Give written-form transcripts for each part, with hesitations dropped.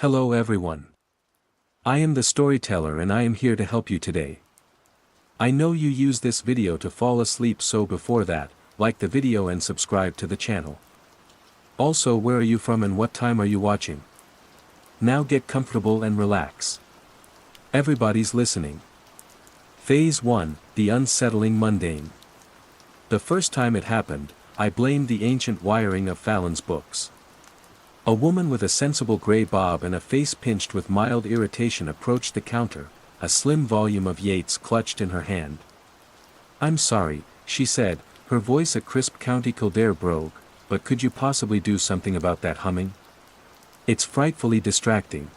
Hello everyone. I am the storyteller and I am here to help you today. I know you use this video to fall asleep, so before that, like the video and subscribe to the channel. Also, where are you from and what time are you watching? Now get comfortable and relax. Everybody's listening. Phase 1, the unsettling mundane. The first time it happened, I blamed the ancient wiring of Fallon's books. A woman with a sensible gray bob and a face pinched with mild irritation approached the counter, a slim volume of Yeats clutched in her hand. "I'm sorry," she said, her voice a crisp County Kildare brogue, "but could you possibly do something about that humming? It's frightfully distracting."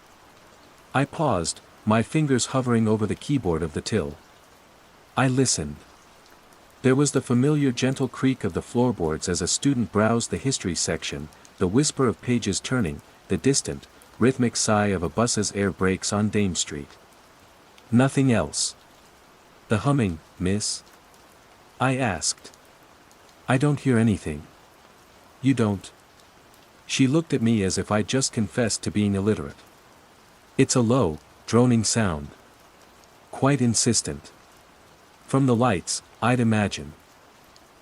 I paused, my fingers hovering over the keyboard of the till. I listened. There was the familiar gentle creak of the floorboards as a student browsed the history section, the whisper of pages turning, the distant, rhythmic sigh of a bus's air brakes on Dame Street. Nothing else. "The humming, miss?" I asked. "I don't hear anything." "You don't?" She looked at me as if I'd just confessed to being illiterate. "It's a low, droning sound. Quite insistent. From the lights, I'd imagine."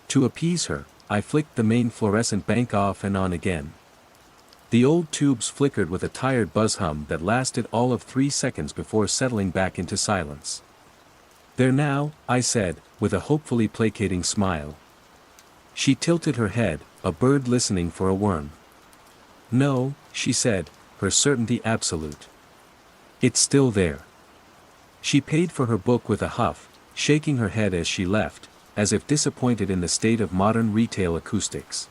To appease her, I flicked the main fluorescent bank off and on again. The old tubes flickered with a tired buzz hum that lasted all of 3 seconds before settling back into silence. "There now," I said, with a hopefully placating smile. She tilted her head, a bird listening for a worm. "No," she said, her certainty absolute. "It's still there." She paid for her book with a huff, shaking her head as she left, as if disappointed in the state of modern retail acoustics.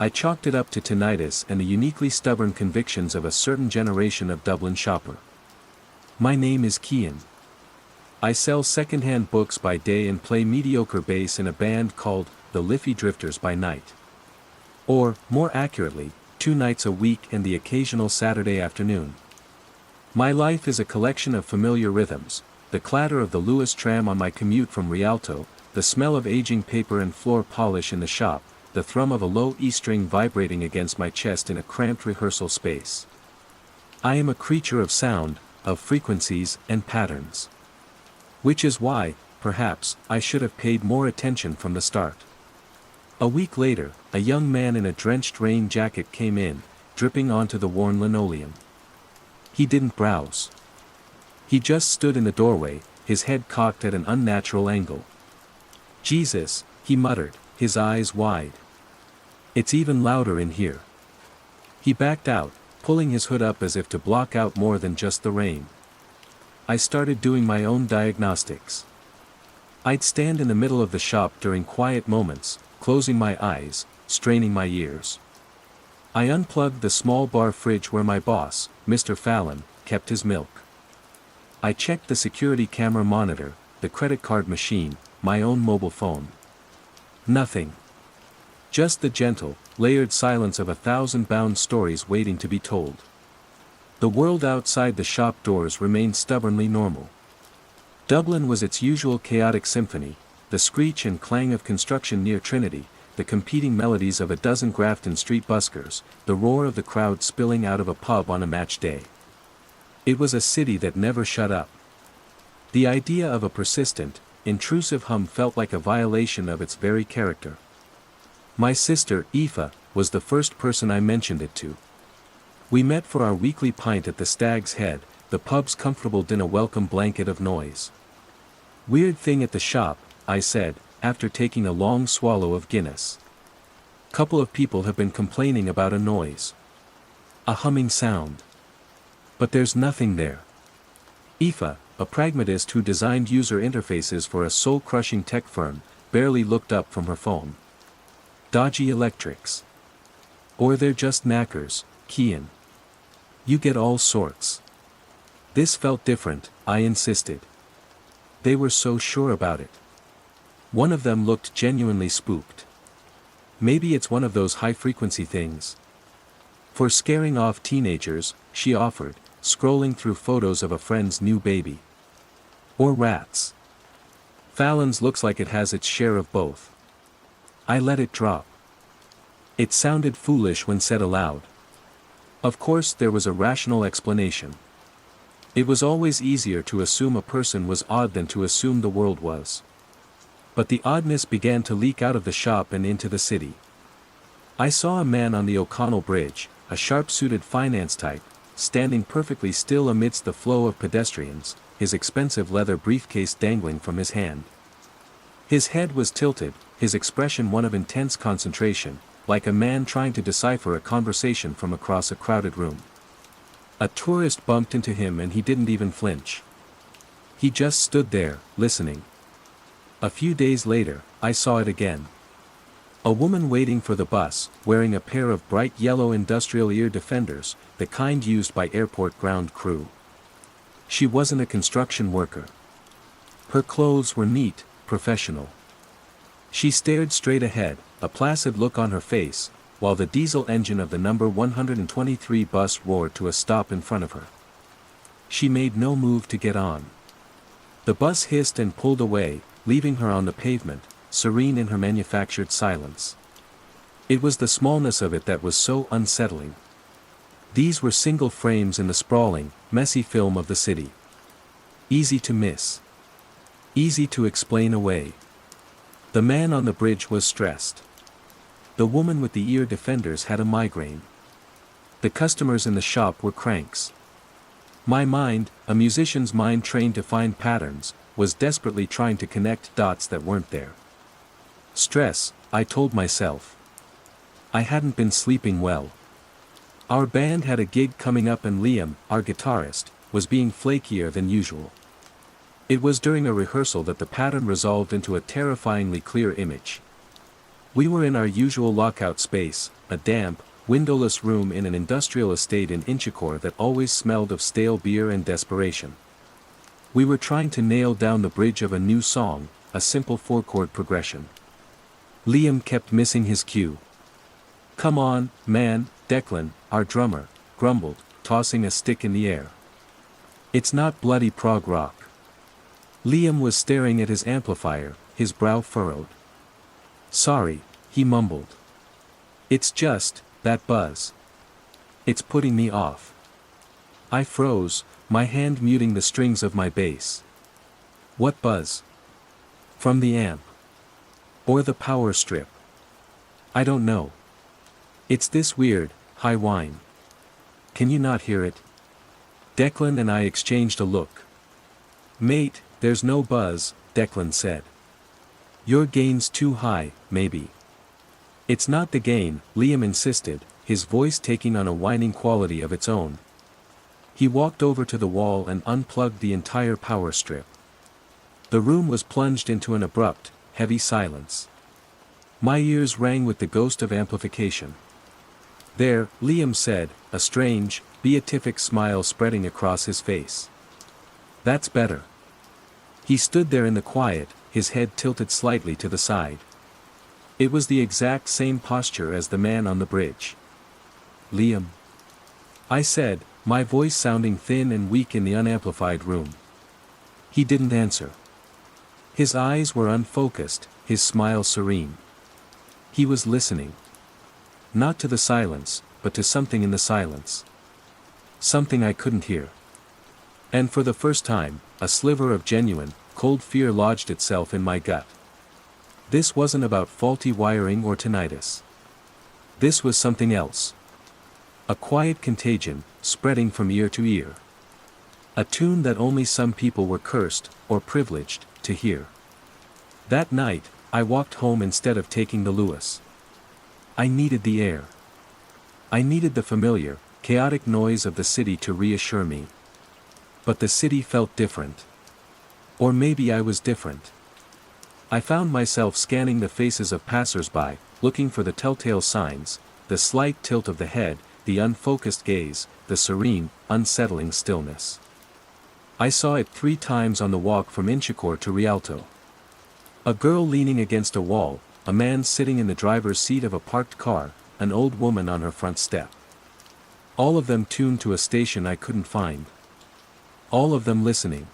I chalked it up to tinnitus and the uniquely stubborn convictions of a certain generation of Dublin shopper. My name is Cian. I sell second-hand books by day and play mediocre bass in a band called the Liffey Drifters by night. Or, more accurately, 2 nights a week and the occasional Saturday afternoon. My life is a collection of familiar rhythms, the clatter of the Lewis tram on my commute from Rialto, the smell of aging paper and floor polish in the shop, the thrum of a low E string vibrating against my chest in a cramped rehearsal space. I am a creature of sound, of frequencies and patterns. Which is why, perhaps, I should have paid more attention from the start. A week later, a young man in a drenched rain jacket came in, dripping onto the worn linoleum. He didn't browse. He just stood in the doorway, his head cocked at an unnatural angle. "Jesus," he muttered, his eyes wide. "It's even louder in here." He backed out, pulling his hood up as if to block out more than just the rain. I started doing my own diagnostics. I'd stand in the middle of the shop during quiet moments, closing my eyes, straining my ears. I unplugged the small bar fridge where my boss, Mr. Fallon, kept his milk. I checked the security camera monitor, the credit card machine, my own mobile phone. Nothing. Just the gentle, layered silence of 1,000 bound stories waiting to be told. The world outside the shop doors remained stubbornly normal. Dublin was its usual chaotic symphony, the screech and clang of construction near Trinity, the competing melodies of a dozen Grafton Street buskers, the roar of the crowd spilling out of a pub on a match day. It was a city that never shut up. The idea of a persistent, intrusive hum felt like a violation of its very character. My sister, Aoife, was the first person I mentioned it to. We met for our weekly pint at the Stag's Head, the pub's comfortable dinner welcome blanket of noise. "Weird thing at the shop," I said, after taking a long swallow of Guinness. "Couple of people have been complaining about a noise. A humming sound. But there's nothing there." Aoife, a pragmatist who designed user interfaces for a soul-crushing tech firm, barely looked up from her phone. "Dodgy electrics. Or they're just knackers, Cian. You get all sorts." This felt different, I insisted. They were so sure about it. One of them looked genuinely spooked. "Maybe it's one of those high-frequency things. For scaring off teenagers," she offered, scrolling through photos of a friend's new baby. "Or rats. Fallon's looks like it has its share of both." I let it drop. It sounded foolish when said aloud. Of course there was a rational explanation. It was always easier to assume a person was odd than to assume the world was. But the oddness began to leak out of the shop and into the city. I saw a man on the O'Connell Bridge, a sharp-suited finance type, standing perfectly still amidst the flow of pedestrians, his expensive leather briefcase dangling from his hand. His head was tilted, his expression one of intense concentration, like a man trying to decipher a conversation from across a crowded room. A tourist bumped into him and he didn't even flinch. He just stood there, listening. A few days later, I saw it again. A woman waiting for the bus, wearing a pair of bright yellow industrial ear defenders, the kind used by airport ground crew. She wasn't a construction worker. Her clothes were neat, professional. She stared straight ahead, a placid look on her face, while the diesel engine of the number 123 bus roared to a stop in front of her. She made no move to get on. The bus hissed and pulled away, leaving her on the pavement, serene in her manufactured silence. It was the smallness of it that was so unsettling. These were single frames in the sprawling, messy film of the city. Easy to miss. Easy to explain away. The man on the bridge was stressed. The woman with the ear defenders had a migraine. The customers in the shop were cranks. My mind, a musician's mind trained to find patterns, was desperately trying to connect dots that weren't there. Stress, I told myself. I hadn't been sleeping well. Our band had a gig coming up and Liam, our guitarist, was being flakier than usual. It was during a rehearsal that the pattern resolved into a terrifyingly clear image. We were in our usual lockout space, a damp, windowless room in an industrial estate in Inchicore that always smelled of stale beer and desperation. We were trying to nail down the bridge of a new song, a simple 4-chord progression. Liam kept missing his cue. "Come on, man," Declan, our drummer, grumbled, tossing a stick in the air. "It's not bloody prog rock." Liam was staring at his amplifier, his brow furrowed. "Sorry," he mumbled. "It's just that buzz. It's putting me off." I froze, my hand muting the strings of my bass. "What buzz? From the amp? Or the power strip?" "I don't know. It's this weird, high whine. Can you not hear it?" Declan and I exchanged a look. "Mate, there's no buzz," Declan said. "Your gain's too high, maybe." "It's not the gain," Liam insisted, his voice taking on a whining quality of its own. He walked over to the wall and unplugged the entire power strip. The room was plunged into an abrupt, heavy silence. My ears rang with the ghost of amplification. "There," Liam said, a strange, beatific smile spreading across his face. "That's better." He stood there in the quiet, his head tilted slightly to the side. It was the exact same posture as the man on the bridge. "Liam?" I said, my voice sounding thin and weak in the unamplified room. He didn't answer. His eyes were unfocused, his smile serene. He was listening. Not to the silence, but to something in the silence. Something I couldn't hear. And for the first time, a sliver of genuine, cold fear lodged itself in my gut. This wasn't about faulty wiring or tinnitus. This was something else. A quiet contagion, spreading from ear to ear. A tune that only some people were cursed, or privileged, to hear. That night, I walked home instead of taking the Lewis. I needed the air. I needed the familiar, chaotic noise of the city to reassure me. But the city felt different. Or maybe I was different. I found myself scanning the faces of passers-by, looking for the telltale signs, the slight tilt of the head, the unfocused gaze, the serene, unsettling stillness. I saw it 3 times on the walk from Inchicore to Rialto. A girl leaning against a wall, a man sitting in the driver's seat of a parked car, an old woman on her front step. All of them tuned to a station I couldn't find. All of them listening.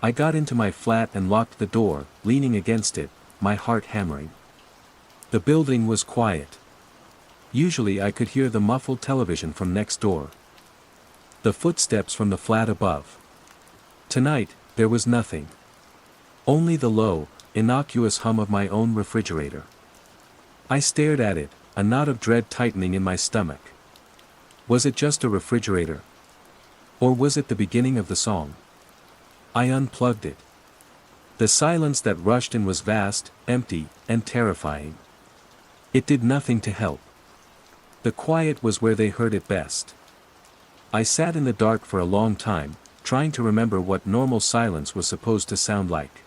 I got into my flat and locked the door, leaning against it, my heart hammering. The building was quiet. Usually I could hear the muffled television from next door. The footsteps from the flat above. Tonight, there was nothing. Only the low, innocuous hum of my own refrigerator. I stared at it, a knot of dread tightening in my stomach. Was it just a refrigerator? Or was it the beginning of the song? I unplugged it. The silence that rushed in was vast, empty, and terrifying. It did nothing to help. The quiet was where they heard it best. I sat in the dark for a long time, trying to remember what normal silence was supposed to sound like.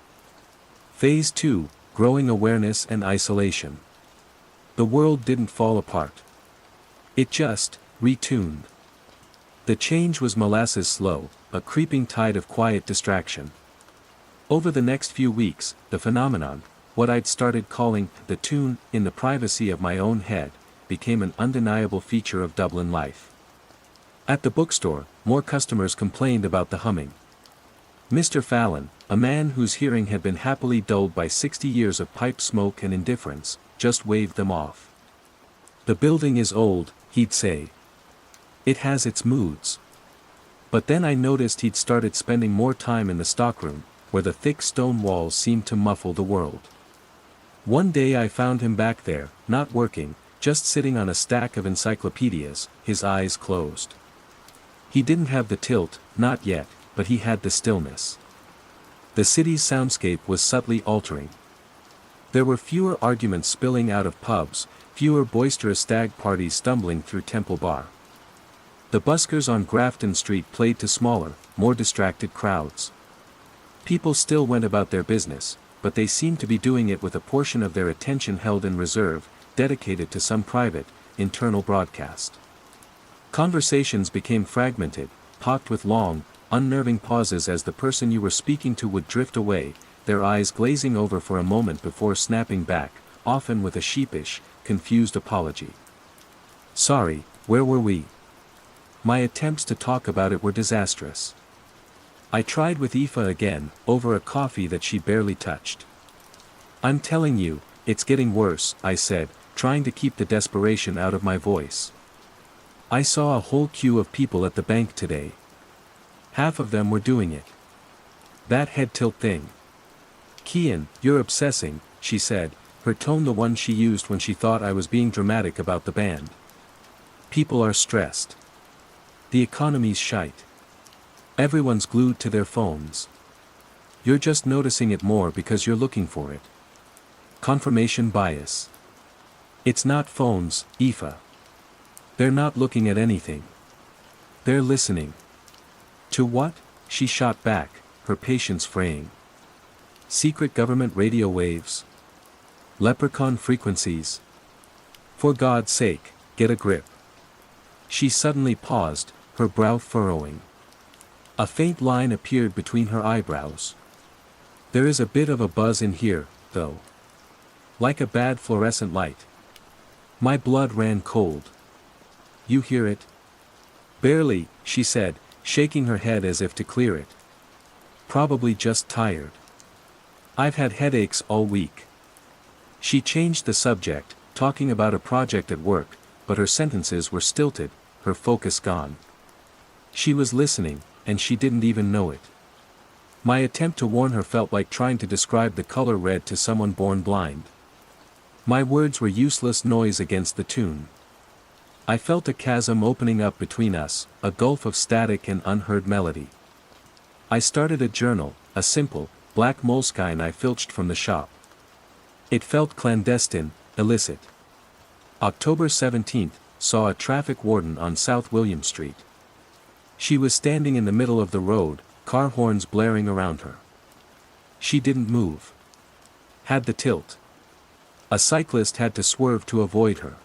Phase 2, growing awareness and isolation. The world didn't fall apart. It just retuned. The change was molasses slow, a creeping tide of quiet distraction. Over the next few weeks, the phenomenon, what I'd started calling the tune in the privacy of my own head, became an undeniable feature of Dublin life. At the bookstore, more customers complained about the humming. Mr. Fallon, a man whose hearing had been happily dulled by 60 years of pipe smoke and indifference, just waved them off. The building is old, he'd say. It has its moods. But then I noticed he'd started spending more time in the stockroom, where the thick stone walls seemed to muffle the world. One day I found him back there, not working, just sitting on a stack of encyclopedias, his eyes closed. He didn't have the tilt, not yet, but he had the stillness. The city's soundscape was subtly altering. There were fewer arguments spilling out of pubs, fewer boisterous stag parties stumbling through Temple Bar. The buskers on Grafton Street played to smaller, more distracted crowds. People still went about their business, but they seemed to be doing it with a portion of their attention held in reserve, dedicated to some private, internal broadcast. Conversations became fragmented, pocked with long, unnerving pauses as the person you were speaking to would drift away, their eyes glazing over for a moment before snapping back, often with a sheepish, confused apology. Sorry, where were we? My attempts to talk about it were disastrous. I tried with Aoife again, over a coffee that she barely touched. I'm telling you, it's getting worse, I said, trying to keep the desperation out of my voice. I saw a whole queue of people at the bank today. Half of them were doing it. That head tilt thing. Kian, you're obsessing, she said, her tone the one she used when she thought I was being dramatic about the band. People are stressed. The economy's shite. Everyone's glued to their phones. You're just noticing it more because you're looking for it. Confirmation bias. It's not phones, Aoife. They're not looking at anything. They're listening. To what? She shot back, her patience fraying. Secret government radio waves. Leprechaun frequencies. For God's sake, get a grip. She suddenly paused, her brow furrowing. A faint line appeared between her eyebrows. There is a bit of a buzz in here, though. Like a bad fluorescent light. My blood ran cold. You hear it? Barely, she said, shaking her head as if to clear it. Probably just tired. I've had headaches all week. She changed the subject, talking about a project at work, but her sentences were stilted, her focus gone. She was listening, and she didn't even know it. My attempt to warn her felt like trying to describe the color red to someone born blind. My words were useless noise against the tune. I felt a chasm opening up between us, a gulf of static and unheard melody. I started a journal, a simple, black moleskine I filched from the shop. It felt clandestine, illicit. October 17th, saw a traffic warden on South William Street. She was standing in the middle of the road, car horns blaring around her. She didn't move. Had the tilt. A cyclist had to swerve to avoid her.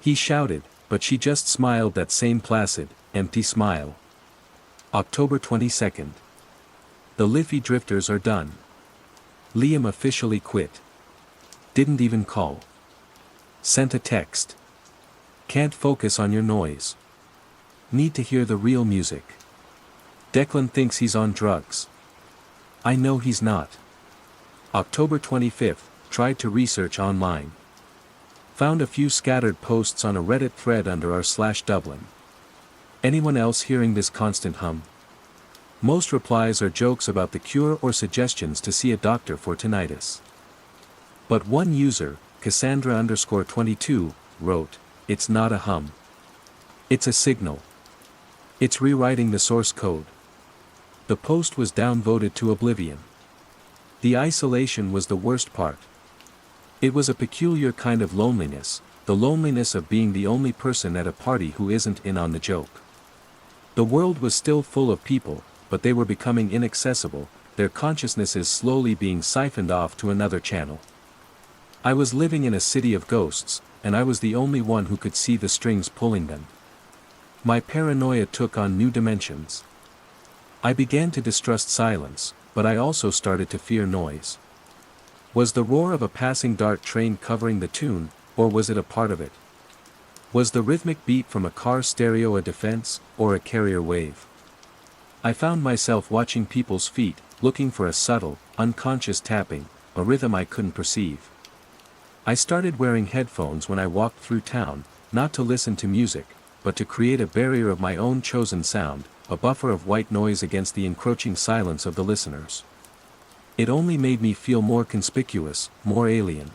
He shouted, but she just smiled that same placid, empty smile. October 22nd. The Liffey drifters are done. Liam officially quit. Didn't even call. Sent a text. Can't focus on your noise. Need to hear the real music. Declan thinks he's on drugs. I know he's not. October 25th, tried to research online. Found a few scattered posts on a Reddit thread under r/Dublin. Anyone else hearing this constant hum? Most replies are jokes about the cure or suggestions to see a doctor for tinnitus. But one user, Cassandra_22, wrote, "It's not a hum. It's a signal. It's rewriting the source code." The post was downvoted to oblivion. The isolation was the worst part. It was a peculiar kind of loneliness, the loneliness of being the only person at a party who isn't in on the joke. The world was still full of people, but they were becoming inaccessible, their consciousnesses slowly being siphoned off to another channel. I was living in a city of ghosts, and I was the only one who could see the strings pulling them. My paranoia took on new dimensions. I began to distrust silence, but I also started to fear noise. Was the roar of a passing DART train covering the tune, or was it a part of it? Was the rhythmic beat from a car stereo a defense, or a carrier wave? I found myself watching people's feet, looking for a subtle, unconscious tapping, a rhythm I couldn't perceive. I started wearing headphones when I walked through town, not to listen to music, but to create a barrier of my own chosen sound, a buffer of white noise against the encroaching silence of the listeners. It only made me feel more conspicuous, more alien.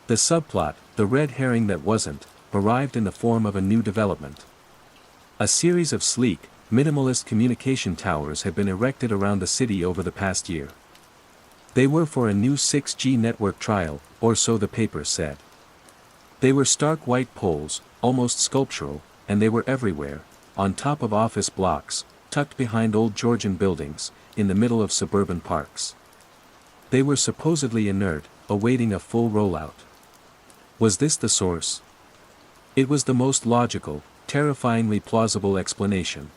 The subplot, the red herring that wasn't, arrived in the form of a new development. A series of sleek, minimalist communication towers had been erected around the city over the past year. They were for a new 6G network trial, or so the papers said. They were stark white poles, almost sculptural, and they were everywhere, on top of office blocks, tucked behind old Georgian buildings, in the middle of suburban parks. They were supposedly inert, awaiting a full rollout. Was this the source? It was the most logical, terrifyingly plausible explanation.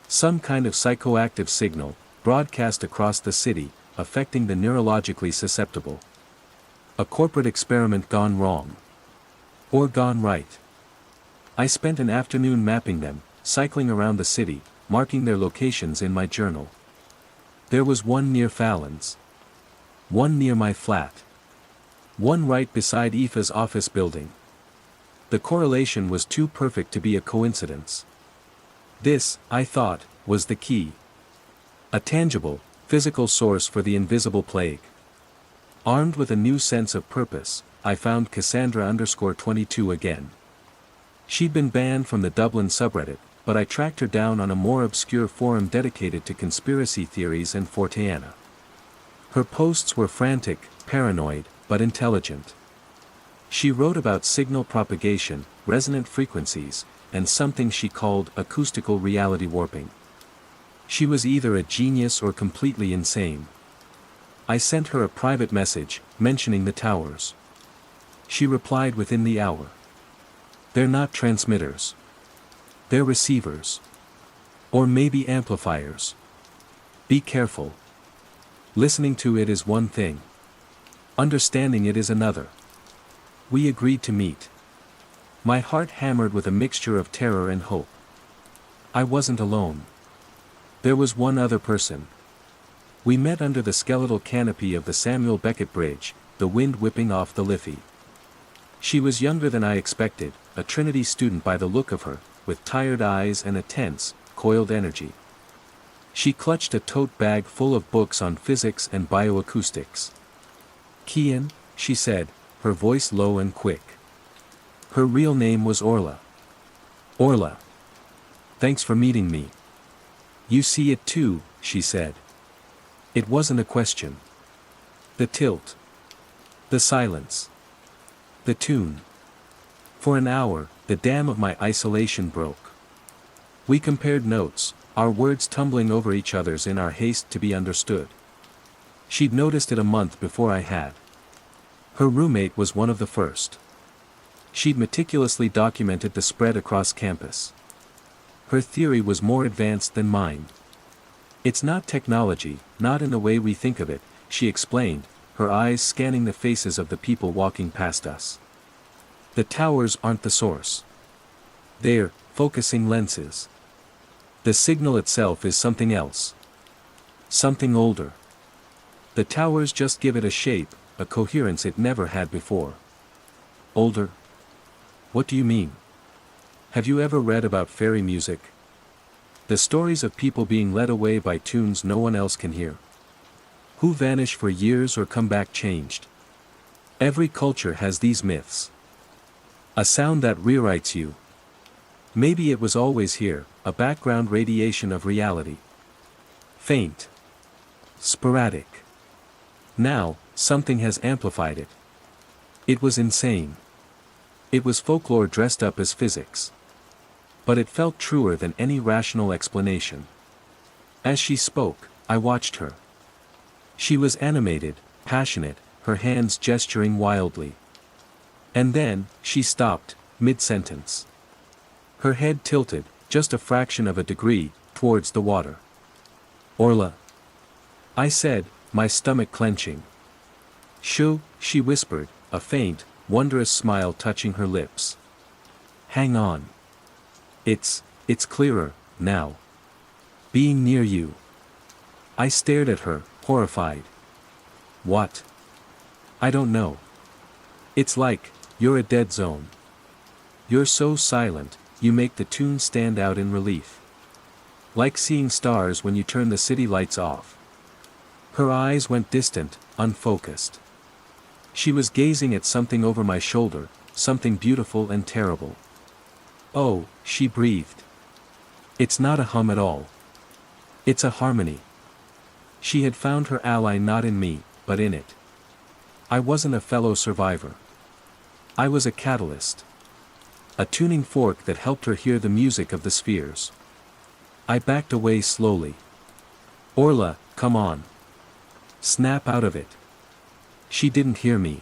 Some kind of psychoactive signal, broadcast across the city, affecting the neurologically susceptible. A corporate experiment gone wrong. Or gone right. I spent an afternoon mapping them, cycling around the city, marking their locations in my journal. There was one near Fallon's. One near my flat. One right beside Aoife's office building. The correlation was too perfect to be a coincidence. This, I thought, was the key. A tangible, physical source for the invisible plague. Armed with a new sense of purpose, I found Cassandra_22 again. She'd been banned from the Dublin subreddit, but I tracked her down on a more obscure forum dedicated to conspiracy theories and Forteana. Her posts were frantic, paranoid, but intelligent. She wrote about signal propagation, resonant frequencies, and something she called acoustical reality warping. She was either a genius or completely insane. I sent her a private message, mentioning the towers. She replied within the hour. They're not transmitters. They're receivers. Or maybe amplifiers. Be careful. Listening to it is one thing. Understanding it is another. We agreed to meet. My heart hammered with a mixture of terror and hope. I wasn't alone. There was one other person. We met under the skeletal canopy of the Samuel Beckett Bridge, the wind whipping off the Liffey. She was younger than I expected, a Trinity student by the look of her, with tired eyes and a tense, coiled energy. She clutched a tote bag full of books on physics and bioacoustics. "Kian," she said, her voice low and quick. Her real name was Orla. "Orla. Thanks for meeting me. You see it too," she said. It wasn't a question. The tilt. The silence. The tune. For an hour, the dam of my isolation broke. We compared notes, our words tumbling over each other's in our haste to be understood. She'd noticed it a month before I had. Her roommate was one of the first. She'd meticulously documented the spread across campus. Her theory was more advanced than mine. "It's not technology, not in the way we think of it," she explained, her eyes scanning the faces of the people walking past us. "The towers aren't the source. They're focusing lenses. The signal itself is something else. Something older. The towers just give it a shape, a coherence it never had before. Older? What do you mean? Have you ever read about fairy music? The stories of people being led away by tunes no one else can hear. Who vanish for years or come back changed. Every culture has these myths. A sound that rewrites you. Maybe it was always here, a background radiation of reality. Faint. Sporadic. Now, something has amplified it. It was insane. It was folklore dressed up as physics. But it felt truer than any rational explanation. As she spoke, I watched her. She was animated, passionate, her hands gesturing wildly. And then, she stopped, mid-sentence. Her head tilted, just a fraction of a degree, towards the water. Orla. I said, my stomach clenching. Shoo, she whispered, a faint, wondrous smile touching her lips. Hang on. It's clearer, now. Being near you. I stared at her, horrified. What? I don't know. It's like, you're a dead zone. You're so silent, you make the tune stand out in relief. Like seeing stars when you turn the city lights off. Her eyes went distant, unfocused. She was gazing at something over my shoulder, something beautiful and terrible. Oh, she breathed. It's not a hum at all. It's a harmony. She had found her ally not in me, but in it. I wasn't a fellow survivor. I was a catalyst. A tuning fork that helped her hear the music of the spheres. I backed away slowly. Orla, come on. Snap out of it. She didn't hear me.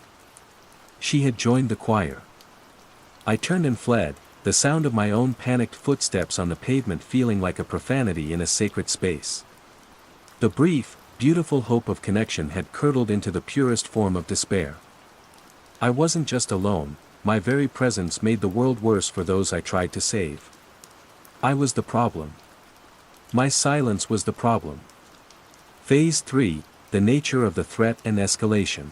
She had joined the choir. I turned and fled, the sound of my own panicked footsteps on the pavement feeling like a profanity in a sacred space. The brief, beautiful hope of connection had curdled into the purest form of despair. I wasn't just alone, my very presence made the world worse for those I tried to save. I was the problem. My silence was the problem. Phase 3, the nature of the threat and escalation.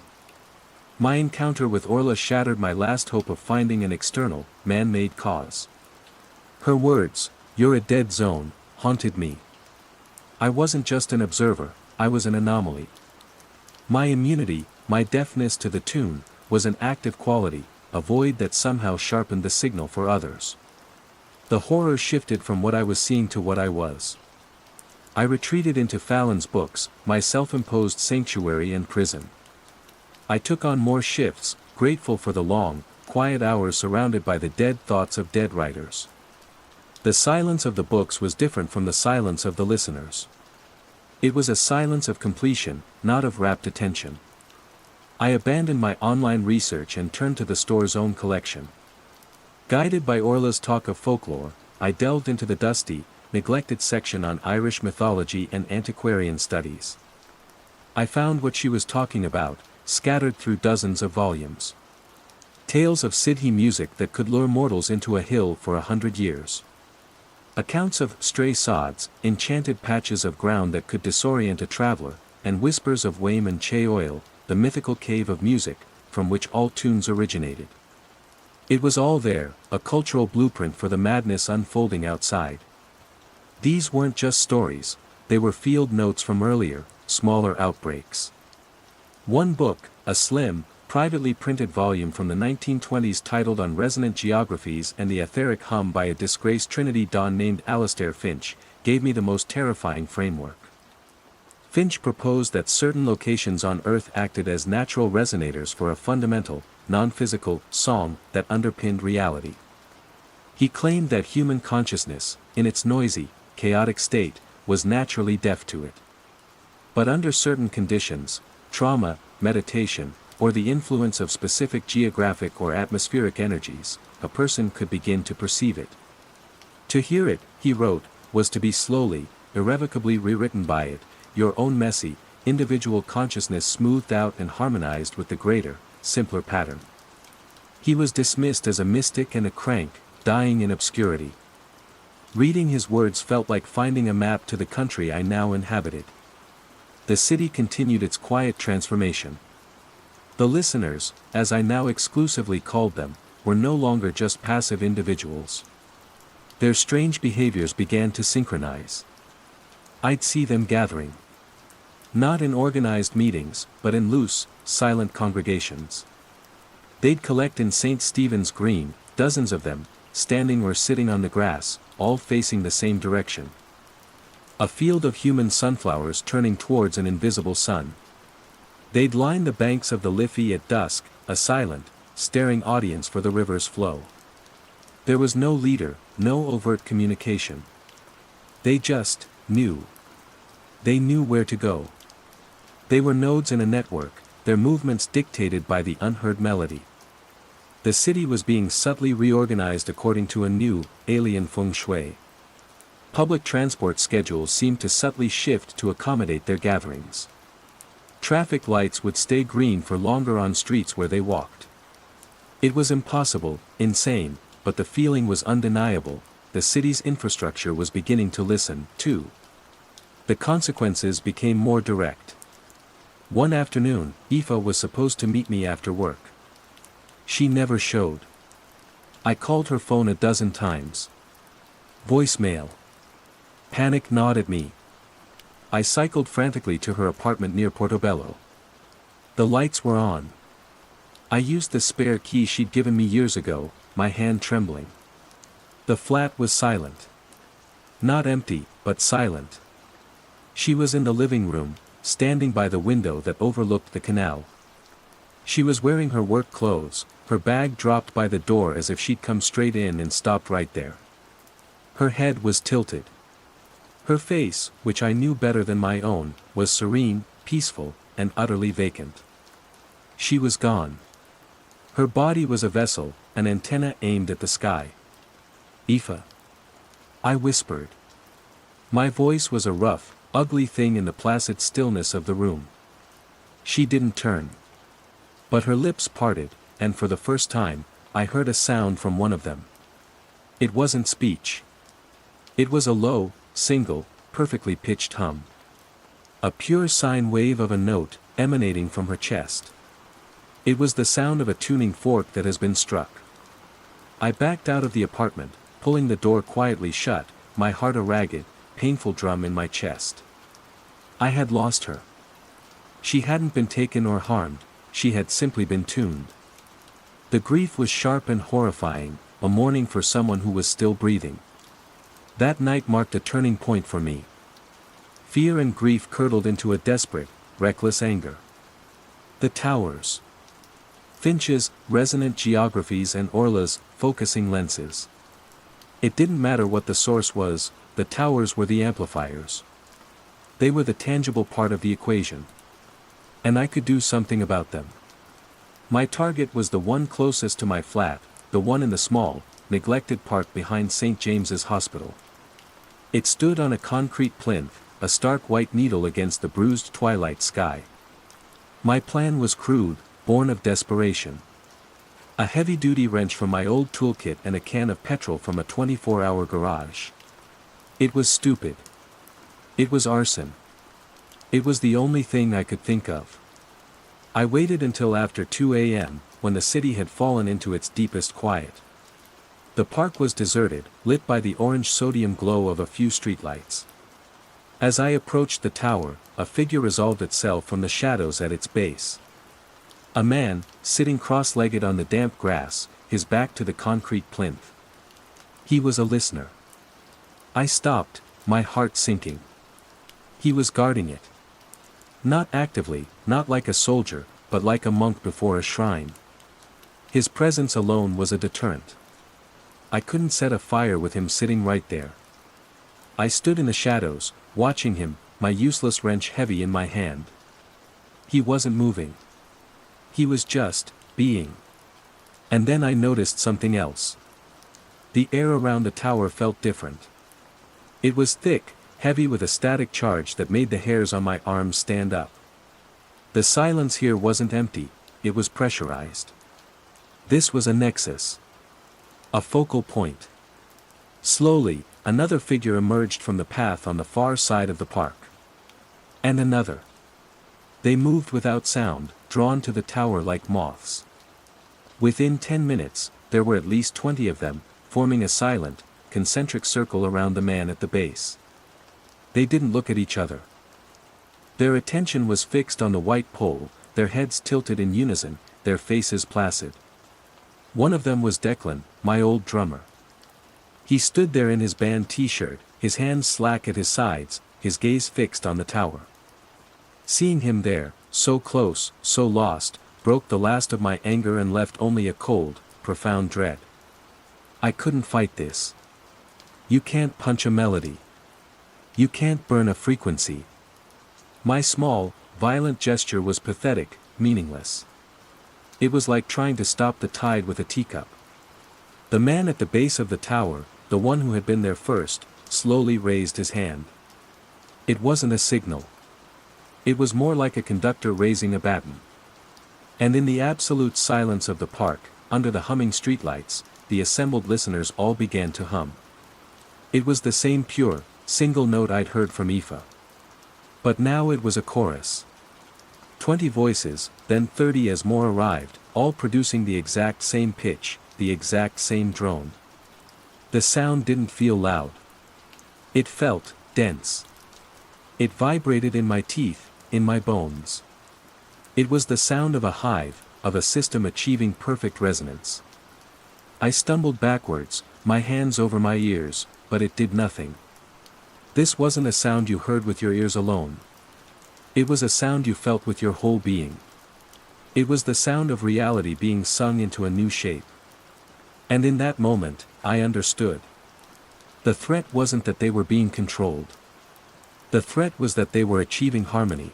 My encounter with Orla shattered my last hope of finding an external, man-made cause. Her words, "You're a dead zone," haunted me. I wasn't just an observer, I was an anomaly. My immunity, my deafness to the tune, was an active quality, a void that somehow sharpened the signal for others. The horror shifted from what I was seeing to what I was. I retreated into Fallon's books, my self-imposed sanctuary and prison. I took on more shifts, grateful for the long, quiet hours surrounded by the dead thoughts of dead writers. The silence of the books was different from the silence of the listeners. It was a silence of completion, not of rapt attention. I abandoned my online research and turned to the store's own collection. Guided by Orla's talk of folklore, I delved into the dusty, neglected section on Irish mythology and antiquarian studies. I found what she was talking about, scattered through dozens of volumes. Tales of Sidhe music that could lure mortals into a hill for 100 years. Accounts of stray sods, enchanted patches of ground that could disorient a traveler, and whispers of Wame and Che Oil, the mythical cave of music, from which all tunes originated. It was all there, a cultural blueprint for the madness unfolding outside. These weren't just stories, they were field notes from earlier, smaller outbreaks. One book, a slim, privately printed volume from the 1920s titled On Resonant Geographies and the Etheric Hum by a disgraced Trinity Don named Alastair Finch, gave me the most terrifying framework. Finch proposed that certain locations on Earth acted as natural resonators for a fundamental, non-physical, song that underpinned reality. He claimed that human consciousness, in its noisy, chaotic state, was naturally deaf to it. But under certain conditions, trauma, meditation, or the influence of specific geographic or atmospheric energies, a person could begin to perceive it. To hear it, he wrote, was to be slowly, irrevocably rewritten by it, your own messy, individual consciousness smoothed out and harmonized with the greater, simpler pattern. He was dismissed as a mystic and a crank, dying in obscurity. Reading his words felt like finding a map to the country I now inhabited. The city continued its quiet transformation. The listeners, as I now exclusively called them, were no longer just passive individuals. Their strange behaviors began to synchronize. I'd see them gathering. Not in organized meetings, but in loose, silent congregations. They'd collect in St. Stephen's Green, dozens of them, standing or sitting on the grass, all facing the same direction. A field of human sunflowers turning towards an invisible sun. They'd line the banks of the Liffey at dusk, a silent, staring audience for the river's flow. There was no leader, no overt communication. They just knew. They knew where to go. They were nodes in a network, their movements dictated by the unheard melody. The city was being subtly reorganized according to a new, alien feng shui. Public transport schedules seemed to subtly shift to accommodate their gatherings. Traffic lights would stay green for longer on streets where they walked. It was impossible, insane, but the feeling was undeniable. The city's infrastructure was beginning to listen, too. The consequences became more direct. One afternoon, Aoife was supposed to meet me after work. She never showed. I called her phone a dozen times. Voicemail. Panic gnawed at me. I cycled frantically to her apartment near Portobello. The lights were on. I used the spare key she'd given me years ago, my hand trembling. The flat was silent. Not empty, but silent. She was in the living room, standing by the window that overlooked the canal. She was wearing her work clothes, her bag dropped by the door as if she'd come straight in and stopped right there. Her head was tilted. Her face, which I knew better than my own, was serene, peaceful, and utterly vacant. She was gone. Her body was a vessel, an antenna aimed at the sky. Aoife. I whispered. My voice was a rough, ugly thing in the placid stillness of the room. She didn't turn. But her lips parted, and for the first time, I heard a sound from one of them. It wasn't speech. It was a low, single, perfectly pitched hum. A pure sine wave of a note, emanating from her chest. It was the sound of a tuning fork that has been struck. I backed out of the apartment, pulling the door quietly shut, my heart a ragged, painful drum in my chest. I had lost her. She hadn't been taken or harmed, she had simply been tuned. The grief was sharp and horrifying, a mourning for someone who was still breathing. That night marked a turning point for me. Fear and grief curdled into a desperate, reckless anger. The towers. Finch's, resonant geographies and Orla's, focusing lenses. It didn't matter what the source was, the towers were the amplifiers. They were the tangible part of the equation. And I could do something about them. My target was the one closest to my flat, the one in the small, neglected park behind St. James's Hospital. It stood on a concrete plinth, a stark white needle against the bruised twilight sky. My plan was crude, born of desperation. A heavy-duty wrench from my old toolkit and a can of petrol from a 24-hour garage. It was stupid. It was arson. It was the only thing I could think of. I waited until after 2 a.m., when the city had fallen into its deepest quiet. The park was deserted, lit by the orange sodium glow of a few streetlights. As I approached the tower, a figure resolved itself from the shadows at its base. A man, sitting cross-legged on the damp grass, his back to the concrete plinth. He was a listener. I stopped, my heart sinking. He was guarding it. Not actively, not like a soldier, but like a monk before a shrine. His presence alone was a deterrent. I couldn't set a fire with him sitting right there. I stood in the shadows, watching him, my useless wrench heavy in my hand. He wasn't moving. He was just being. And then I noticed something else. The air around the tower felt different. It was thick, heavy with a static charge that made the hairs on my arms stand up. The silence here wasn't empty, it was pressurized. This was a nexus. A focal point. Slowly, another figure emerged from the path on the far side of the park. And another. They moved without sound, drawn to the tower like moths. Within 10 minutes, there were at least 20 of them, forming a silent, concentric circle around the man at the base. They didn't look at each other. Their attention was fixed on the white pole, their heads tilted in unison, their faces placid. One of them was Declan, my old drummer. He stood there in his band t-shirt, his hands slack at his sides, his gaze fixed on the tower. Seeing him there, so close, so lost, broke the last of my anger and left only a cold, profound dread. I couldn't fight this. You can't punch a melody. You can't burn a frequency. My small, violent gesture was pathetic, meaningless. It was like trying to stop the tide with a teacup. The man at the base of the tower, the one who had been there first, slowly raised his hand. It wasn't a signal. It was more like a conductor raising a baton. And in the absolute silence of the park, under the humming streetlights, the assembled listeners all began to hum. It was the same pure, single note I'd heard from Aoife. But now it was a chorus. 20 voices, then 30 as more arrived, all producing the exact same pitch, the exact same drone. The sound didn't feel loud. It felt dense. It vibrated in my teeth, in my bones. It was the sound of a hive, of a system achieving perfect resonance. I stumbled backwards, my hands over my ears, but it did nothing. This wasn't a sound you heard with your ears alone. It was a sound you felt with your whole being. It was the sound of reality being sung into a new shape. And in that moment, I understood. The threat wasn't that they were being controlled. The threat was that they were achieving harmony.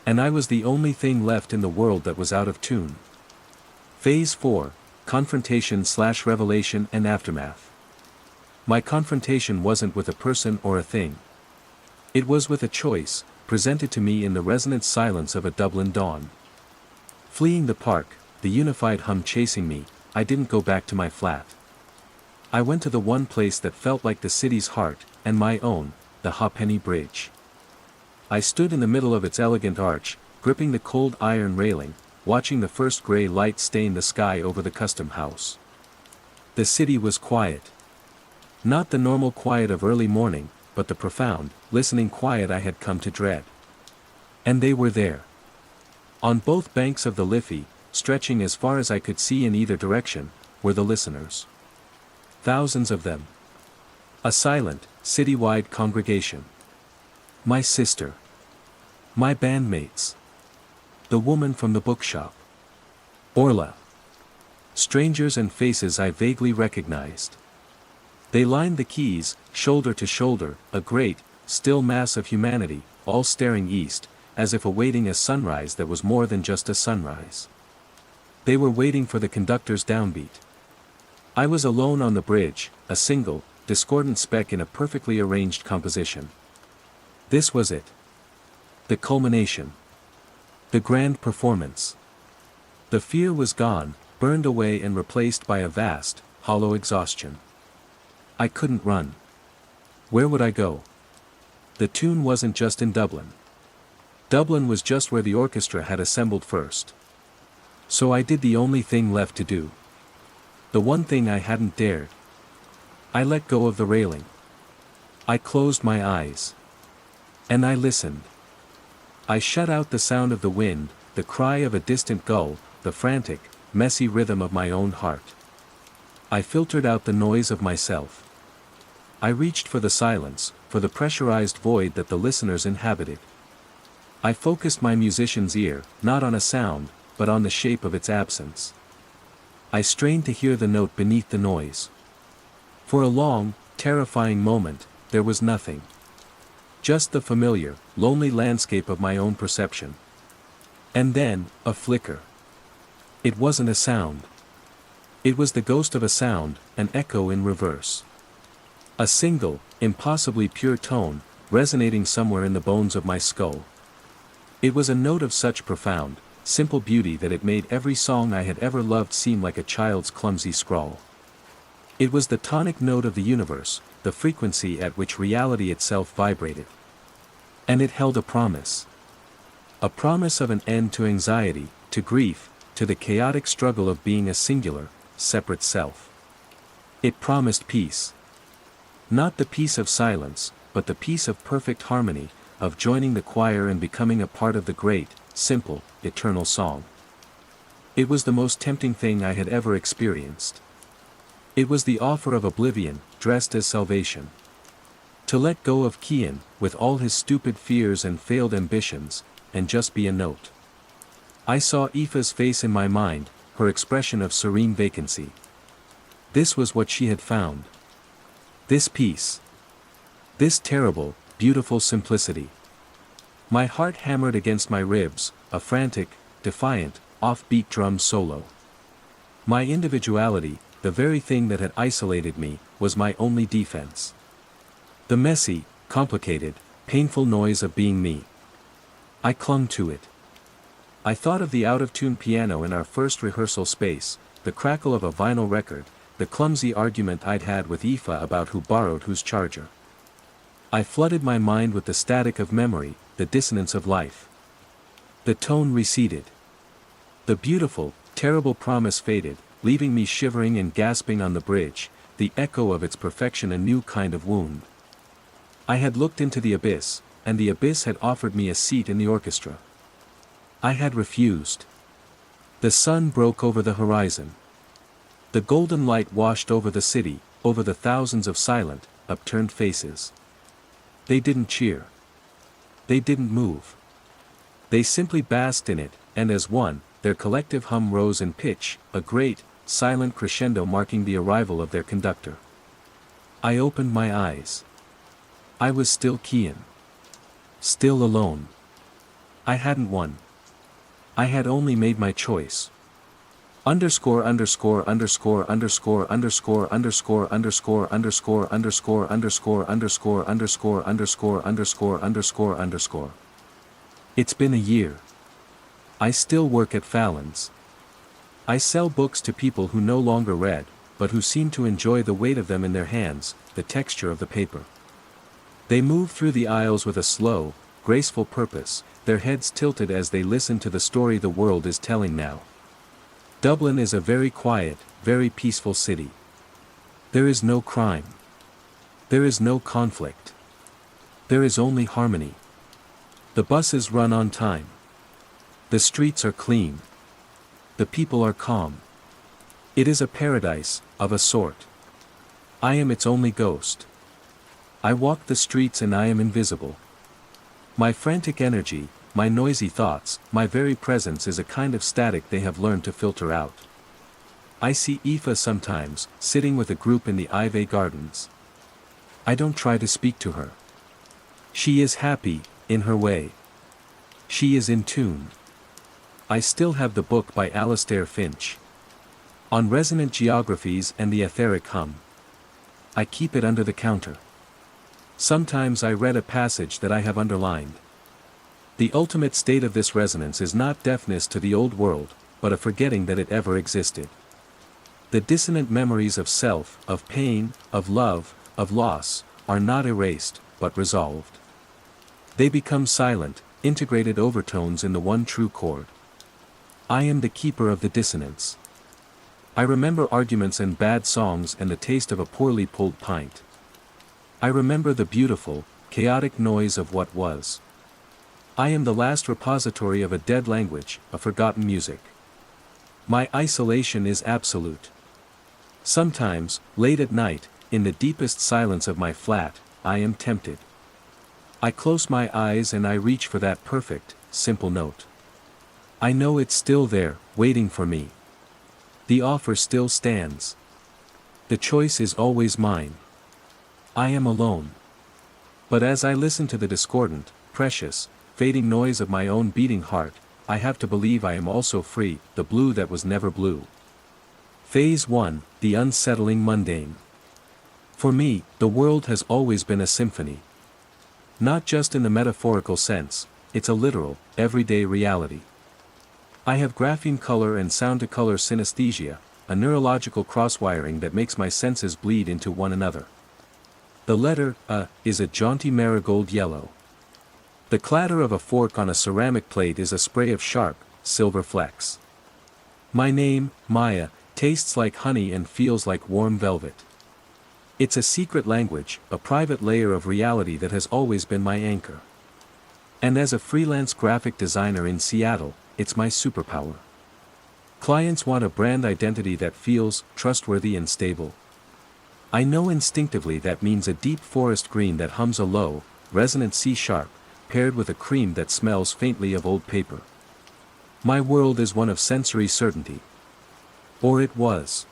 And I was the only thing left in the world that was out of tune. Phase 4, Confrontation/Revelation and Aftermath. My confrontation wasn't with a person or a thing. It was with a choice, presented to me in the resonant silence of a Dublin dawn. Fleeing the park, the unified hum chasing me, I didn't go back to my flat. I went to the one place that felt like the city's heart, and my own, the Ha'penny Bridge. I stood in the middle of its elegant arch, gripping the cold iron railing, watching the first grey light stain the sky over the custom house. The city was quiet. Not the normal quiet of early morning, but the profound, listening quiet I had come to dread. And they were there. On both banks of the Liffey, stretching as far as I could see in either direction, were the listeners. Thousands of them. A silent, city-wide congregation. My sister. My bandmates. The woman from the bookshop. Orla. Strangers and faces I vaguely recognized. They lined the quays, shoulder to shoulder, a great, still mass of humanity, all staring east, as if awaiting a sunrise that was more than just a sunrise. They were waiting for the conductor's downbeat. I was alone on the bridge, a single, discordant speck in a perfectly arranged composition. This was it. The culmination. The grand performance. The fear was gone, burned away and replaced by a vast, hollow exhaustion. I couldn't run. Where would I go? The tune wasn't just in Dublin. Dublin was just where the orchestra had assembled first. So I did the only thing left to do. The one thing I hadn't dared. I let go of the railing. I closed my eyes. And I listened. I shut out the sound of the wind, the cry of a distant gull, the frantic, messy rhythm of my own heart. I filtered out the noise of myself. I reached for the silence, for the pressurized void that the listeners inhabited. I focused my musician's ear, not on a sound, but on the shape of its absence. I strained to hear the note beneath the noise. For a long, terrifying moment, there was nothing. Just the familiar, lonely landscape of my own perception. And then, a flicker. It wasn't a sound. It was the ghost of a sound, an echo in reverse. A single, impossibly pure tone, resonating somewhere in the bones of my skull. It was a note of such profound, simple beauty that it made every song I had ever loved seem like a child's clumsy scrawl. It was the tonic note of the universe, the frequency at which reality itself vibrated. And it held a promise. A promise of an end to anxiety, to grief, to the chaotic struggle of being a singular, separate self. It promised peace. Not the peace of silence, but the peace of perfect harmony, of joining the choir and becoming a part of the great, simple, eternal song. It was the most tempting thing I had ever experienced. It was the offer of oblivion, dressed as salvation. To let go of Kian, with all his stupid fears and failed ambitions, and just be a note. I saw Aoife's face in my mind, her expression of serene vacancy. This was what she had found. This peace. This terrible, beautiful simplicity. My heart hammered against my ribs, a frantic, defiant, offbeat drum solo. My individuality, the very thing that had isolated me, was my only defense. The messy, complicated, painful noise of being me. I clung to it. I thought of the out-of-tune piano in our first rehearsal space, the crackle of a vinyl record, the clumsy argument I'd had with Aoife about who borrowed whose charger. I flooded my mind with the static of memory, the dissonance of life. The tone receded. The beautiful, terrible promise faded, leaving me shivering and gasping on the bridge, the echo of its perfection a new kind of wound. I had looked into the abyss, and the abyss had offered me a seat in the orchestra. I had refused. The sun broke over the horizon. The golden light washed over the city, over the thousands of silent, upturned faces. They didn't cheer. They didn't move. They simply basked in it, and as one, their collective hum rose in pitch, a great, silent crescendo marking the arrival of their conductor. I opened my eyes. I was still Kian. Still alone. I hadn't won. I had only made my choice. Underscore underscore underscore underscore underscore underscore underscore underscore underscore underscore underscore underscore underscore underscore underscore underscore. It's been a year. I still work at Fallon's. I sell books to people who no longer read, but who seem to enjoy the weight of them in their hands, the texture of the paper. They move through the aisles with a slow, graceful purpose, their heads tilted as they listen to the story the world is telling now. Dublin is a very quiet, very peaceful city. There is no crime. There is no conflict. There is only harmony. The buses run on time. The streets are clean. The people are calm. It is a paradise, of a sort. I am its only ghost. I walk the streets and I am invisible. My frantic energy, my noisy thoughts, my very presence is a kind of static they have learned to filter out. I see Aoife sometimes, sitting with a group in the Ivy Gardens. I don't try to speak to her. She is happy, in her way. She is in tune. I still have the book by Alastair Finch. On resonant geographies and the etheric hum. I keep it under the counter. Sometimes I read a passage that I have underlined. The ultimate state of this resonance is not deafness to the old world, but a forgetting that it ever existed. The dissonant memories of self, of pain, of love, of loss, are not erased, but resolved. They become silent, integrated overtones in the one true chord. I am the keeper of the dissonance. I remember arguments and bad songs and the taste of a poorly pulled pint. I remember the beautiful, chaotic noise of what was. I am the last repository of a dead language, a forgotten music. My isolation is absolute. Sometimes, late at night, in the deepest silence of my flat, I am tempted. I close my eyes and I reach for that perfect, simple note. I know it's still there, waiting for me. The offer still stands. The choice is always mine. I am alone. But as I listen to the discordant, precious, fading noise of my own beating heart, I have to believe I am also free, the blue that was never blue. Phase 1, the unsettling mundane. For me, the world has always been a symphony. Not just in the metaphorical sense, it's a literal, everyday reality. I have grapheme color and sound-to-color synesthesia, a neurological crosswiring that makes my senses bleed into one another. The letter, is a jaunty marigold yellow. The clatter of a fork on a ceramic plate is a spray of sharp, silver flecks. My name, Maya, tastes like honey and feels like warm velvet. It's a secret language, a private layer of reality that has always been my anchor. And as a freelance graphic designer in Seattle, it's my superpower. Clients want a brand identity that feels trustworthy and stable. I know instinctively that means a deep forest green that hums a low, resonant C-sharp, paired with a cream that smells faintly of old paper. My world is one of sensory certainty. Or it was.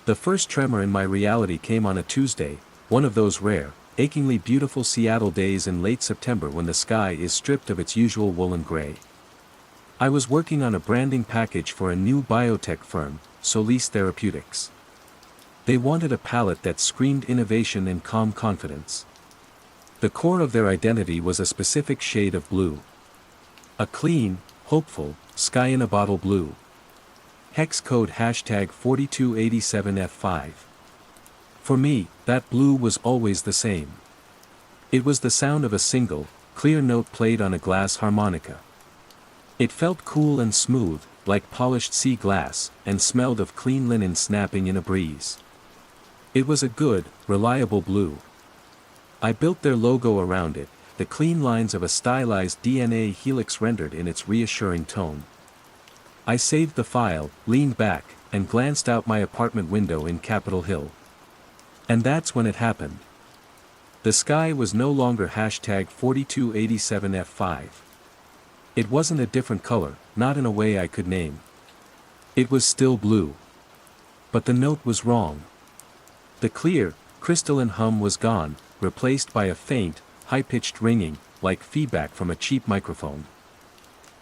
The first tremor in my reality came on a Tuesday, one of those rare, achingly beautiful Seattle days in late September when the sky is stripped of its usual woolen gray. I was working on a branding package for a new biotech firm, Solis Therapeutics. They wanted a palette that screamed innovation and calm confidence. The core of their identity was a specific shade of blue. A clean, hopeful, sky-in-a-bottle blue. Hex code #4287F5. For me, that blue was always the same. It was the sound of a single, clear note played on a glass harmonica. It felt cool and smooth, like polished sea glass, and smelled of clean linen snapping in a breeze. It was a good, reliable blue. I built their logo around it, the clean lines of a stylized DNA helix rendered in its reassuring tone. I saved the file, leaned back, and glanced out my apartment window in Capitol Hill. And that's when it happened. The sky was no longer #4287F5. It wasn't a different color, not in a way I could name. It was still blue. But the note was wrong. The clear, crystalline hum was gone, replaced by a faint, high-pitched ringing, like feedback from a cheap microphone.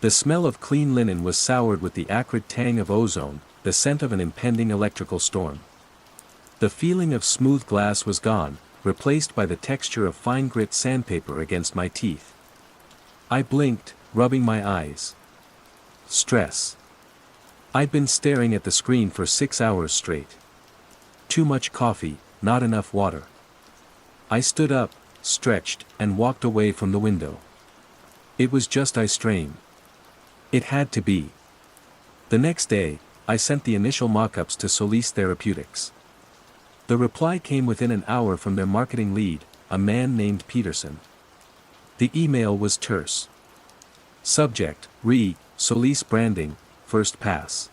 The smell of clean linen was soured with the acrid tang of ozone, the scent of an impending electrical storm. The feeling of smooth glass was gone, replaced by the texture of fine-grit sandpaper against my teeth. I blinked, rubbing my eyes. Stress. I'd been staring at the screen for 6 hours straight. Too much coffee, not enough water. I stood up, stretched, and walked away from the window. It was just eye strain. It had to be. The next day, I sent the initial mock-ups to Solis Therapeutics. The reply came within an hour from their marketing lead, a man named Peterson. The email was terse. Subject, Solis branding, first pass.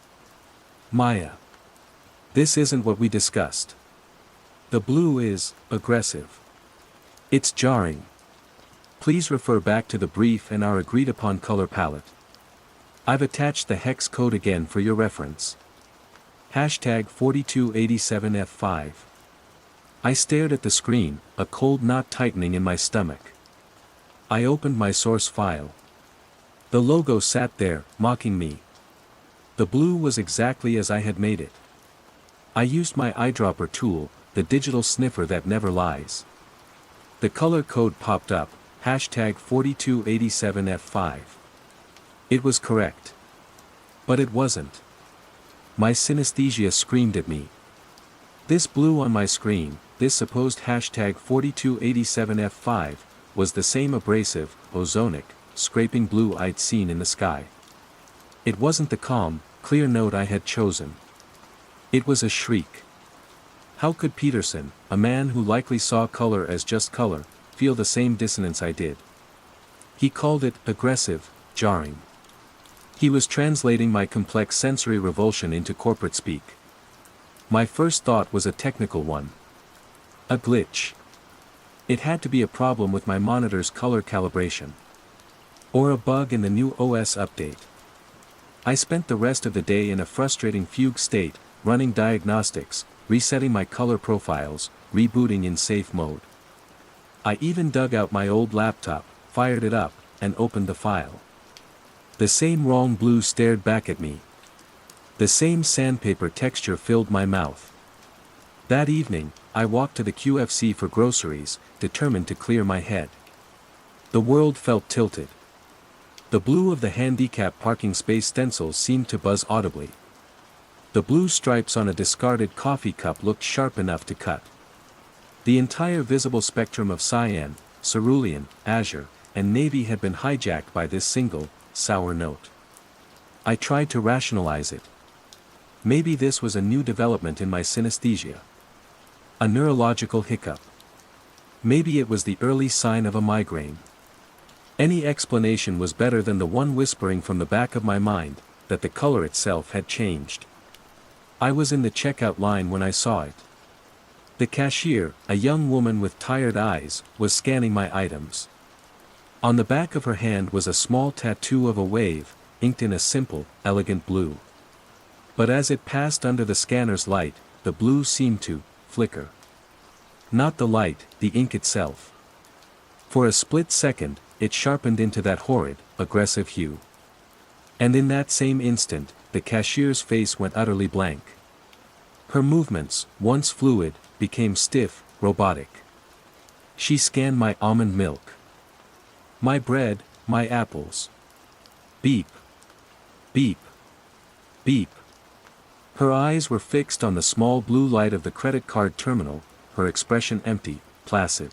Maya. This isn't what we discussed. The blue is aggressive. It's jarring. Please refer back to the brief and our agreed upon color palette. I've attached the hex code again for your reference. #4287F5. I stared at the screen, a cold knot tightening in my stomach. I opened my source file. The logo sat there, mocking me. The blue was exactly as I had made it. I used my eyedropper tool, the digital sniffer that never lies. The color code popped up, #4287F5. It was correct. But it wasn't. My synesthesia screamed at me. This blue on my screen, this supposed #4287F5, was the same abrasive, ozonic, scraping blue I'd seen in the sky. It wasn't the calm, clear note I had chosen. It was a shriek. How could Peterson, a man who likely saw color as just color, feel the same dissonance I did? He called it aggressive, jarring. He was translating my complex sensory revulsion into corporate speak. My first thought was a technical one. A glitch. It had to be a problem with my monitor's color calibration. Or a bug in the new OS update. I spent the rest of the day in a frustrating fugue state, running diagnostics, resetting my color profiles, rebooting in safe mode. I even dug out my old laptop, fired it up, and opened the file. The same wrong blue stared back at me. The same sandpaper texture filled my mouth. That evening, I walked to the QFC for groceries, determined to clear my head. The world felt tilted. The blue of the handicap parking space stencils seemed to buzz audibly. The blue stripes on a discarded coffee cup looked sharp enough to cut. The entire visible spectrum of cyan, cerulean, azure, and navy had been hijacked by this single, sour note. I tried to rationalize it. Maybe this was a new development in my synesthesia. A neurological hiccup. Maybe it was the early sign of a migraine. Any explanation was better than the one whispering from the back of my mind, that the color itself had changed. I was in the checkout line when I saw it. The cashier, a young woman with tired eyes, was scanning my items. On the back of her hand was a small tattoo of a wave, inked in a simple, elegant blue. But as it passed under the scanner's light, the blue seemed to flicker. Not the light, the ink itself. For a split second, it sharpened into that horrid, aggressive hue. And in that same instant, the cashier's face went utterly blank. Her movements, once fluid, became stiff, robotic. She scanned my almond milk, my bread, my apples. Beep. Beep. Beep. Her eyes were fixed on the small blue light of the credit card terminal, her expression empty, placid.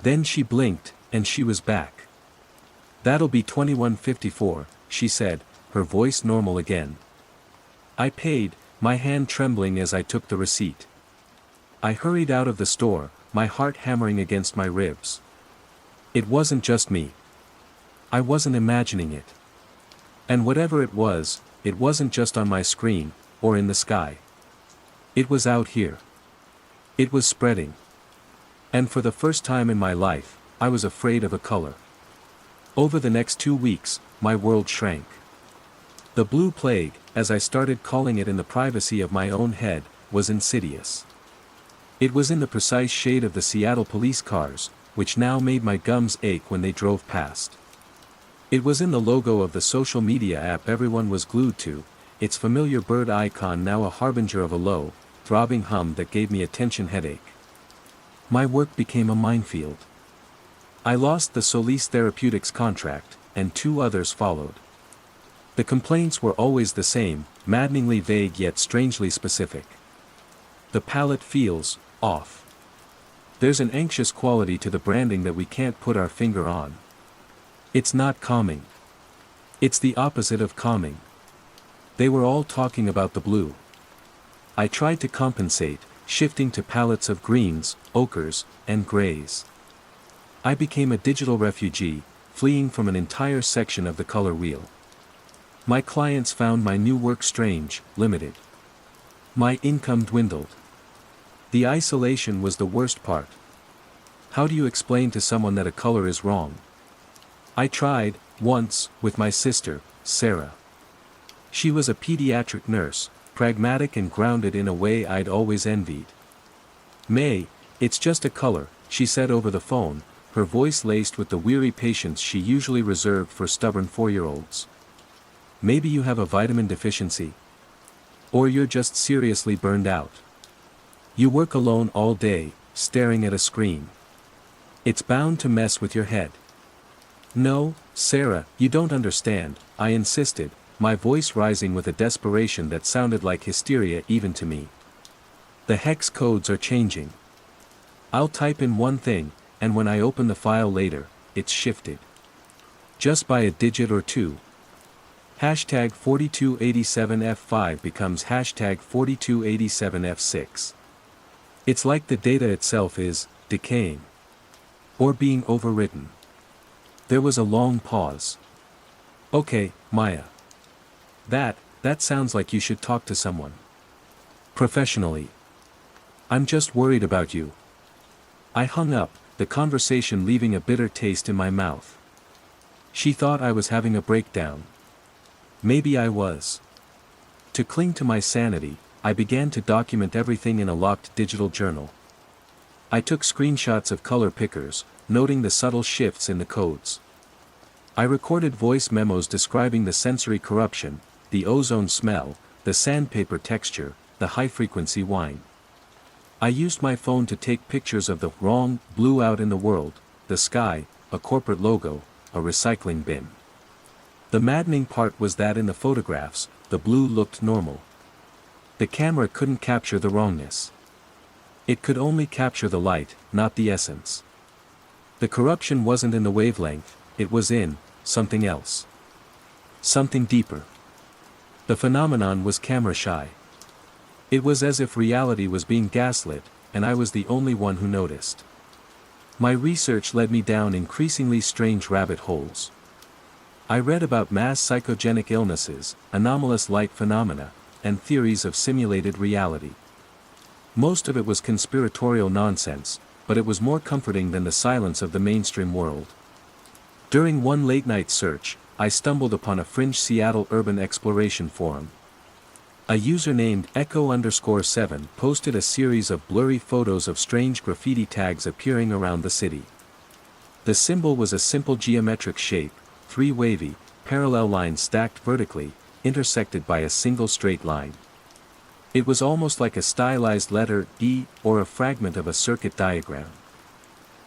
Then she blinked, and she was back. "That'll be $21.54, she said, her voice normal again. I paid, my hand trembling as I took the receipt. I hurried out of the store, my heart hammering against my ribs. It wasn't just me. I wasn't imagining it. And whatever it wasn't just on my screen, or in the sky. It was out here. It was spreading. And for the first time in my life, I was afraid of a color. Over the next 2 weeks, my world shrank. The blue plague, as I started calling it in the privacy of my own head, was insidious. It was in the precise shade of the Seattle police cars, which now made my gums ache when they drove past. It was in the logo of the social media app everyone was glued to, its familiar bird icon now a harbinger of a low, throbbing hum that gave me a tension headache. My work became a minefield. I lost the Solis Therapeutics contract, and 2 others followed. The complaints were always the same, maddeningly vague yet strangely specific. The palette feels off. There's an anxious quality to the branding that we can't put our finger on. It's not calming. It's the opposite of calming. They were all talking about the blue. I tried to compensate, shifting to palettes of greens, ochres, and grays. I became a digital refugee, fleeing from an entire section of the color wheel. My clients found my new work strange, limited. My income dwindled. The isolation was the worst part. How do you explain to someone that a color is wrong? I tried, once, with my sister, Sarah. She was a pediatric nurse, pragmatic and grounded in a way I'd always envied. "May, it's just a color," she said over the phone, her voice laced with the weary patience she usually reserved for stubborn 4-year-olds. "Maybe you have a vitamin deficiency. Or you're just seriously burned out. You work alone all day, staring at a screen. It's bound to mess with your head." "No, Sarah, you don't understand," I insisted, my voice rising with a desperation that sounded like hysteria even to me. "The hex codes are changing. I'll type in one thing, and when I open the file later, it's shifted. Just by a digit or 2. Hashtag 4287F5 becomes hashtag 4287F6. It's like the data itself is decaying. Or being overwritten." There was a long pause. "Okay, Maya. That sounds like you should talk to someone. Professionally. I'm just worried about you." I hung up, the conversation leaving a bitter taste in my mouth. She thought I was having a breakdown. Maybe I was. To cling to my sanity, I began to document everything in a locked digital journal. I took screenshots of color pickers, noting the subtle shifts in the codes. I recorded voice memos describing the sensory corruption, the ozone smell, the sandpaper texture, the high-frequency whine. I used my phone to take pictures of the wrong blue out in the world, the sky, a corporate logo, a recycling bin. The maddening part was that in the photographs, the blue looked normal. The camera couldn't capture the wrongness. It could only capture the light, not the essence. The corruption wasn't in the wavelength, it was in something else. Something deeper. The phenomenon was camera shy. It was as if reality was being gaslit, and I was the only one who noticed. My research led me down increasingly strange rabbit holes. I read about mass psychogenic illnesses, anomalous light phenomena, and theories of simulated reality. Most of it was conspiratorial nonsense, but it was more comforting than the silence of the mainstream world. During one late-night search, I stumbled upon a fringe Seattle urban exploration forum. A user named Echo_7 posted a series of blurry photos of strange graffiti tags appearing around the city. The symbol was a simple geometric shape, 3 wavy, parallel lines stacked vertically, intersected by a single straight line. It was almost like a stylized letter E or a fragment of a circuit diagram.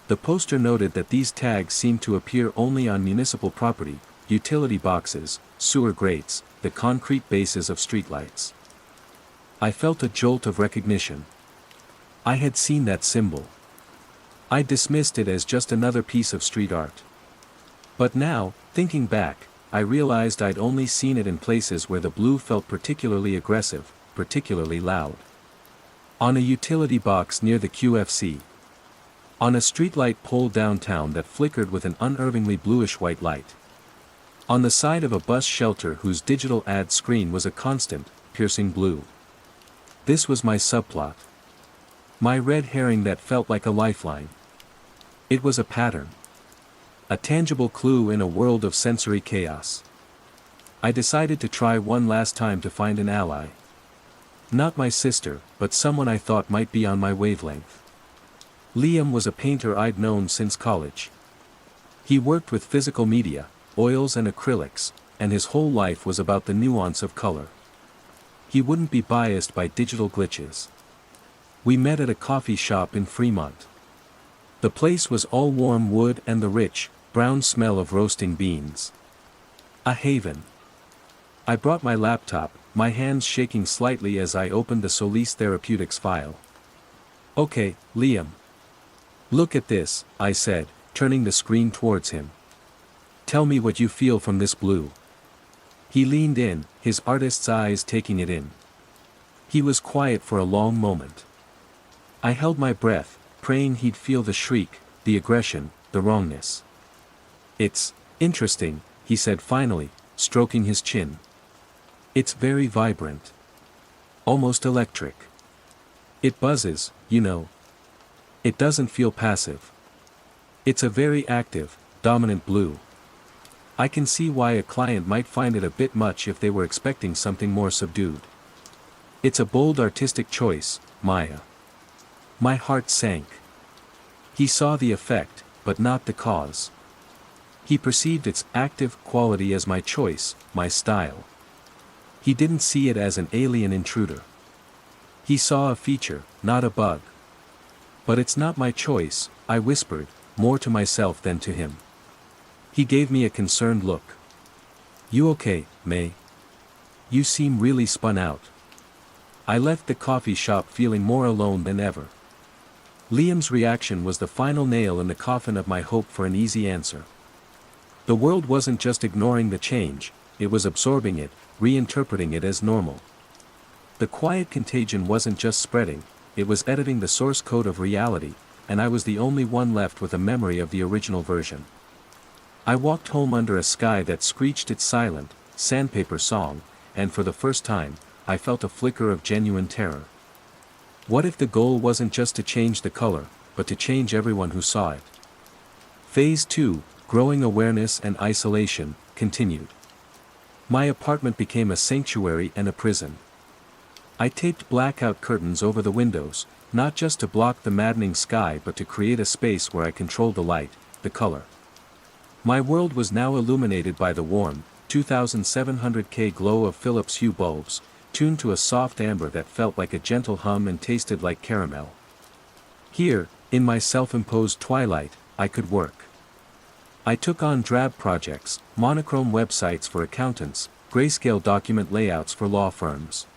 The poster noted that these tags seemed to appear only on municipal property, utility boxes, sewer grates, the concrete bases of streetlights. I felt a jolt of recognition. I had seen that symbol. I dismissed it as just another piece of street art. But now, thinking back, I realized I'd only seen it in places where the blue felt particularly aggressive, particularly loud. On a utility box near the QFC. On a streetlight pole downtown that flickered with an unnervingly bluish-white light. On the side of a bus shelter whose digital ad screen was a constant, piercing blue. This was my subplot. My red herring that felt like a lifeline. It was a pattern. A tangible clue in a world of sensory chaos. I decided to try one last time to find an ally. Not my sister, but someone I thought might be on my wavelength. Liam was a painter I'd known since college. He worked with physical media, oils and acrylics, and his whole life was about the nuance of color. He wouldn't be biased by digital glitches. We met at a coffee shop in Fremont. The place was all warm wood and the rich, brown smell of roasting beans. A haven. I brought my laptop, my hands shaking slightly as I opened the Solis Therapeutics file. Okay, Liam. Look at this, I said, turning the screen towards him. Tell me what you feel from this blue. He leaned in, his artist's eyes taking it in. He was quiet for a long moment. I held my breath, praying he'd feel the shriek, the aggression, the wrongness. It's interesting, he said finally, stroking his chin. It's very vibrant. Almost electric. It buzzes, you know. It doesn't feel passive. It's a very active, dominant blue. I can see why a client might find it a bit much if they were expecting something more subdued. It's a bold artistic choice, Maya. My heart sank. He saw the effect, but not the cause. He perceived its active quality as my choice, my style. He didn't see it as an alien intruder. He saw a feature, not a bug. But it's not my choice, I whispered, more to myself than to him. He gave me a concerned look. You okay, May? You seem really spun out. I left the coffee shop feeling more alone than ever. Liam's reaction was the final nail in the coffin of my hope for an easy answer. The world wasn't just ignoring the change, it was absorbing it, reinterpreting it as normal. The quiet contagion wasn't just spreading, it was editing the source code of reality, and I was the only one left with a memory of the original version. I walked home under a sky that screeched its silent, sandpaper song, and for the first time, I felt a flicker of genuine terror. What if the goal wasn't just to change the color, but to change everyone who saw it? Phase 2, growing awareness and isolation, continued. My apartment became a sanctuary and a prison. I taped blackout curtains over the windows, not just to block the maddening sky but to create a space where I controlled the light, the color. My world was now illuminated by the warm, 2700K glow of Philips Hue bulbs, tuned to a soft amber that felt like a gentle hum and tasted like caramel. Here, in my self-imposed twilight, I could work. I took on drab projects, monochrome websites for accountants, grayscale document layouts for law firms.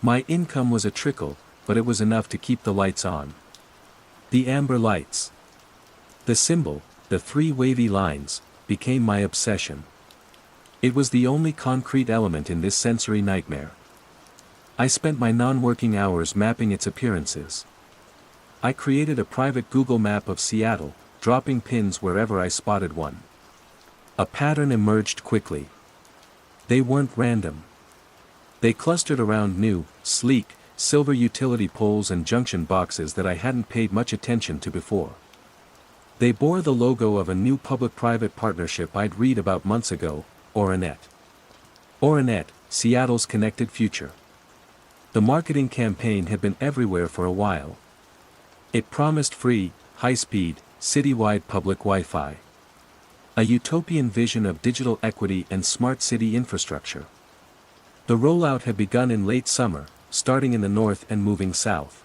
My income was a trickle, but it was enough to keep the lights on. The amber lights. The symbol, the three wavy lines, became my obsession. It was the only concrete element in this sensory nightmare. I spent my non-working hours mapping its appearances. I created a private Google map of Seattle, dropping pins wherever I spotted one. A pattern emerged quickly. They weren't random. They clustered around new, sleek, silver utility poles and junction boxes that I hadn't paid much attention to before. They bore the logo of a new public-private partnership I'd read about months ago, Oranet. Oranet, Seattle's connected future. The marketing campaign had been everywhere for a while. It promised free, high-speed, citywide public Wi-Fi. A utopian vision of digital equity and smart city infrastructure. The rollout had begun in late summer, starting in the north and moving south.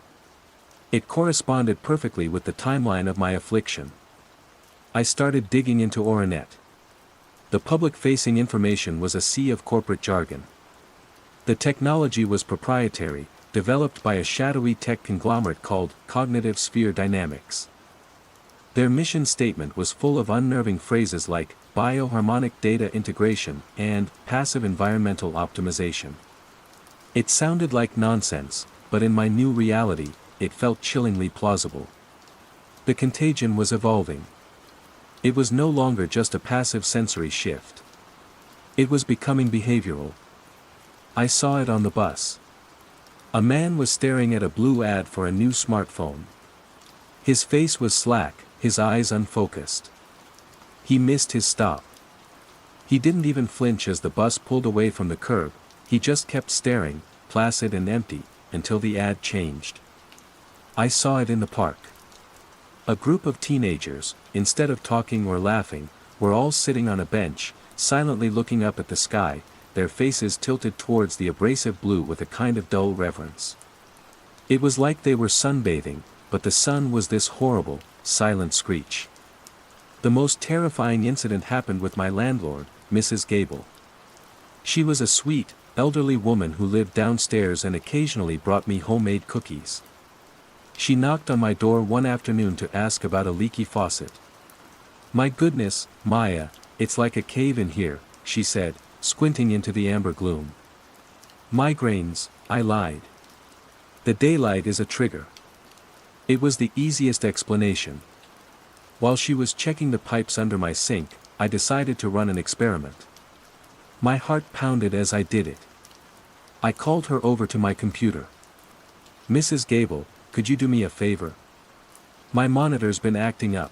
It corresponded perfectly with the timeline of my affliction. I started digging into Oranet. The public-facing information was a sea of corporate jargon. The technology was proprietary, developed by a shadowy tech conglomerate called Cognitive Sphere Dynamics. Their mission statement was full of unnerving phrases like bioharmonic data integration and passive environmental optimization. It sounded like nonsense, but in my new reality, it felt chillingly plausible. The contagion was evolving. It was no longer just a passive sensory shift. It was becoming behavioral. I saw it on the bus. A man was staring at a blue ad for a new smartphone. His face was slack, his eyes unfocused. He missed his stop. He didn't even flinch as the bus pulled away from the curb, he just kept staring, placid and empty, until the ad changed. I saw it in the park. A group of teenagers, instead of talking or laughing, were all sitting on a bench, silently looking up at the sky, their faces tilted towards the abrasive blue with a kind of dull reverence. It was like they were sunbathing, but the sun was this horrible, silent screech. The most terrifying incident happened with my landlord, Mrs. Gable. She was a sweet, elderly woman who lived downstairs and occasionally brought me homemade cookies. She knocked on my door one afternoon to ask about a leaky faucet. "My goodness, Maya, it's like a cave in here," she said, squinting into the amber gloom. "Migraines," I lied. "The daylight is a trigger." It was the easiest explanation. While she was checking the pipes under my sink, I decided to run an experiment. My heart pounded as I did it. I called her over to my computer. "Mrs. Gable, could you do me a favor? My monitor's been acting up.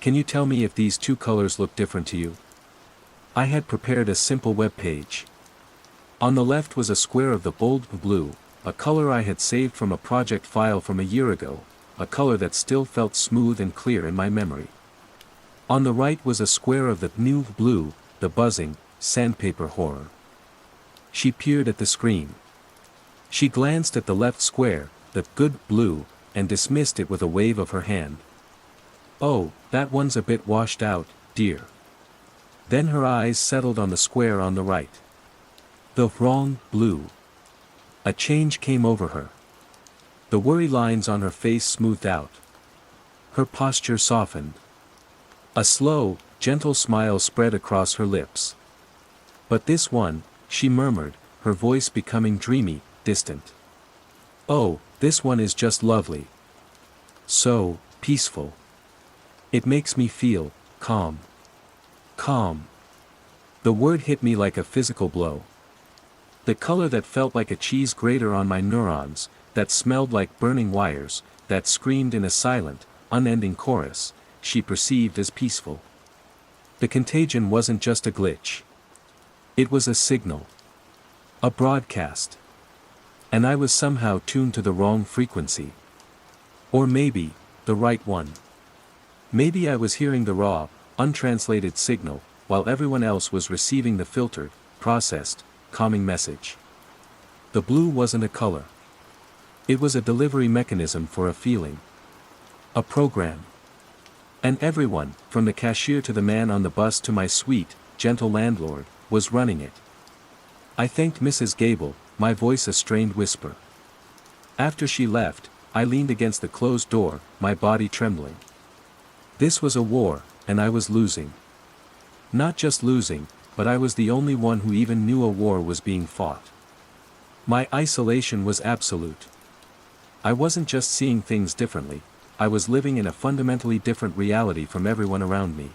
Can you tell me if these two colors look different to you?" I had prepared a simple web page. On the left was a square of the bold blue, a color I had saved from a project file from a year ago, a color that still felt smooth and clear in my memory. On the right was a square of the new blue, the buzzing, sandpaper horror. She peered at the screen. She glanced at the left square, the good blue, and dismissed it with a wave of her hand. "Oh, that one's a bit washed out, dear." Then her eyes settled on the square on the right. The wrong blue. A change came over her. The worry lines on her face smoothed out. Her posture softened. A slow, gentle smile spread across her lips. "But this one," she murmured, her voice becoming dreamy, distant. "Oh, this one is just lovely. So, peaceful. It makes me feel calm." Calm. The word hit me like a physical blow. The color that felt like a cheese grater on my neurons, that smelled like burning wires, that screamed in a silent, unending chorus, she perceived as peaceful. The contagion wasn't just a glitch. It was a signal. A broadcast. And I was somehow tuned to the wrong frequency. Or maybe, the right one. Maybe I was hearing the raw, untranslated signal, while everyone else was receiving the filtered, processed, calming message. The blue wasn't a color. It was a delivery mechanism for a feeling. A program. And everyone, from the cashier to the man on the bus to my sweet, gentle landlord, was running it. I thanked Mrs. Gable, my voice a strained whisper. After she left, I leaned against the closed door, my body trembling. This was a war, and I was losing. Not just losing, but I was the only one who even knew a war was being fought. My isolation was absolute. I wasn't just seeing things differently, I was living in a fundamentally different reality from everyone around me.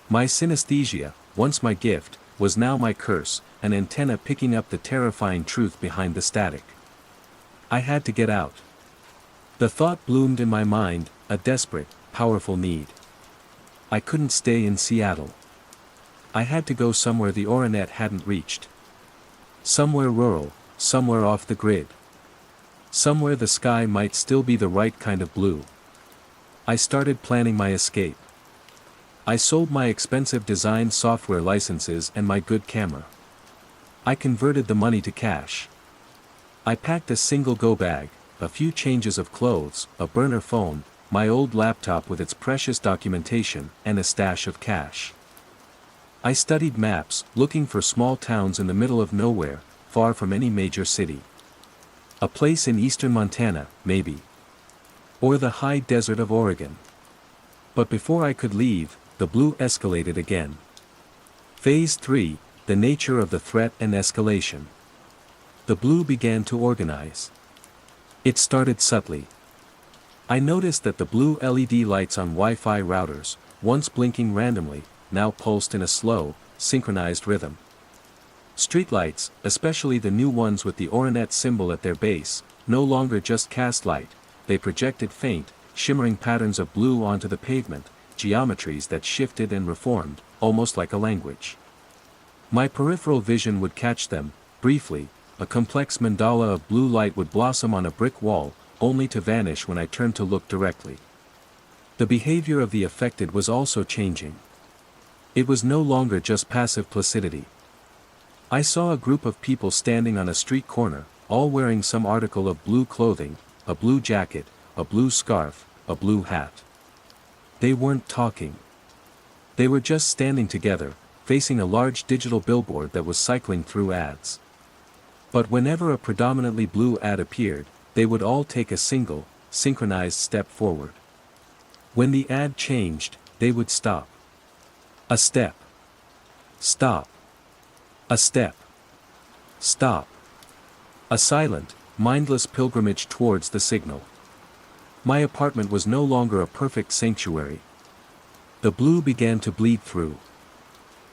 My synesthesia, once my gift, was now my curse, an antenna picking up the terrifying truth behind the static. I had to get out. The thought bloomed in my mind, a desperate, powerful need. I couldn't stay in Seattle. I had to go somewhere the Oranet hadn't reached. Somewhere rural, somewhere off the grid. Somewhere the sky might still be the right kind of blue. I started planning my escape. I sold my expensive design software licenses and my good camera. I converted the money to cash. I packed a single go bag, a few changes of clothes, a burner phone, my old laptop with its precious documentation, and a stash of cash. I studied maps, looking for small towns in the middle of nowhere, far from any major city. A place in eastern Montana, maybe. Or the high desert of Oregon. But before I could leave, the blue escalated again. Phase 3, the nature of the threat and escalation. The blue began to organize. It started subtly. I noticed that the blue LED lights on Wi-Fi routers, once blinking randomly, now pulsed in a slow, synchronized rhythm. Streetlights, especially the new ones with the Oranet symbol at their base, no longer just cast light, they projected faint, shimmering patterns of blue onto the pavement, geometries that shifted and reformed, almost like a language. My peripheral vision would catch them, briefly, a complex mandala of blue light would blossom on a brick wall, only to vanish when I turned to look directly. The behavior of the affected was also changing. It was no longer just passive placidity. I saw a group of people standing on a street corner, all wearing some article of blue clothing, a blue jacket, a blue scarf, a blue hat. They weren't talking. They were just standing together, facing a large digital billboard that was cycling through ads. But whenever a predominantly blue ad appeared, they would all take a single, synchronized step forward. When the ad changed, they would stop. A step. Stop. A step. Stop. A silent, mindless pilgrimage towards the signal. My apartment was no longer a perfect sanctuary. The blue began to bleed through.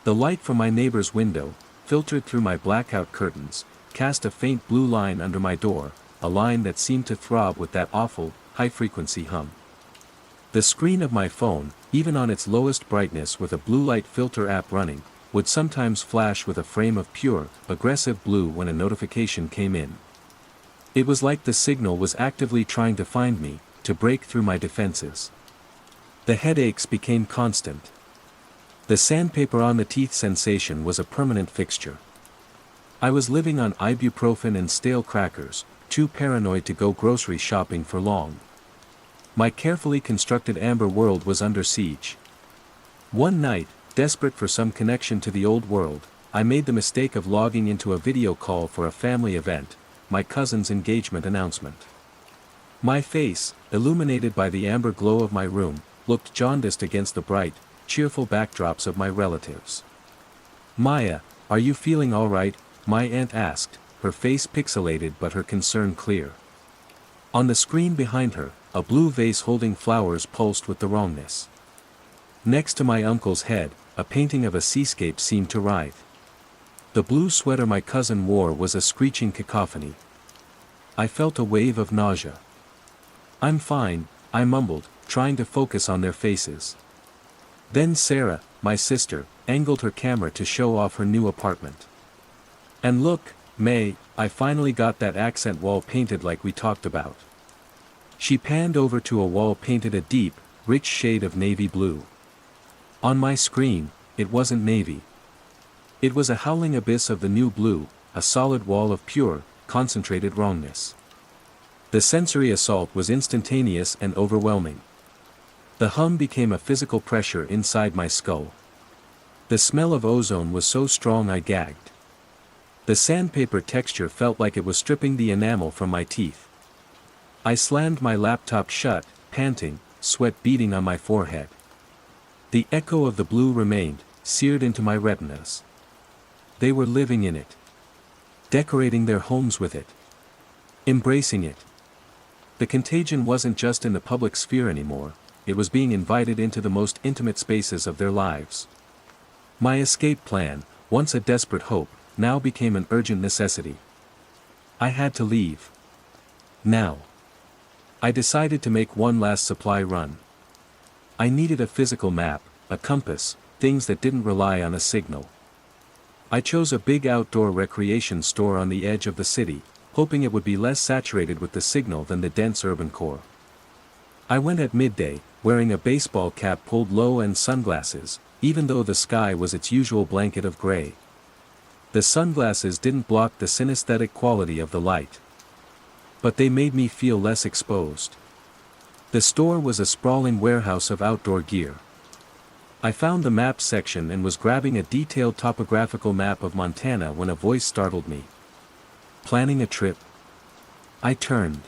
The light from my neighbor's window, filtered through my blackout curtains, cast a faint blue line under my door, a line that seemed to throb with that awful, high-frequency hum. The screen of my phone, even on its lowest brightness with a blue light filter app running, would sometimes flash with a frame of pure, aggressive blue when a notification came in. It was like the signal was actively trying to find me, to break through my defenses. The headaches became constant. The sandpaper on the teeth sensation was a permanent fixture. I was living on ibuprofen and stale crackers, too paranoid to go grocery shopping for long. My carefully constructed amber world was under siege. One night, desperate for some connection to the old world, I made the mistake of logging into a video call for a family event, my cousin's engagement announcement. My face, illuminated by the amber glow of my room, looked jaundiced against the bright, cheerful backdrops of my relatives. "Maya, are you feeling all right?" my aunt asked, her face pixelated but her concern clear. On the screen behind her, a blue vase holding flowers pulsed with the wrongness. Next to my uncle's head, a painting of a seascape seemed to writhe. The blue sweater my cousin wore was a screeching cacophony. I felt a wave of nausea. "I'm fine," I mumbled, trying to focus on their faces. Then Sarah, my sister, angled her camera to show off her new apartment. "And look, May, I finally got that accent wall painted like we talked about." She panned over to a wall painted a deep, rich shade of navy blue. On my screen, it wasn't navy. It was a howling abyss of the new blue, a solid wall of pure, concentrated wrongness. The sensory assault was instantaneous and overwhelming. The hum became a physical pressure inside my skull. The smell of ozone was so strong I gagged. The sandpaper texture felt like it was stripping the enamel from my teeth. I slammed my laptop shut, panting, sweat beading on my forehead. The echo of the blue remained, seared into my retinas. They were living in it. Decorating their homes with it. Embracing it. The contagion wasn't just in the public sphere anymore, it was being invited into the most intimate spaces of their lives. My escape plan, once a desperate hope, now became an urgent necessity. I had to leave. Now. I decided to make one last supply run. I needed a physical map, a compass, things that didn't rely on a signal. I chose a big outdoor recreation store on the edge of the city, hoping it would be less saturated with the signal than the dense urban core. I went at midday, wearing a baseball cap pulled low and sunglasses, even though the sky was its usual blanket of gray. The sunglasses didn't block the synesthetic quality of the light. But they made me feel less exposed. The store was a sprawling warehouse of outdoor gear. I found the maps section and was grabbing a detailed topographical map of Montana when a voice startled me. Planning a trip? I turned.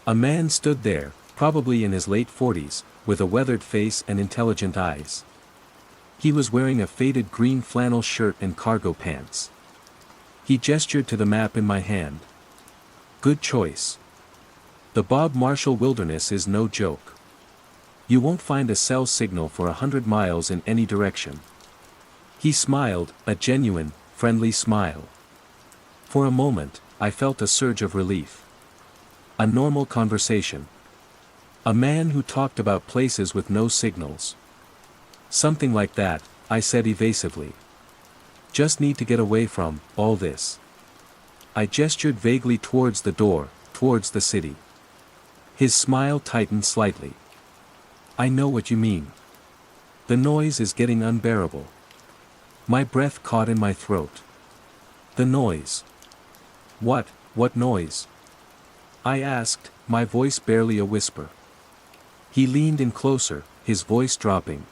A man stood there, probably in his late 40s, with a weathered face and intelligent eyes. He was wearing a faded green flannel shirt and cargo pants. He gestured to the map in my hand. Good choice. The Bob Marshall Wilderness is no joke. You won't find a cell signal for 100 miles in any direction. He smiled, a genuine, friendly smile. For a moment, I felt a surge of relief. A normal conversation. A man who talked about places with no signals. Something like that, I said evasively. Just need to get away from all this. I gestured vaguely towards the door, towards the city. His smile tightened slightly. I know what you mean. The noise is getting unbearable. My breath caught in my throat. The noise. What noise? I asked, my voice barely a whisper. He leaned in closer, his voice dropping.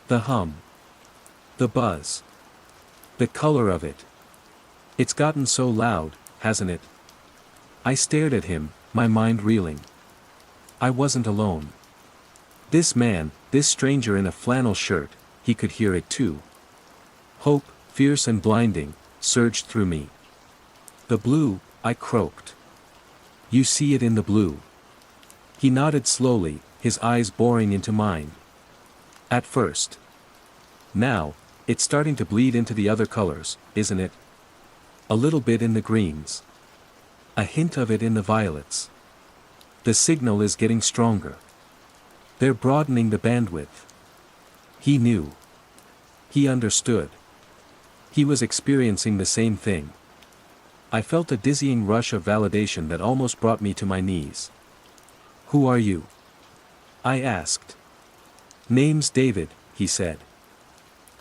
The hum. The buzz. The color of it. It's gotten so loud, hasn't it? I stared at him, my mind reeling. I wasn't alone. This man, this stranger in a flannel shirt, he could hear it too. Hope, fierce and blinding, surged through me. The blue, I croaked. You see it in the blue. He nodded slowly, his eyes boring into mine. At first. Now, it's starting to bleed into the other colors, isn't it? A little bit in the greens. A hint of it in the violets. The signal is getting stronger. They're broadening the bandwidth. He knew. He understood. He was experiencing the same thing. I felt a dizzying rush of validation that almost brought me to my knees. Who are you? I asked. Name's David, he said.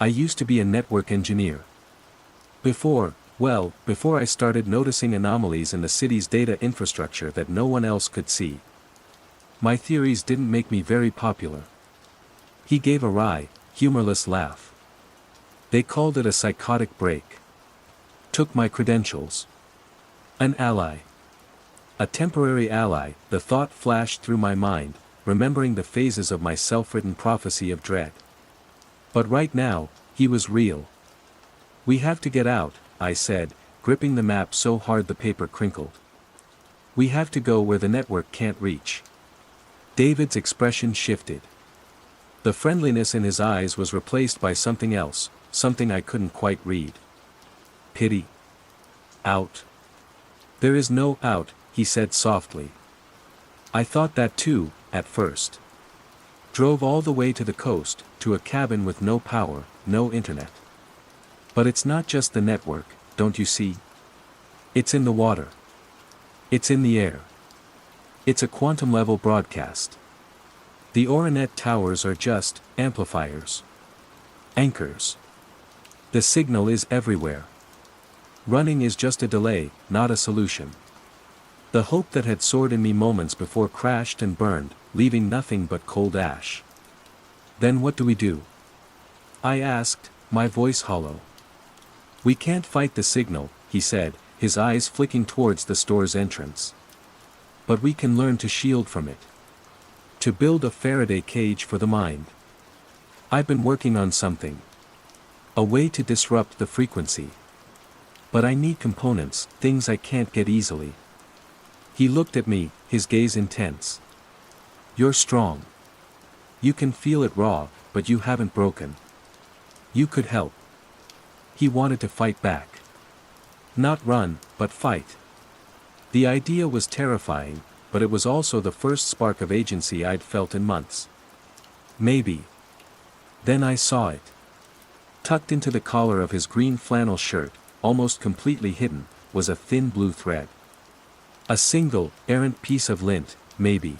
I used to be a network engineer. Before I started noticing anomalies in the city's data infrastructure that no one else could see. My theories didn't make me very popular. He gave a wry, humorless laugh. They called it a psychotic break. Took my credentials. An ally. A temporary ally, the thought flashed through my mind, remembering the phases of my self-written prophecy of dread. But right now, he was real. We have to get out, I said, gripping the map so hard the paper crinkled. We have to go where the network can't reach. David's expression shifted. The friendliness in his eyes was replaced by something else, something I couldn't quite read. Pity. Out. There is no out, he said softly. I thought that too, at first. Drove all the way to the coast, to a cabin with no power, no internet. But it's not just the network, don't you see? It's in the water. It's in the air. It's a quantum-level broadcast. The Oranet towers are just amplifiers. Anchors. The signal is everywhere. Running is just a delay, not a solution. The hope that had soared in me moments before crashed and burned, leaving nothing but cold ash. Then what do we do? I asked, my voice hollow. We can't fight the signal, he said, his eyes flicking towards the store's entrance. But we can learn to shield from it. To build a Faraday cage for the mind. I've been working on something. A way to disrupt the frequency. But I need components, things I can't get easily. He looked at me, his gaze intense. You're strong. You can feel it raw, but you haven't broken. You could help. He wanted to fight back. Not run, but fight. The idea was terrifying, but it was also the first spark of agency I'd felt in months. Maybe. Then I saw it. Tucked into the collar of his green flannel shirt, almost completely hidden, was a thin blue thread. A single, errant piece of lint, maybe.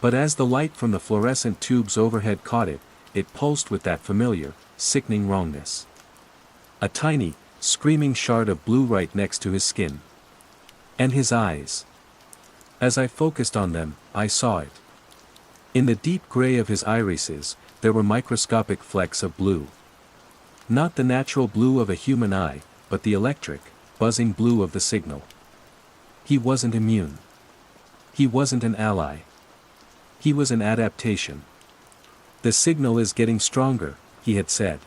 But as the light from the fluorescent tubes overhead caught it, it pulsed with that familiar, sickening wrongness. A tiny, screaming shard of blue right next to his skin. And his eyes. As I focused on them, I saw it. In the deep gray of his irises, there were microscopic flecks of blue. Not the natural blue of a human eye, but the electric, buzzing blue of the signal. He wasn't immune. He wasn't an ally. He was an adaptation. The signal is getting stronger, he had said.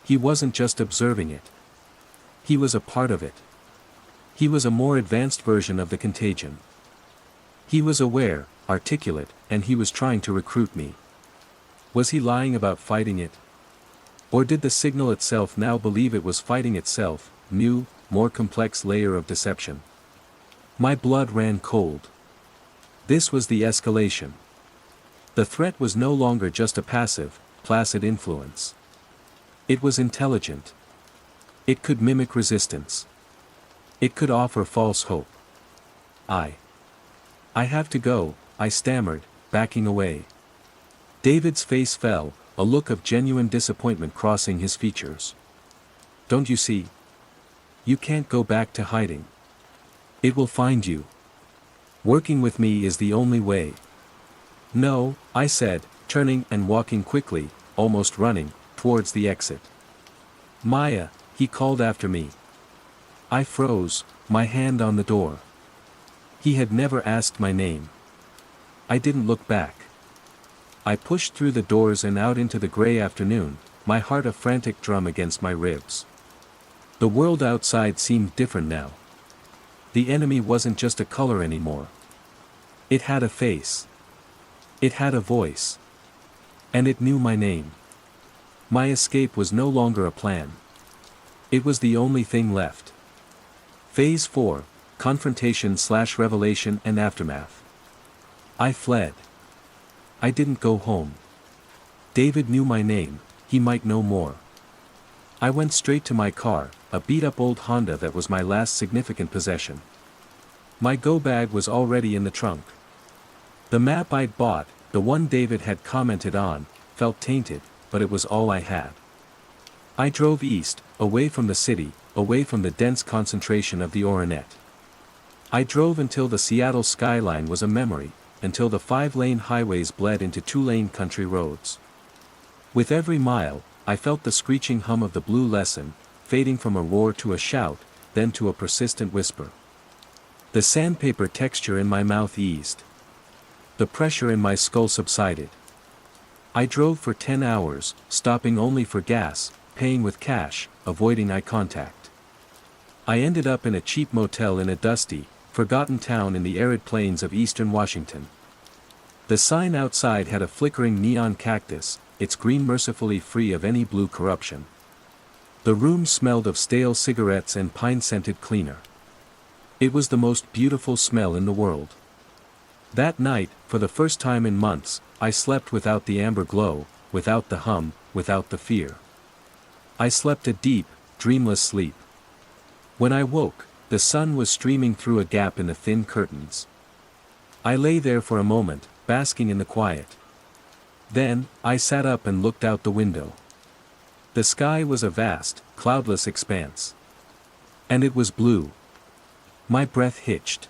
He wasn't just observing it. He was a part of it. He was a more advanced version of the contagion. He was aware, articulate, and he was trying to recruit me. Was he lying about fighting it? Or did the signal itself now believe it was fighting itself, new, more complex layer of deception? My blood ran cold. This was the escalation. The threat was no longer just a passive, placid influence. It was intelligent. It could mimic resistance. It could offer false hope. I have to go, I stammered, backing away. David's face fell, a look of genuine disappointment crossing his features. Don't you see? You can't go back to hiding. It will find you. Working with me is the only way. No, I said, turning and walking quickly, almost running, towards the exit. Maya, he called after me. I froze, my hand on the door. He had never asked my name. I didn't look back. I pushed through the doors and out into the gray afternoon, my heart a frantic drum against my ribs. The world outside seemed different now. The enemy wasn't just a color anymore. It had a face. It had a voice. And it knew my name. My escape was no longer a plan. It was the only thing left. Phase 4, Confrontation/Revelation and Aftermath. I fled. I didn't go home. David knew my name, he might know more. I went straight to my car, a beat-up old Honda that was my last significant possession. My go bag was already in the trunk. The map I'd bought, the one David had commented on, felt tainted, but it was all I had. I drove east, away from the city, away from the dense concentration of the Oronet. I drove until the Seattle skyline was a memory, until the 5-lane highways bled into 2-lane country roads. With every mile, I felt the screeching hum of the blue lesson, fading from a roar to a shout, then to a persistent whisper. The sandpaper texture in my mouth eased. The pressure in my skull subsided. I drove for 10 hours, stopping only for gas, paying with cash, avoiding eye contact. I ended up in a cheap motel in a dusty, forgotten town in the arid plains of eastern Washington. The sign outside had a flickering neon cactus, its green mercifully free of any blue corruption. The room smelled of stale cigarettes and pine-scented cleaner. It was the most beautiful smell in the world. That night, for the first time in months, I slept without the amber glow, without the hum, without the fear. I slept a deep, dreamless sleep. When I woke, the sun was streaming through a gap in the thin curtains. I lay there for a moment, basking in the quiet. Then, I sat up and looked out the window. The sky was a vast, cloudless expanse. And it was blue. My breath hitched.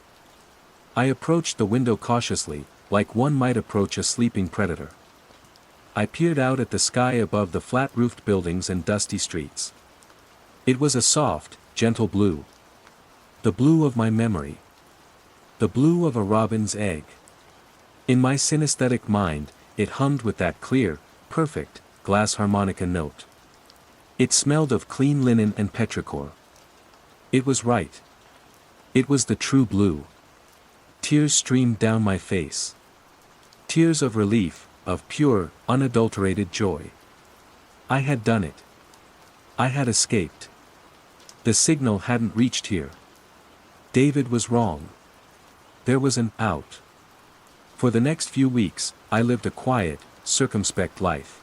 I approached the window cautiously, like one might approach a sleeping predator. I peered out at the sky above the flat-roofed buildings and dusty streets. It was a soft, gentle blue. The blue of my memory. The blue of a robin's egg. In my synesthetic mind, it hummed with that clear, perfect, glass harmonica note. It smelled of clean linen and petrichor. It was right. It was the true blue. Tears streamed down my face. Tears of relief, of pure, unadulterated joy. I had done it. I had escaped. The signal hadn't reached here. David was wrong. There was an out. For the next few weeks, I lived a quiet, circumspect life.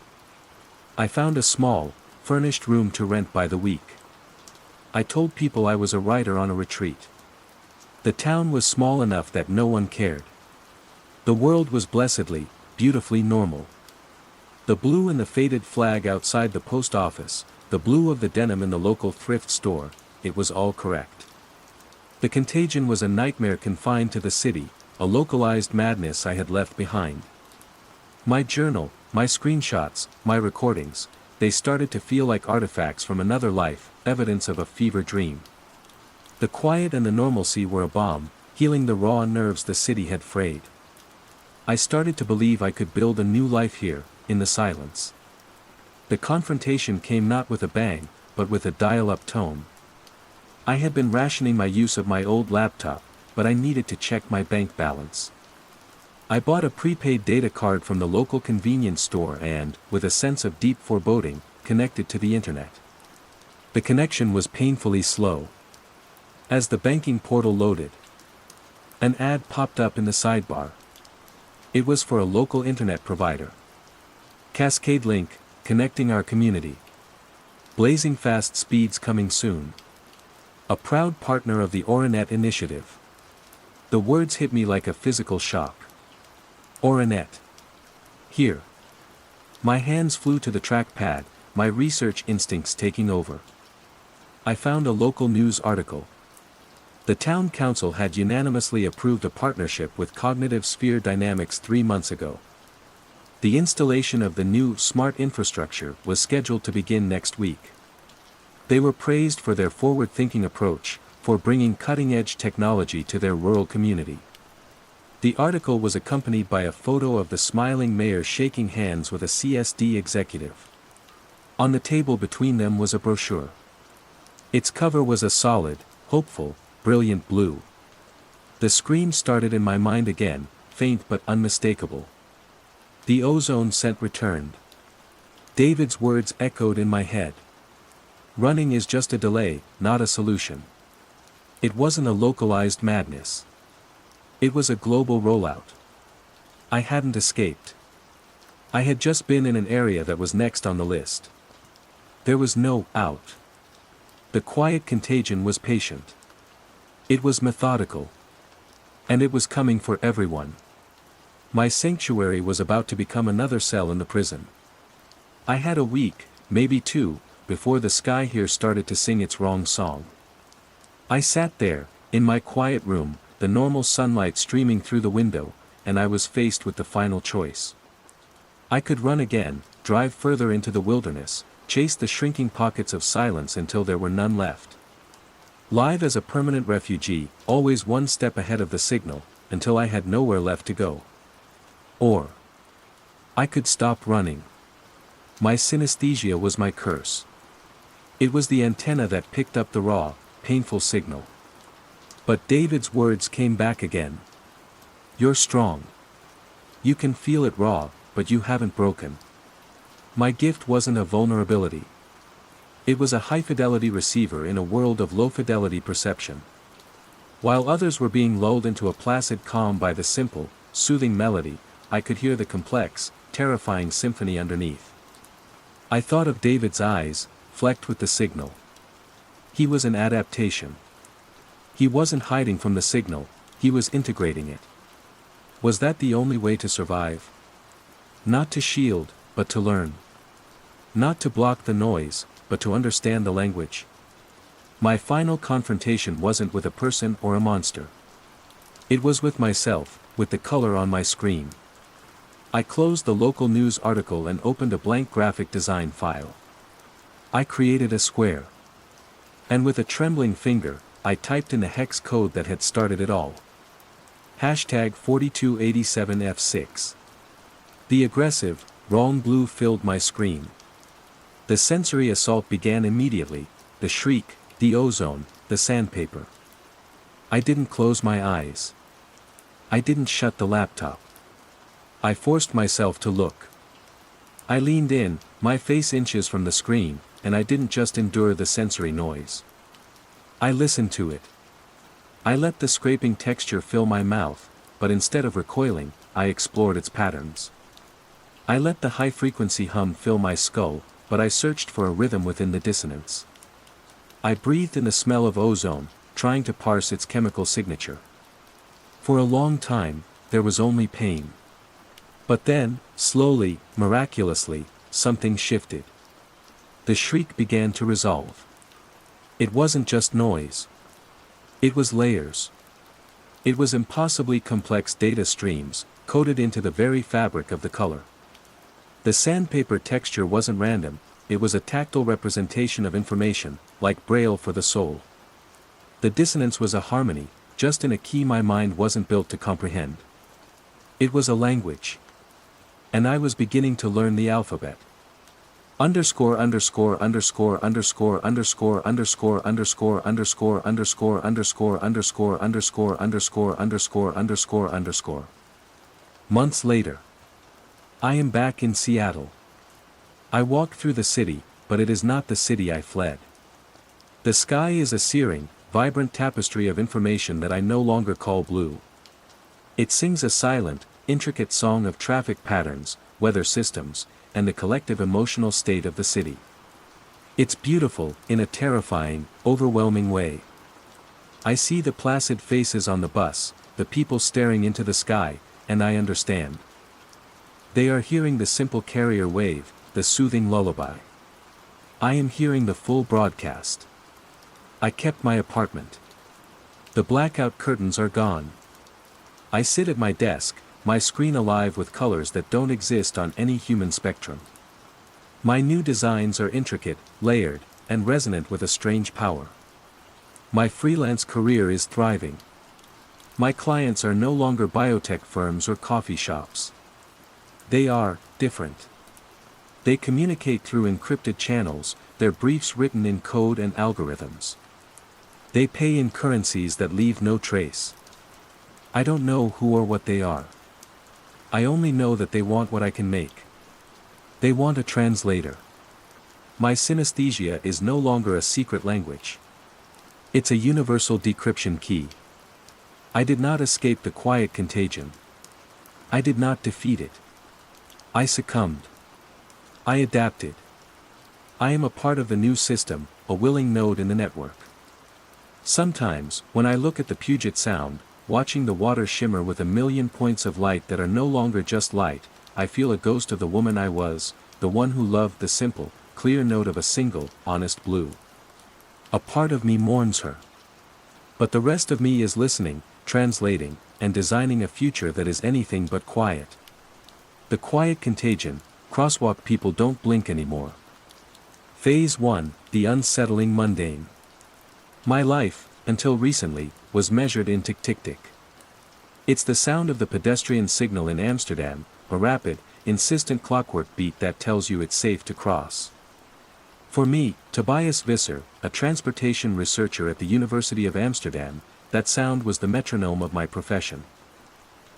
I found a small, furnished room to rent by the week. I told people I was a writer on a retreat. The town was small enough that no one cared. The world was blessedly, beautifully normal. The blue in the faded flag outside the post office, the blue of the denim in the local thrift store, it was all correct. The contagion was a nightmare confined to the city, a localized madness I had left behind. My journal, my screenshots, my recordings, they started to feel like artifacts from another life, evidence of a fever dream. The quiet and the normalcy were a balm, healing the raw nerves the city had frayed. I started to believe I could build a new life here, in the silence. The confrontation came not with a bang, but with a dial-up tone. I had been rationing my use of my old laptop, but I needed to check my bank balance. I bought a prepaid data card from the local convenience store and, with a sense of deep foreboding, connected to the internet. The connection was painfully slow. As the banking portal loaded, an ad popped up in the sidebar. It was for a local internet provider. Cascade link, connecting our community. Blazing fast speeds coming soon. A proud partner of the Oranet initiative. The words hit me like a physical shock. Oranet. Here. My hands flew to the trackpad, my research instincts taking over. I found a local news article. The town council had unanimously approved a partnership with Cognitive Sphere Dynamics 3 months ago. The installation of the new smart infrastructure was scheduled to begin next week. They were praised for their forward-thinking approach, for bringing cutting-edge technology to their rural community. The article was accompanied by a photo of the smiling mayor shaking hands with a CSD executive. On the table between them was a brochure. Its cover was a solid, hopeful, brilliant blue. The scream started in my mind again, faint but unmistakable. The ozone scent returned. David's words echoed in my head. Running is just a delay, not a solution. It wasn't a localized madness. It was a global rollout. I hadn't escaped. I had just been in an area that was next on the list. There was no out. The quiet contagion was patient. It was methodical. And it was coming for everyone. My sanctuary was about to become another cell in the prison. I had a week, maybe 2, before the sky here started to sing its wrong song. I sat there, in my quiet room, the normal sunlight streaming through the window, and I was faced with the final choice. I could run again, drive further into the wilderness, chase the shrinking pockets of silence until there were none left. Live as a permanent refugee, always one step ahead of the signal, until I had nowhere left to go. Or I could stop running. My synesthesia was my curse. It was the antenna that picked up the raw, painful signal. But David's words came back again. You're strong. You can feel it raw, but you haven't broken. My gift wasn't a vulnerability. It was a high-fidelity receiver in a world of low-fidelity perception. While others were being lulled into a placid calm by the simple, soothing melody, I could hear the complex, terrifying symphony underneath. I thought of David's eyes, flecked with the signal. He was an adaptation. He wasn't hiding from the signal, he was integrating it. Was that the only way to survive? Not to shield, but to learn. Not to block the noise, but to understand the language. My final confrontation wasn't with a person or a monster. It was with myself, with the color on my screen. I closed the local news article and opened a blank graphic design file. I created a square. And with a trembling finger, I typed in the hex code that had started it all. Hashtag 4287F6. The aggressive, wrong blue filled my screen. The sensory assault began immediately, the shriek, the ozone, the sandpaper. I didn't close my eyes. I didn't shut the laptop. I forced myself to look. I leaned in, my face inches from the screen, and I didn't just endure the sensory noise. I listened to it. I let the scraping texture fill my mouth, but instead of recoiling, I explored its patterns. I let the high-frequency hum fill my skull, but I searched for a rhythm within the dissonance. I breathed in the smell of ozone, trying to parse its chemical signature. For a long time, there was only pain. But then, slowly, miraculously, something shifted. The shriek began to resolve. It wasn't just noise. It was layers. It was impossibly complex data streams, coded into the very fabric of the color. The sandpaper texture wasn't random, it was a tactile representation of information, like Braille for the soul. The dissonance was a harmony, just in a key my mind wasn't built to comprehend. It was a language. And I was beginning to learn the alphabet. Underscore underscore underscore underscore underscore underscore underscore underscore underscore underscore underscore underscore underscore underscore underscore underscore. Months later. I am back in Seattle. I walk through the city, but it is not the city I fled. The sky is a searing, vibrant tapestry of information that I no longer call blue. It sings a silent, intricate song of traffic patterns, weather systems, and the collective emotional state of the city. It's beautiful, in a terrifying, overwhelming way. I see the placid faces on the bus, the people staring into the sky, and I understand. They are hearing the simple carrier wave, the soothing lullaby. I am hearing the full broadcast. I kept my apartment. The blackout curtains are gone. I sit at my desk, my screen alive with colors that don't exist on any human spectrum. My new designs are intricate, layered, and resonant with a strange power. My freelance career is thriving. My clients are no longer biotech firms or coffee shops. They are different. They communicate through encrypted channels, their briefs written in code and algorithms. They pay in currencies that leave no trace. I don't know who or what they are. I only know that they want what I can make. They want a translator. My synesthesia is no longer a secret language. It's a universal decryption key. I did not escape the quiet contagion. I did not defeat it. I succumbed. I adapted. I am a part of the new system, a willing node in the network. Sometimes, when I look at the Puget Sound, watching the water shimmer with a million points of light that are no longer just light, I feel a ghost of the woman I was, the one who loved the simple, clear note of a single, honest blue. A part of me mourns her. But the rest of me is listening, translating, and designing a future that is anything but quiet. The quiet contagion, crosswalk people don't blink anymore. Phase 1, the unsettling mundane. My life, until recently, was measured in tick-tick-tick. It's the sound of the pedestrian signal in Amsterdam, a rapid, insistent clockwork beat that tells you it's safe to cross. For me, Tobias Visser, a transportation researcher at the University of Amsterdam, that sound was the metronome of my profession.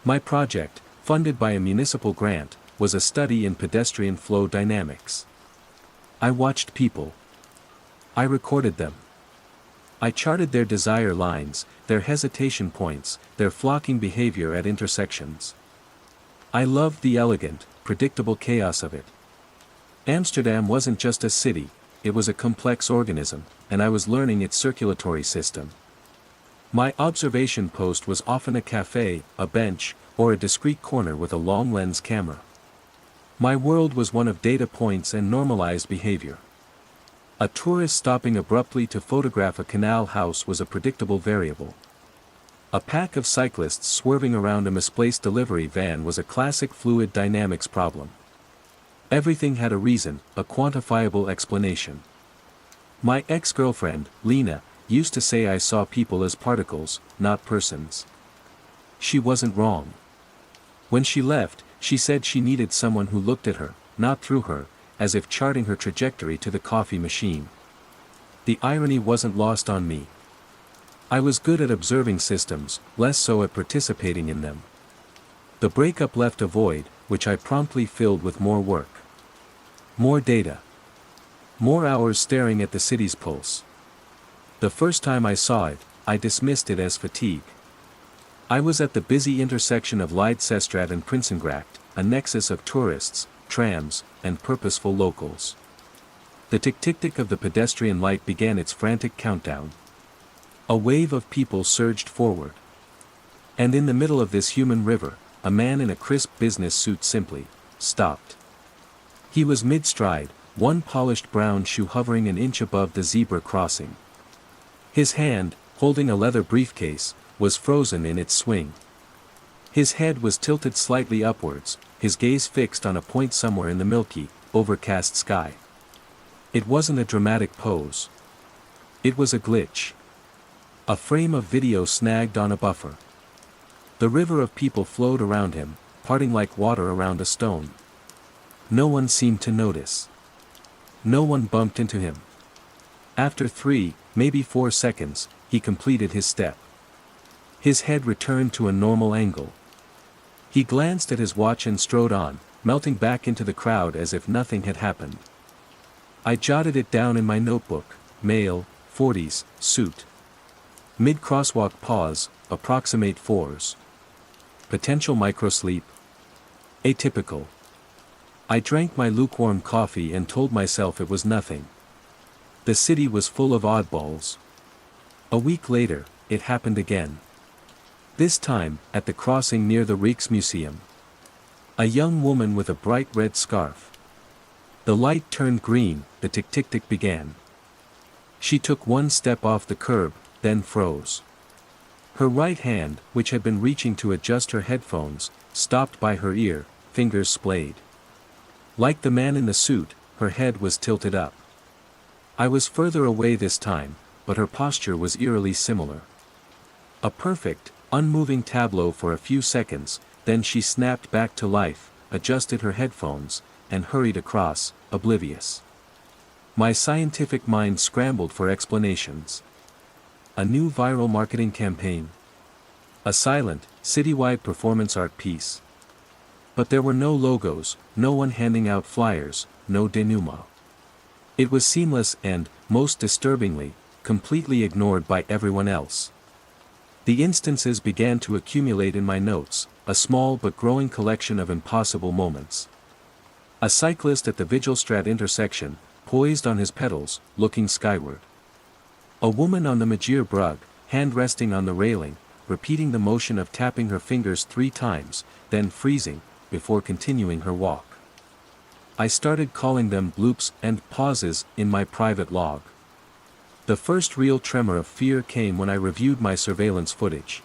My project, funded by a municipal grant, was a study in pedestrian flow dynamics. I watched people. I recorded them. I charted their desire lines, their hesitation points, their flocking behavior at intersections. I loved the elegant, predictable chaos of it. Amsterdam wasn't just a city, it was a complex organism, and I was learning its circulatory system. My observation post was often a cafe, a bench, or a discreet corner with a long lens camera. My world was one of data points and normalized behavior. A tourist stopping abruptly to photograph a canal house was a predictable variable. A pack of cyclists swerving around a misplaced delivery van was a classic fluid dynamics problem. Everything had a reason, a quantifiable explanation. My ex-girlfriend, Lena, used to say I saw people as particles, not persons. she wasn't wrong. When she left, she said she needed someone who looked at her, not through her, as if charting her trajectory to the coffee machine. The irony wasn't lost on me. I was good at observing systems, less so at participating in them. The breakup left a void, which I promptly filled with more work. More data. More hours staring at the city's pulse. The first time I saw it, I dismissed it as fatigue. I was at the busy intersection of Leidsestraat and Prinsengracht, a nexus of tourists, trams, and purposeful locals. The tick-tick-tick of the pedestrian light began its frantic countdown. A wave of people surged forward. And in the middle of this human river, a man in a crisp business suit simply stopped. He was mid-stride, one polished brown shoe hovering an inch above the zebra crossing. His hand, holding a leather briefcase, was frozen in its swing. His head was tilted slightly upwards, his gaze fixed on a point somewhere in the milky, overcast sky. It wasn't a dramatic pose. It was a glitch. A frame of video snagged on a buffer. The river of people flowed around him, parting like water around a stone. No one seemed to notice. No one bumped into him. After 3, maybe 4 seconds, he completed his step. His head returned to a normal angle. He glanced at his watch and strode on, melting back into the crowd as if nothing had happened. I jotted it down in my notebook: male, 40s, suit. Mid-crosswalk pause, approximate 4s. Potential microsleep. Atypical. I drank my lukewarm coffee and told myself it was nothing. The city was full of oddballs. A week later, it happened again. This time, at the crossing near the Rijksmuseum. A young woman with a bright red scarf. The light turned green, the tick-tick-tick began. She took one step off the curb, then froze. Her right hand, which had been reaching to adjust her headphones, stopped by her ear, fingers splayed. Like the man in the suit, her head was tilted up. I was further away this time, but her posture was eerily similar. A perfect, unmoving tableau for a few seconds, then she snapped back to life, adjusted her headphones, and hurried across, oblivious. My scientific mind scrambled for explanations. A new viral marketing campaign. A silent, citywide performance art piece. But there were no logos, no one handing out flyers, no denouement. It was seamless and, most disturbingly, completely ignored by everyone else. The instances began to accumulate in my notes, a small but growing collection of impossible moments. A cyclist at the Vigilstraat intersection, poised on his pedals, looking skyward. A woman on the Magierbrug, hand resting on the railing, repeating the motion of tapping her fingers 3 times, then freezing, before continuing her walk. I started calling them bloops and pauses in my private log. The first real tremor of fear came when I reviewed my surveillance footage.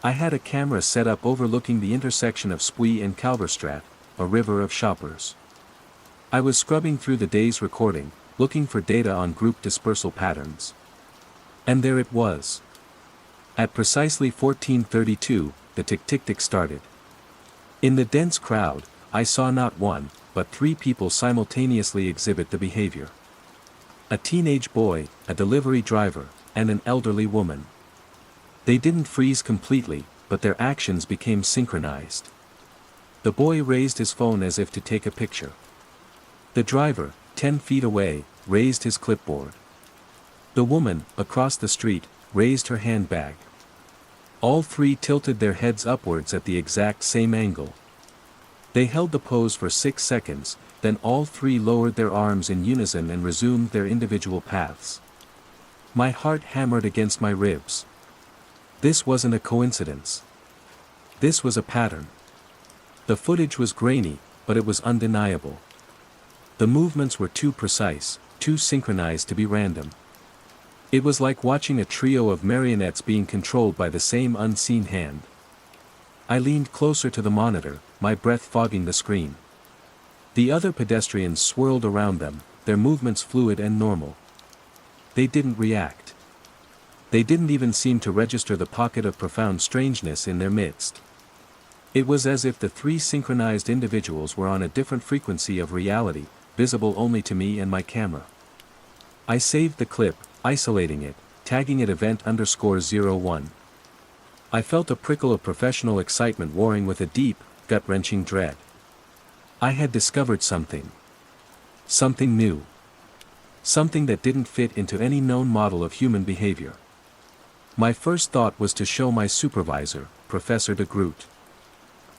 I had a camera set up overlooking the intersection of Spui and Kalverstraat, a river of shoppers. I was scrubbing through the day's recording, looking for data on group dispersal patterns. And there it was. At precisely 14:32, the tick-tick-tick started. In the dense crowd, I saw not 1, but 3 people simultaneously exhibit the behavior. A teenage boy, a delivery driver, and an elderly woman. They didn't freeze completely, but their actions became synchronized. The boy raised his phone as if to take a picture. The driver, 10 feet away, raised his clipboard. The woman, across the street, raised her handbag. All 3 tilted their heads upwards at the exact same angle. They held the pose for 6 seconds, then all 3 lowered their arms in unison and resumed their individual paths. My heart hammered against my ribs. This wasn't a coincidence. This was a pattern. The footage was grainy, but it was undeniable. The movements were too precise, too synchronized to be random. It was like watching a trio of marionettes being controlled by the same unseen hand. I leaned closer to the monitor, my breath fogging the screen. The other pedestrians swirled around them, their movements fluid and normal. They didn't react. They didn't even seem to register the pocket of profound strangeness in their midst. It was as if the three synchronized individuals were on a different frequency of reality, visible only to me and my camera. I saved the clip, isolating it, tagging it event_01. I felt a prickle of professional excitement warring with a deep, gut-wrenching dread. I had discovered something. Something new. Something that didn't fit into any known model of human behavior. My first thought was to show my supervisor, Professor de Groot.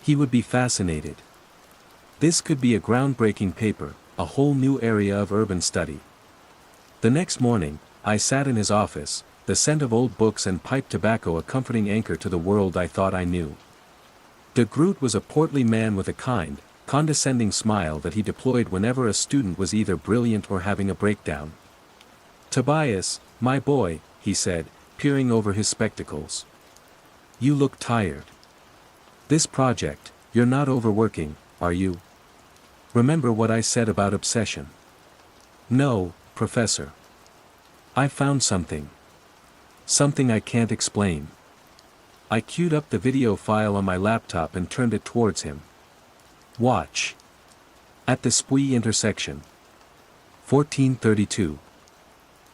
He would be fascinated. This could be a groundbreaking paper, a whole new area of urban study. The next morning, I sat in his office, the scent of old books and pipe tobacco a comforting anchor to the world I thought I knew. De Groot was a portly man with a kind, condescending smile that he deployed whenever a student was either brilliant or having a breakdown. "Tobias, my boy," he said, peering over his spectacles. "You look tired. This project, you're not overworking, are you? Remember what I said about obsession?" "No, Professor. I found something. Something I can't explain." I queued up the video file on my laptop and turned it towards him. "Watch. At the Spui intersection. 1432.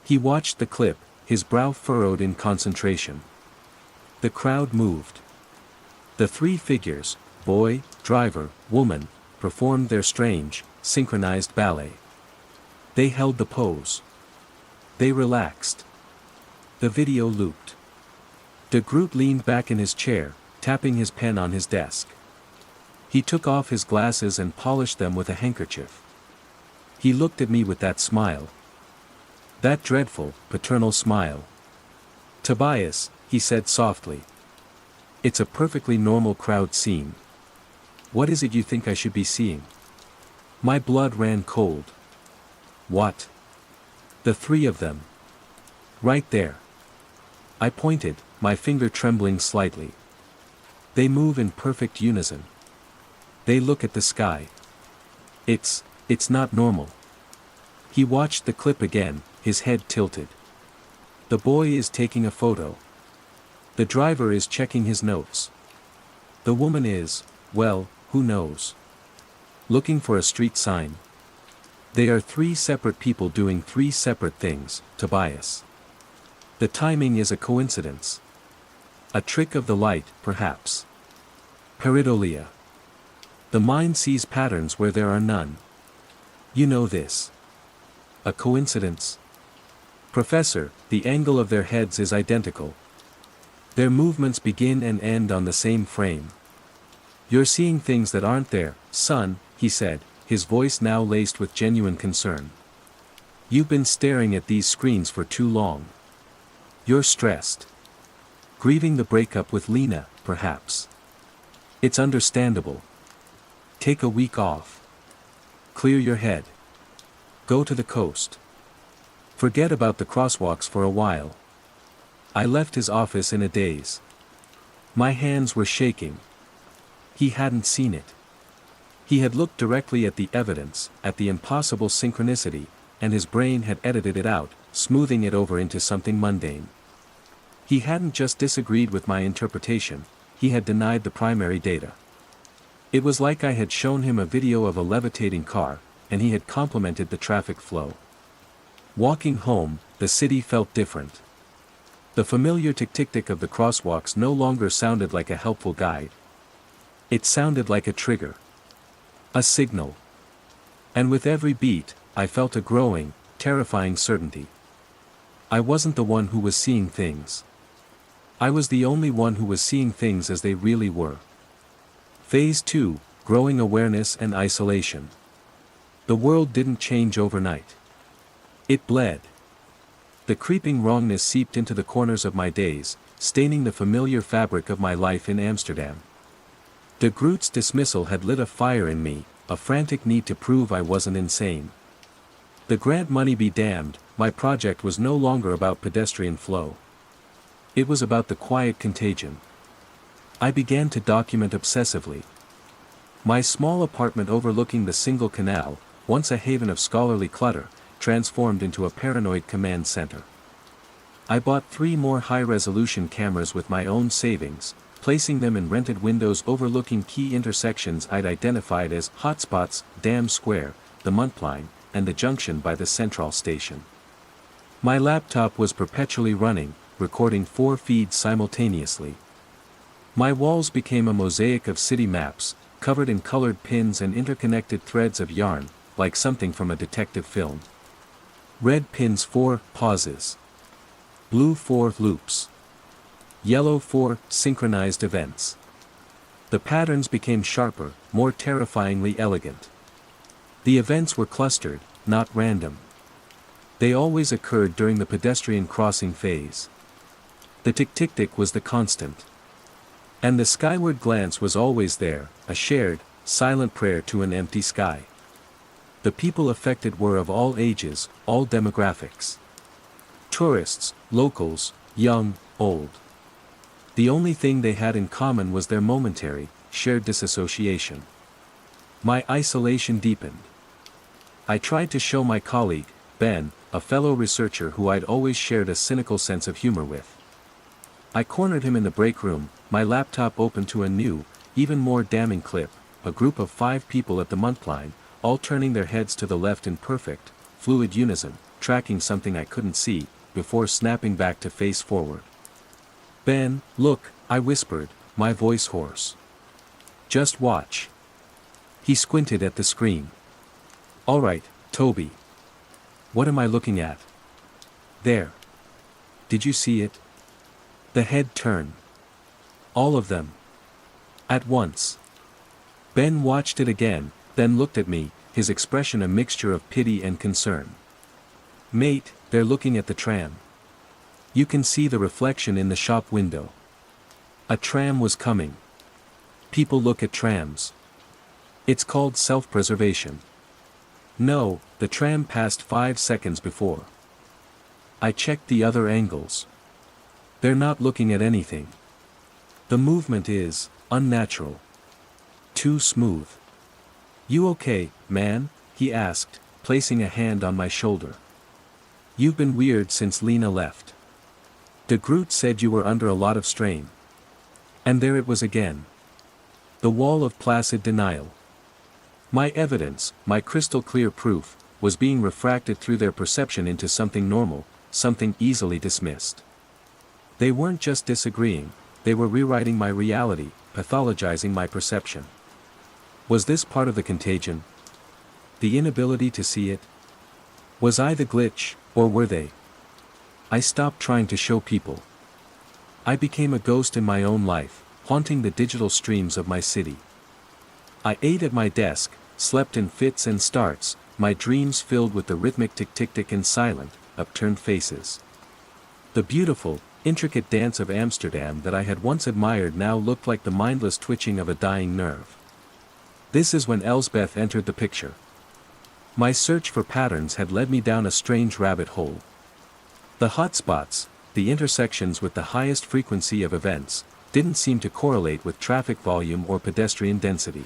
He watched the clip, his brow furrowed in concentration. The crowd moved. The three figures, boy, driver, woman, performed their strange, synchronized ballet. They held the pose. They relaxed. The video looped. De Groot leaned back in his chair, tapping his pen on his desk. He took off his glasses and polished them with a handkerchief. He looked at me with that smile. That dreadful, paternal smile. "Tobias," he said softly. "It's a perfectly normal crowd scene. What is it you think I should be seeing?" My blood ran cold. "What?" "The three of them. Right there." I pointed, my finger trembling slightly. "They move in perfect unison. They look at the sky. It's not normal." He watched the clip again, his head tilted. The boy is taking a photo. The driver is checking his notes. The woman is, well, who knows? Looking for a street sign. They are three separate people doing three separate things, Tobias. The timing is a coincidence. A trick of the light, perhaps. Pareidolia. The mind sees patterns where there are none. You know this. A coincidence? Professor, the angle of their heads is identical. Their movements begin and end on the same frame. You're seeing things that aren't there, son, he said, his voice now laced with genuine concern. You've been staring at these screens for too long. You're stressed. Grieving the breakup with Lena, perhaps. It's understandable. Take a week off. Clear your head. Go to the coast. Forget about the crosswalks for a while. I left his office in a daze. My hands were shaking. He hadn't seen it. He had looked directly at the evidence, at the impossible synchronicity, and his brain had edited it out, smoothing it over into something mundane. He hadn't just disagreed with my interpretation, he had denied the primary data. It was like I had shown him a video of a levitating car, and he had complimented the traffic flow. Walking home, the city felt different. The familiar tick-tick-tick of the crosswalks no longer sounded like a helpful guide. It sounded like a trigger. A signal. And with every beat, I felt a growing, terrifying certainty. I wasn't the one who was seeing things. I was the only one who was seeing things as they really were. Phase 2, growing awareness and isolation. The world didn't change overnight. It bled. The creeping wrongness seeped into the corners of my days, staining the familiar fabric of my life in Amsterdam. De Groot's dismissal had lit a fire in me, a frantic need to prove I wasn't insane. The grant money be damned, my project was no longer about pedestrian flow. It was about the quiet contagion. I began to document obsessively. My small apartment overlooking the single canal, once a haven of scholarly clutter, transformed into a paranoid command center. I bought 3 more high-resolution cameras with my own savings, placing them in rented windows overlooking key intersections I'd identified as hotspots: Dam Square, the Muntline, and the junction by the Central Station. My laptop was perpetually running, recording 4 feeds simultaneously. My walls became a mosaic of city maps, covered in colored pins and interconnected threads of yarn, like something from a detective film. Red pins for pauses. Blue for loops. Yellow for synchronized events. The patterns became sharper, more terrifyingly elegant. The events were clustered, not random. They always occurred during the pedestrian crossing phase. The tick-tick-tick was the constant. And the skyward glance was always there, a shared, silent prayer to an empty sky. The people affected were of all ages, all demographics. Tourists, locals, young, old. The only thing they had in common was their momentary, shared disassociation. My isolation deepened. I tried to show my colleague, Ben, a fellow researcher who I'd always shared a cynical sense of humor with. I cornered him in the break room, my laptop open to a new, even more damning clip: a group of 5 people at the Muntline, all turning their heads to the left in perfect, fluid unison, tracking something I couldn't see, before snapping back to face forward. "Ben, look," I whispered, my voice hoarse. "Just watch." He squinted at the screen. "All right, Toby. What am I looking at?" "There. Did you see it?" The head turned. "All of them. At once." Ben watched it again, then looked at me, his expression a mixture of pity and concern. "Mate, they're looking at the tram. You can see the reflection in the shop window. A tram was coming. People look at trams. It's called self-preservation. No, the tram passed 5 seconds before. I checked the other angles. They're not looking at anything. The movement is unnatural. Too smooth." "You okay, man?" he asked, placing a hand on my shoulder. "You've been weird since Lena left. De Groot said you were under a lot of strain." And there it was again. The wall of placid denial. My evidence, my crystal clear proof, was being refracted through their perception into something normal, something easily dismissed. They weren't just disagreeing, they were rewriting my reality, pathologizing my perception. Was this part of the contagion? The inability to see it? Was I the glitch, or were they? I stopped trying to show people. I became a ghost in my own life, haunting the digital streams of my city. I ate at my desk, slept in fits and starts, my dreams filled with the rhythmic tick-tick-tick and silent, upturned faces. The beautiful, intricate dance of Amsterdam that I had once admired now looked like the mindless twitching of a dying nerve. This is when Elsbeth entered the picture. My search for patterns had led me down a strange rabbit hole. The hotspots, the intersections with the highest frequency of events, didn't seem to correlate with traffic volume or pedestrian density.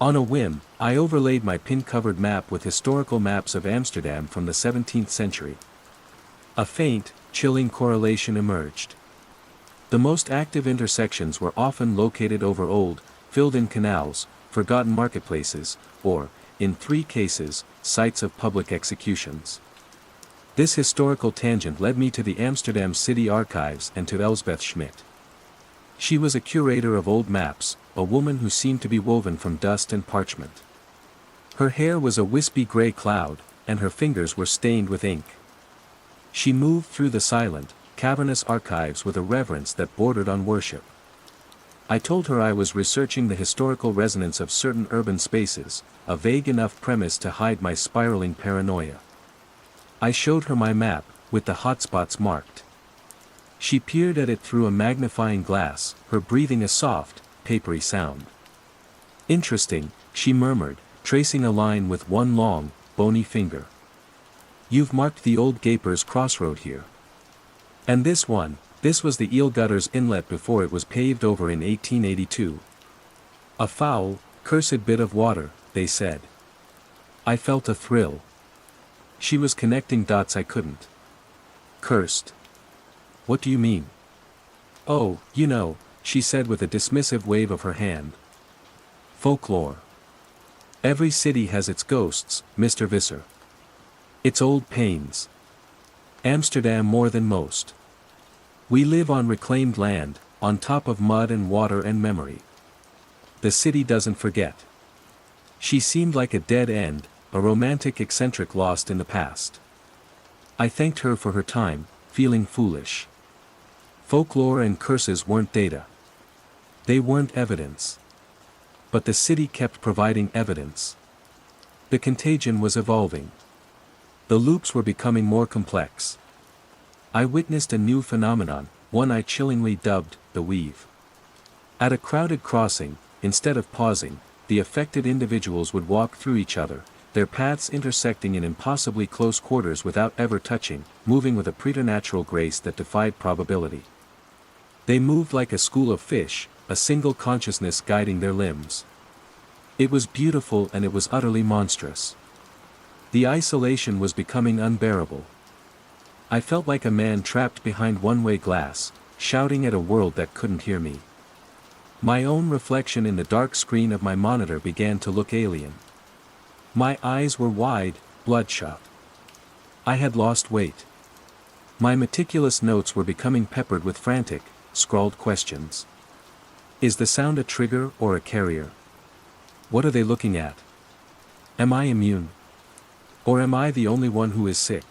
On a whim, I overlaid my pin-covered map with historical maps of Amsterdam from the 17th century. A faint, chilling correlation emerged. The most active intersections were often located over old, filled-in canals, forgotten marketplaces, or, in 3 cases, sites of public executions. This historical tangent led me to the Amsterdam City Archives and to Elsbeth Schmidt. She was a curator of old maps, a woman who seemed to be woven from dust and parchment. Her hair was a wispy gray cloud, and her fingers were stained with ink. She moved through the silent, cavernous archives with a reverence that bordered on worship. I told her I was researching the historical resonance of certain urban spaces, a vague enough premise to hide my spiraling paranoia. I showed her my map, with the hotspots marked. She peered at it through a magnifying glass, her breathing a soft, papery sound. "Interesting," she murmured, tracing a line with one long, bony finger. "You've marked the old Gapers Crossroad here. And this one, this was the Eel Gutters Inlet before it was paved over in 1882. A foul, cursed bit of water," they said. I felt a thrill. She was connecting dots I couldn't. Cursed. What do you mean? Oh, you know, she said with a dismissive wave of her hand. Folklore. Every city has its ghosts, Mr. Visser. Its old pains. Amsterdam more than most. We live on reclaimed land, on top of mud and water and memory. The city doesn't forget. She seemed like a dead end, a romantic eccentric lost in the past. I thanked her for her time, feeling foolish. Folklore and curses weren't data. They weren't evidence. But the city kept providing evidence. The contagion was evolving. The loops were becoming more complex. I witnessed a new phenomenon, one I chillingly dubbed the weave. At a crowded crossing, instead of pausing, the affected individuals would walk through each other, their paths intersecting in impossibly close quarters without ever touching, moving with a preternatural grace that defied probability. They moved like a school of fish, a single consciousness guiding their limbs. It was beautiful and it was utterly monstrous. The isolation was becoming unbearable. I felt like a man trapped behind one-way glass, shouting at a world that couldn't hear me. My own reflection in the dark screen of my monitor began to look alien. My eyes were wide, bloodshot. I had lost weight. My meticulous notes were becoming peppered with frantic, scrawled questions. Is the sound a trigger or a carrier? What are they looking at? Am I immune? Or am I the only one who is sick?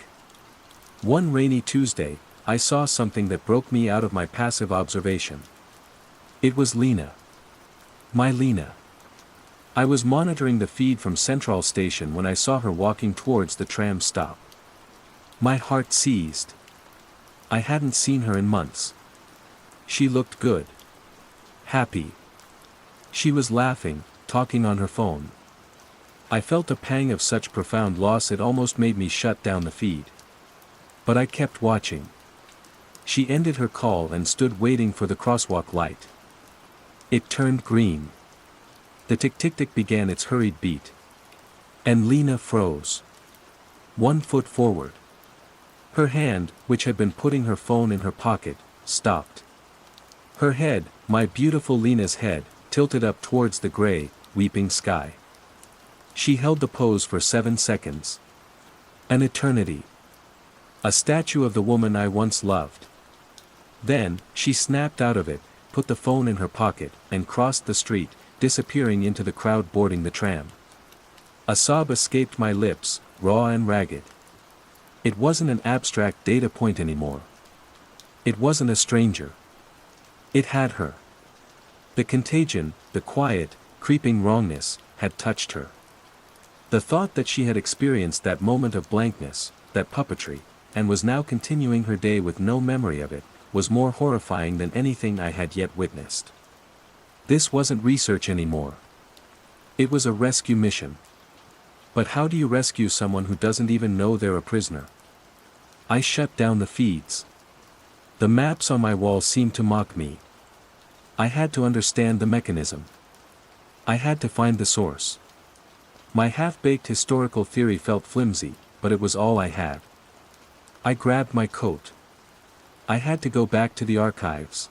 One rainy Tuesday, I saw something that broke me out of my passive observation. It was Lena. My Lena. I was monitoring the feed from Central Station when I saw her walking towards the tram stop. My heart seized. I hadn't seen her in months. She looked good. Happy. She was laughing, talking on her phone. I felt a pang of such profound loss it almost made me shut down the feed. But I kept watching. She ended her call and stood waiting for the crosswalk light. It turned green. The tick-tick-tick began its hurried beat. And Lena froze. 1 foot forward. Her hand, which had been putting her phone in her pocket, stopped. Her head, my beautiful Lena's head, tilted up towards the gray, weeping sky. She held the pose for 7 seconds. An eternity. A statue of the woman I once loved. Then, she snapped out of it, put the phone in her pocket, and crossed the street, disappearing into the crowd boarding the tram. A sob escaped my lips, raw and ragged. It wasn't an abstract data point anymore. It wasn't a stranger. It had her. The contagion, the quiet, creeping wrongness, had touched her. The thought that she had experienced that moment of blankness, that puppetry, and was now continuing her day with no memory of it, was more horrifying than anything I had yet witnessed. This wasn't research anymore. It was a rescue mission. But how do you rescue someone who doesn't even know they're a prisoner? I shut down the feeds. The maps on my wall seemed to mock me. I had to understand the mechanism. I had to find the source. My half-baked historical theory felt flimsy, but it was all I had. I grabbed my coat. I had to go back to the archives.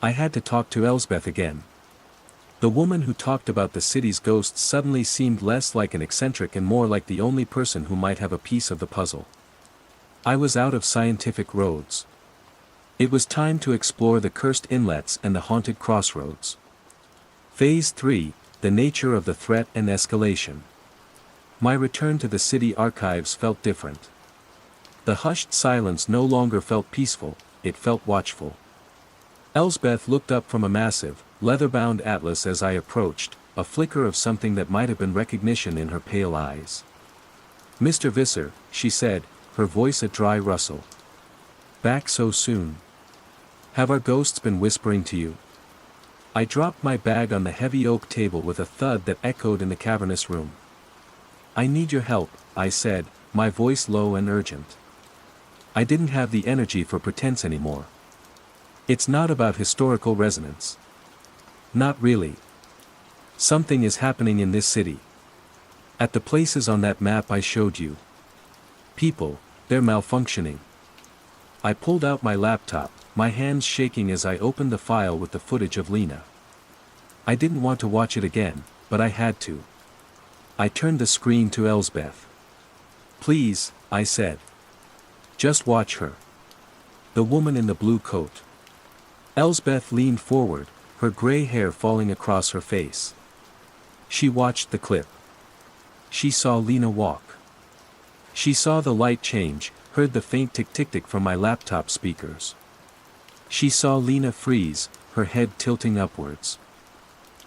I had to talk to Elsbeth again. The woman who talked about the city's ghosts suddenly seemed less like an eccentric and more like the only person who might have a piece of the puzzle. I was out of scientific roads. It was time to explore the cursed inlets and the haunted crossroads. Phase 3, the nature of the threat and escalation. My return to the city archives felt different. The hushed silence no longer felt peaceful, it felt watchful. Elsbeth looked up from a massive, leather-bound atlas as I approached, a flicker of something that might have been recognition in her pale eyes. Mr. Visser, she said, her voice a dry rustle. Back so soon? Have our ghosts been whispering to you? I dropped my bag on the heavy oak table with a thud that echoed in the cavernous room. I need your help, I said, my voice low and urgent. I didn't have the energy for pretense anymore. It's not about historical resonance. Not really. Something is happening in this city. At the places on that map I showed you. People, they're malfunctioning. I pulled out my laptop, my hands shaking as I opened the file with the footage of Lena. I didn't want to watch it again, but I had to. I turned the screen to Elsbeth. "Please," I said. "Just watch her." The woman in the blue coat. Elsbeth leaned forward, her gray hair falling across her face. She watched the clip. She saw Lena walk. She saw the light change, heard the faint tick-tick-tick from my laptop speakers. She saw Lena freeze, her head tilting upwards.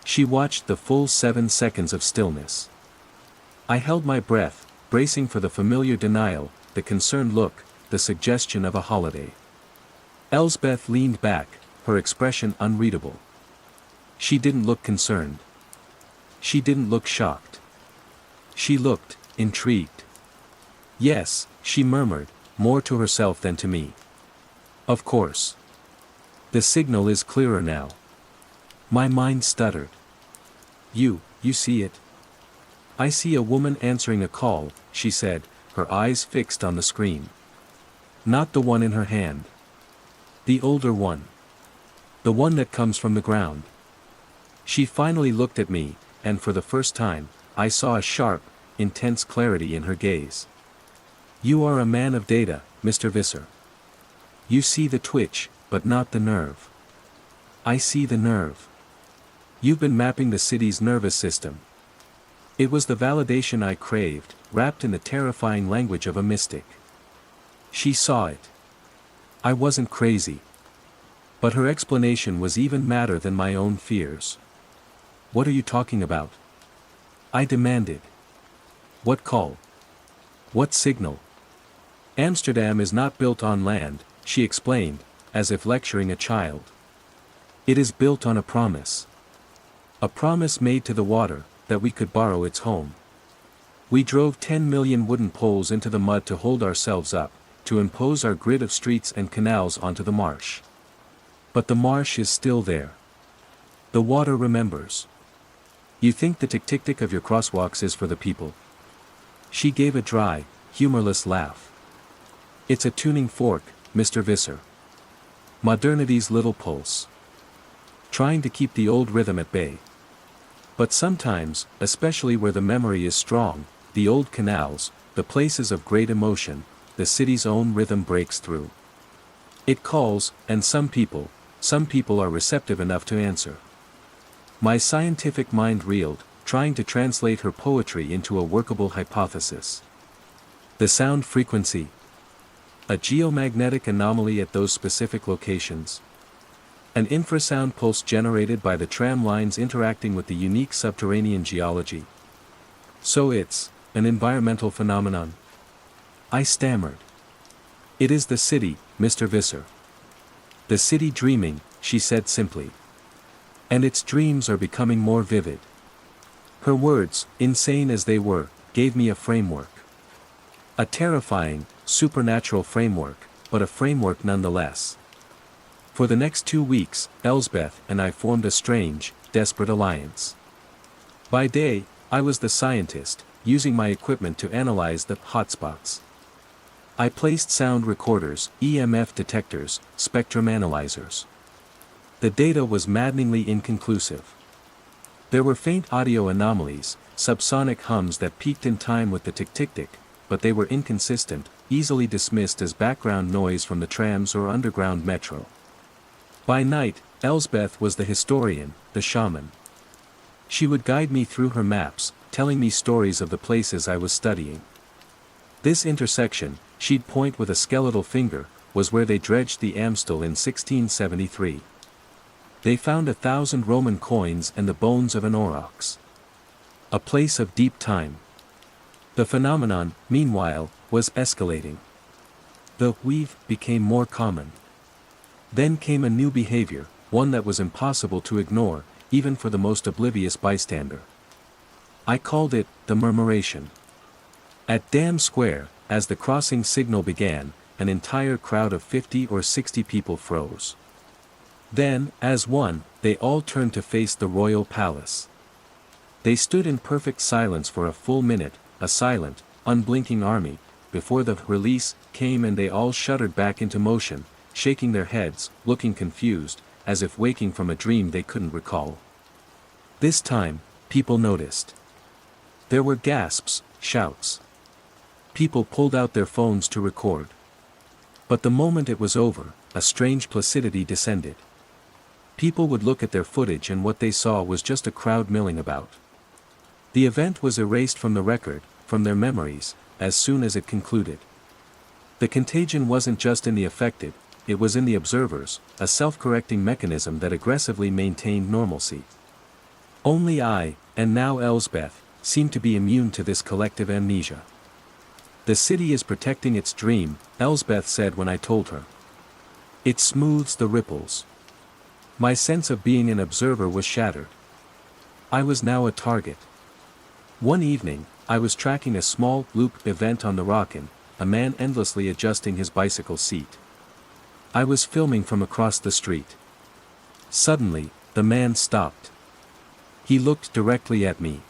She watched the full 7 seconds of stillness. I held my breath, bracing for the familiar denial, the concerned look, the suggestion of a holiday. Elsbeth leaned back, her expression unreadable. She didn't look concerned. She didn't look shocked. She looked intrigued. "Yes," she murmured, more to herself than to me. "Of course. The signal is clearer now." My mind stuttered. You see it?" "I see a woman answering a call," she said, her eyes fixed on the screen. "Not the one in her hand. The older one. The one that comes from the ground." She finally looked at me, and for the first time, I saw a sharp, intense clarity in her gaze. "You are a man of data, Mr. Visser. You see the twitch, but not the nerve." "I see the nerve. You've been mapping the city's nervous system." It was the validation I craved, wrapped in the terrifying language of a mystic. She saw it. I wasn't crazy. But her explanation was even madder than my own fears. "What are you talking about?" I demanded. "What call? What signal?" "Amsterdam is not built on land," she explained, as if lecturing a child. "It is built on a promise. A promise made to the water, that we could borrow its home. We drove 10 million wooden poles into the mud to hold ourselves up, to impose our grid of streets and canals onto the marsh. But the marsh is still there. The water remembers. You think the tick-tick-tick of your crosswalks is for the people?" She gave a dry, humorless laugh. "It's a tuning fork, Mr. Visser. Modernity's little pulse. Trying to keep the old rhythm at bay. But sometimes, especially where the memory is strong, the old canals, the places of great emotion, the city's own rhythm breaks through. It calls, and some people are receptive enough to answer." My scientific mind reeled, trying to translate her poetry into a workable hypothesis. The sound frequency. A geomagnetic anomaly at those specific locations. An infrasound pulse generated by the tram lines interacting with the unique subterranean geology. So it's an environmental phenomenon. I stammered. "It is the city, Mr. Visser. The city dreaming," she said simply. "And its dreams are becoming more vivid." Her words, insane as they were, gave me a framework. A terrifying, supernatural framework, but a framework nonetheless. For the next 2 weeks, Elsbeth and I formed a strange, desperate alliance. By day, I was the scientist, using my equipment to analyze the hotspots. I placed sound recorders, EMF detectors, spectrum analyzers. The data was maddeningly inconclusive. There were faint audio anomalies, subsonic hums that peaked in time with the tick-tick-tick, but they were inconsistent, easily dismissed as background noise from the trams or underground metro. By night, Elsbeth was the historian, the shaman. She would guide me through her maps, telling me stories of the places I was studying. This intersection, she'd point with a skeletal finger, was where they dredged the Amstel in 1673. They found 1,000 Roman coins and the bones of an aurochs. A place of deep time. The phenomenon, meanwhile, was escalating. The weave became more common. Then came a new behavior, one that was impossible to ignore, even for the most oblivious bystander. I called it the murmuration. At Dam Square, as the crossing signal began, an entire crowd of 50 or 60 people froze. Then, as one, they all turned to face the royal palace. They stood in perfect silence for a full minute, a silent, unblinking army, before the release came and they all shuddered back into motion, shaking their heads, looking confused, as if waking from a dream they couldn't recall. This time, people noticed. There were gasps, shouts. People pulled out their phones to record. But the moment it was over, a strange placidity descended. People would look at their footage and what they saw was just a crowd milling about. The event was erased from the record, from their memories, as soon as it concluded. The contagion wasn't just in the affected, it was in the observers, a self-correcting mechanism that aggressively maintained normalcy. Only I, and now Elsbeth, seemed to be immune to this collective amnesia. The city is protecting its dream, Elsbeth said when I told her. It smooths the ripples. My sense of being an observer was shattered. I was now a target. One evening, I was tracking a small loop event on the Rockin', a man endlessly adjusting his bicycle seat. I was filming from across the street. Suddenly, the man stopped. He looked directly at me.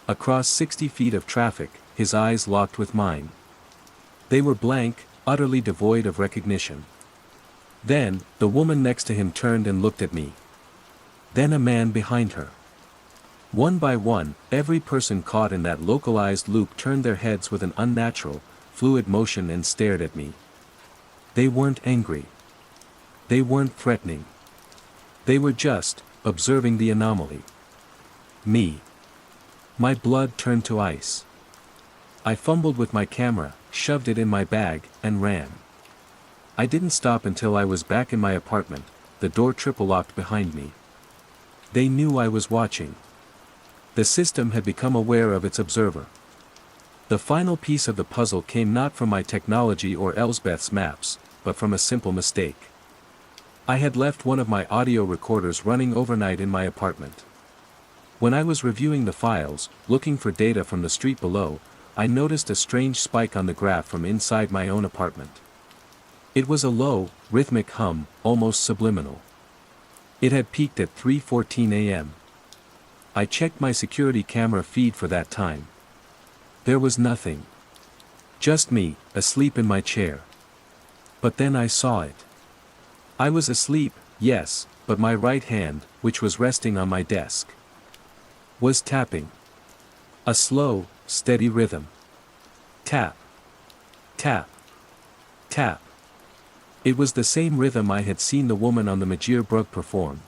Across 60 feet of traffic, his eyes locked with mine. They were blank, utterly devoid of recognition. Then, the woman next to him turned and looked at me. Then a man behind her. One by one, every person caught in that localized loop turned their heads with an unnatural, fluid motion and stared at me. They weren't angry. They weren't threatening. They were just observing the anomaly. Me. My blood turned to ice. I fumbled with my camera, shoved it in my bag, and ran. I didn't stop until I was back in my apartment, the door triple-locked behind me. They knew I was watching. The system had become aware of its observer. The final piece of the puzzle came not from my technology or Elsbeth's maps, but from a simple mistake. I had left one of my audio recorders running overnight in my apartment. When I was reviewing the files, looking for data from the street below, I noticed a strange spike on the graph from inside my own apartment. It was a low, rhythmic hum, almost subliminal. It had peaked at 3:14 a.m. I checked my security camera feed for that time. There was nothing. Just me, asleep in my chair. But then I saw it. I was asleep, yes, but my right hand, which was resting on my desk, was tapping. A slow, steady rhythm. Tap. Tap. Tap. It was the same rhythm I had seen the woman on the Majir Brug perform.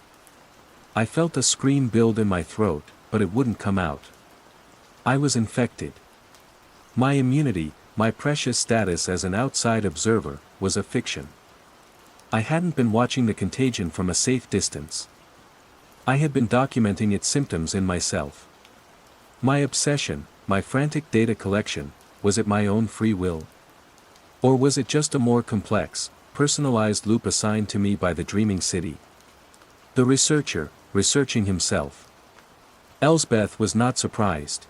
I felt a scream build in my throat, but it wouldn't come out. I was infected. My immunity, my precious status as an outside observer, was a fiction. I hadn't been watching the contagion from a safe distance. I had been documenting its symptoms in myself. My obsession, my frantic data collection, was it my own free will? Or was it just a more complex, personalized loop assigned to me by the dreaming city? The researcher, researching himself. Elsbeth was not surprised.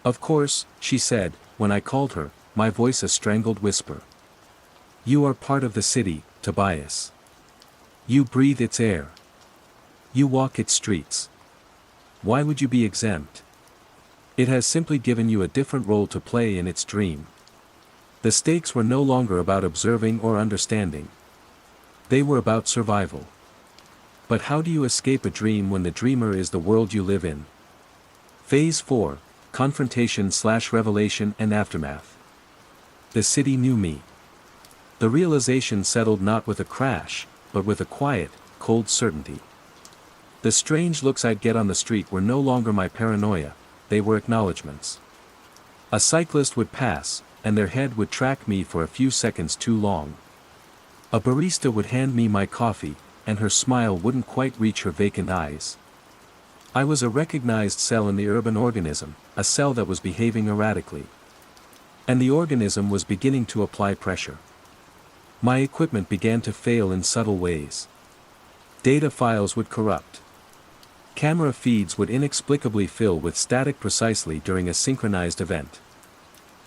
Of course, she said, when I called her, my voice a strangled whisper. You are part of the city, Tobias. You breathe its air. You walk its streets. Why would you be exempt? It has simply given you a different role to play in its dream. The stakes were no longer about observing or understanding. They were about survival. But how do you escape a dream when the dreamer is the world you live in? Phase 4, Confrontation/Revelation and Aftermath. The city knew me. The realization settled not with a crash, but with a quiet, cold certainty. The strange looks I'd get on the street were no longer my paranoia, they were acknowledgments. A cyclist would pass, and their head would track me for a few seconds too long. A barista would hand me my coffee, and her smile wouldn't quite reach her vacant eyes. I was a recognized cell in the urban organism, a cell that was behaving erratically. And the organism was beginning to apply pressure. My equipment began to fail in subtle ways. Data files would corrupt. Camera feeds would inexplicably fill with static precisely during a synchronized event.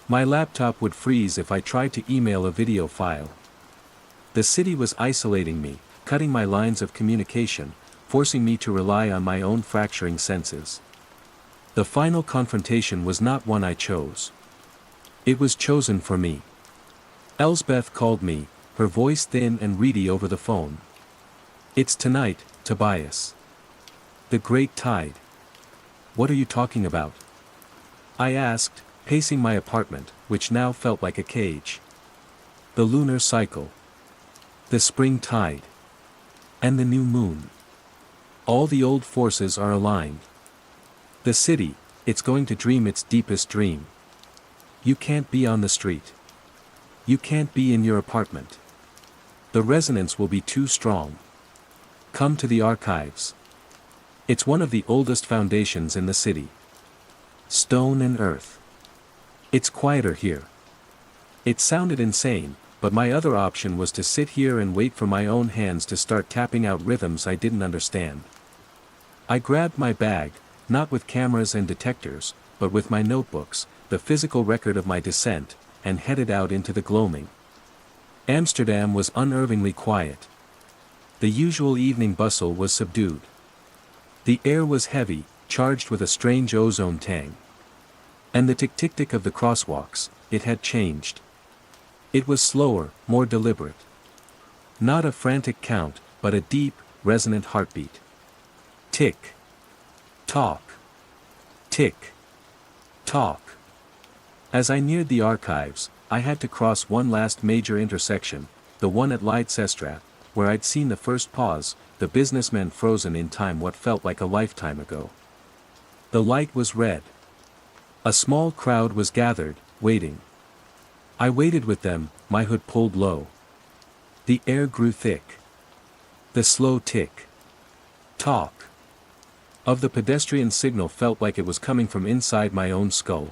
My laptop would freeze if I tried to email a video file. The city was isolating me, cutting my lines of communication, forcing me to rely on my own fracturing senses. The final confrontation was not one I chose. It was chosen for me. Elsbeth called me, her voice thin and reedy over the phone. It's tonight, Tobias. The great tide. What are you talking about? I asked, pacing my apartment, which now felt like a cage. The lunar cycle. The spring tide. And the new moon. All the old forces are aligned. The city, it's going to dream its deepest dream. You can't be on the street. You can't be in your apartment. The resonance will be too strong. Come to the archives. It's one of the oldest foundations in the city. Stone and earth. It's quieter here. It sounded insane, but my other option was to sit here and wait for my own hands to start tapping out rhythms I didn't understand. I grabbed my bag, not with cameras and detectors, but with my notebooks, the physical record of my descent, and headed out into the gloaming. Amsterdam was unnervingly quiet. The usual evening bustle was subdued. The air was heavy, charged with a strange ozone tang. And the tick-tick-tick of the crosswalks, it had changed. It was slower, more deliberate. Not a frantic count, but a deep, resonant heartbeat. Tick. Tock. Tick. Tock. As I neared the archives, I had to cross one last major intersection, the one at Leidsestraat, where I'd seen the first pause, the businessmen frozen in time what felt like a lifetime ago. The light was red. A small crowd was gathered, waiting. I waited with them, my hood pulled low. The air grew thick. The slow tick. Tock. Of the pedestrian signal felt like it was coming from inside my own skull.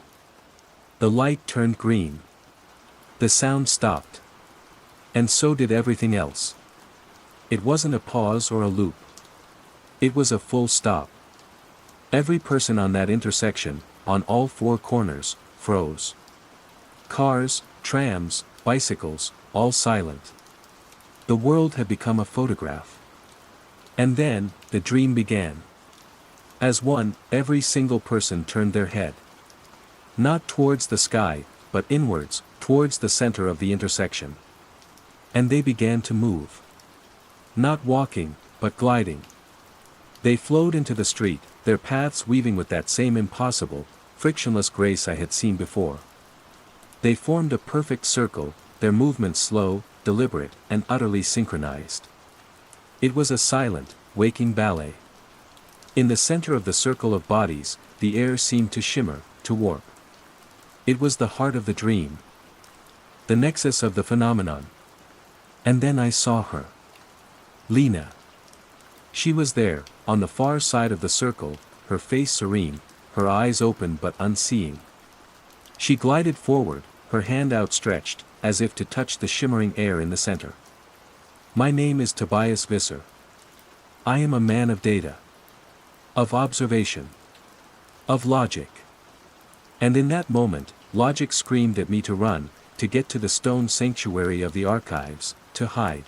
The light turned green. The sound stopped. And so did everything else. It wasn't a pause or a loop. It was a full stop. Every person on that intersection, on all four corners, froze. Cars, trams, bicycles, all silent. The world had become a photograph. And then, the dream began. As one, every single person turned their head. Not towards the sky, but inwards, towards the center of the intersection. And they began to move. Not walking, but gliding. They flowed into the street, their paths weaving with that same impossible, frictionless grace I had seen before. They formed a perfect circle, their movements slow, deliberate, and utterly synchronized. It was a silent, waking ballet. In the center of the circle of bodies, the air seemed to shimmer, to warp. It was the heart of the dream. The nexus of the phenomenon. And then I saw her. Lena. She was there, on the far side of the circle, her face serene, her eyes open but unseeing. She glided forward, her hand outstretched, as if to touch the shimmering air in the center. My name is Tobias Visser. I am a man of data. Of observation. Of logic. And in that moment, logic screamed at me to run, to get to the stone sanctuary of the archives, to hide.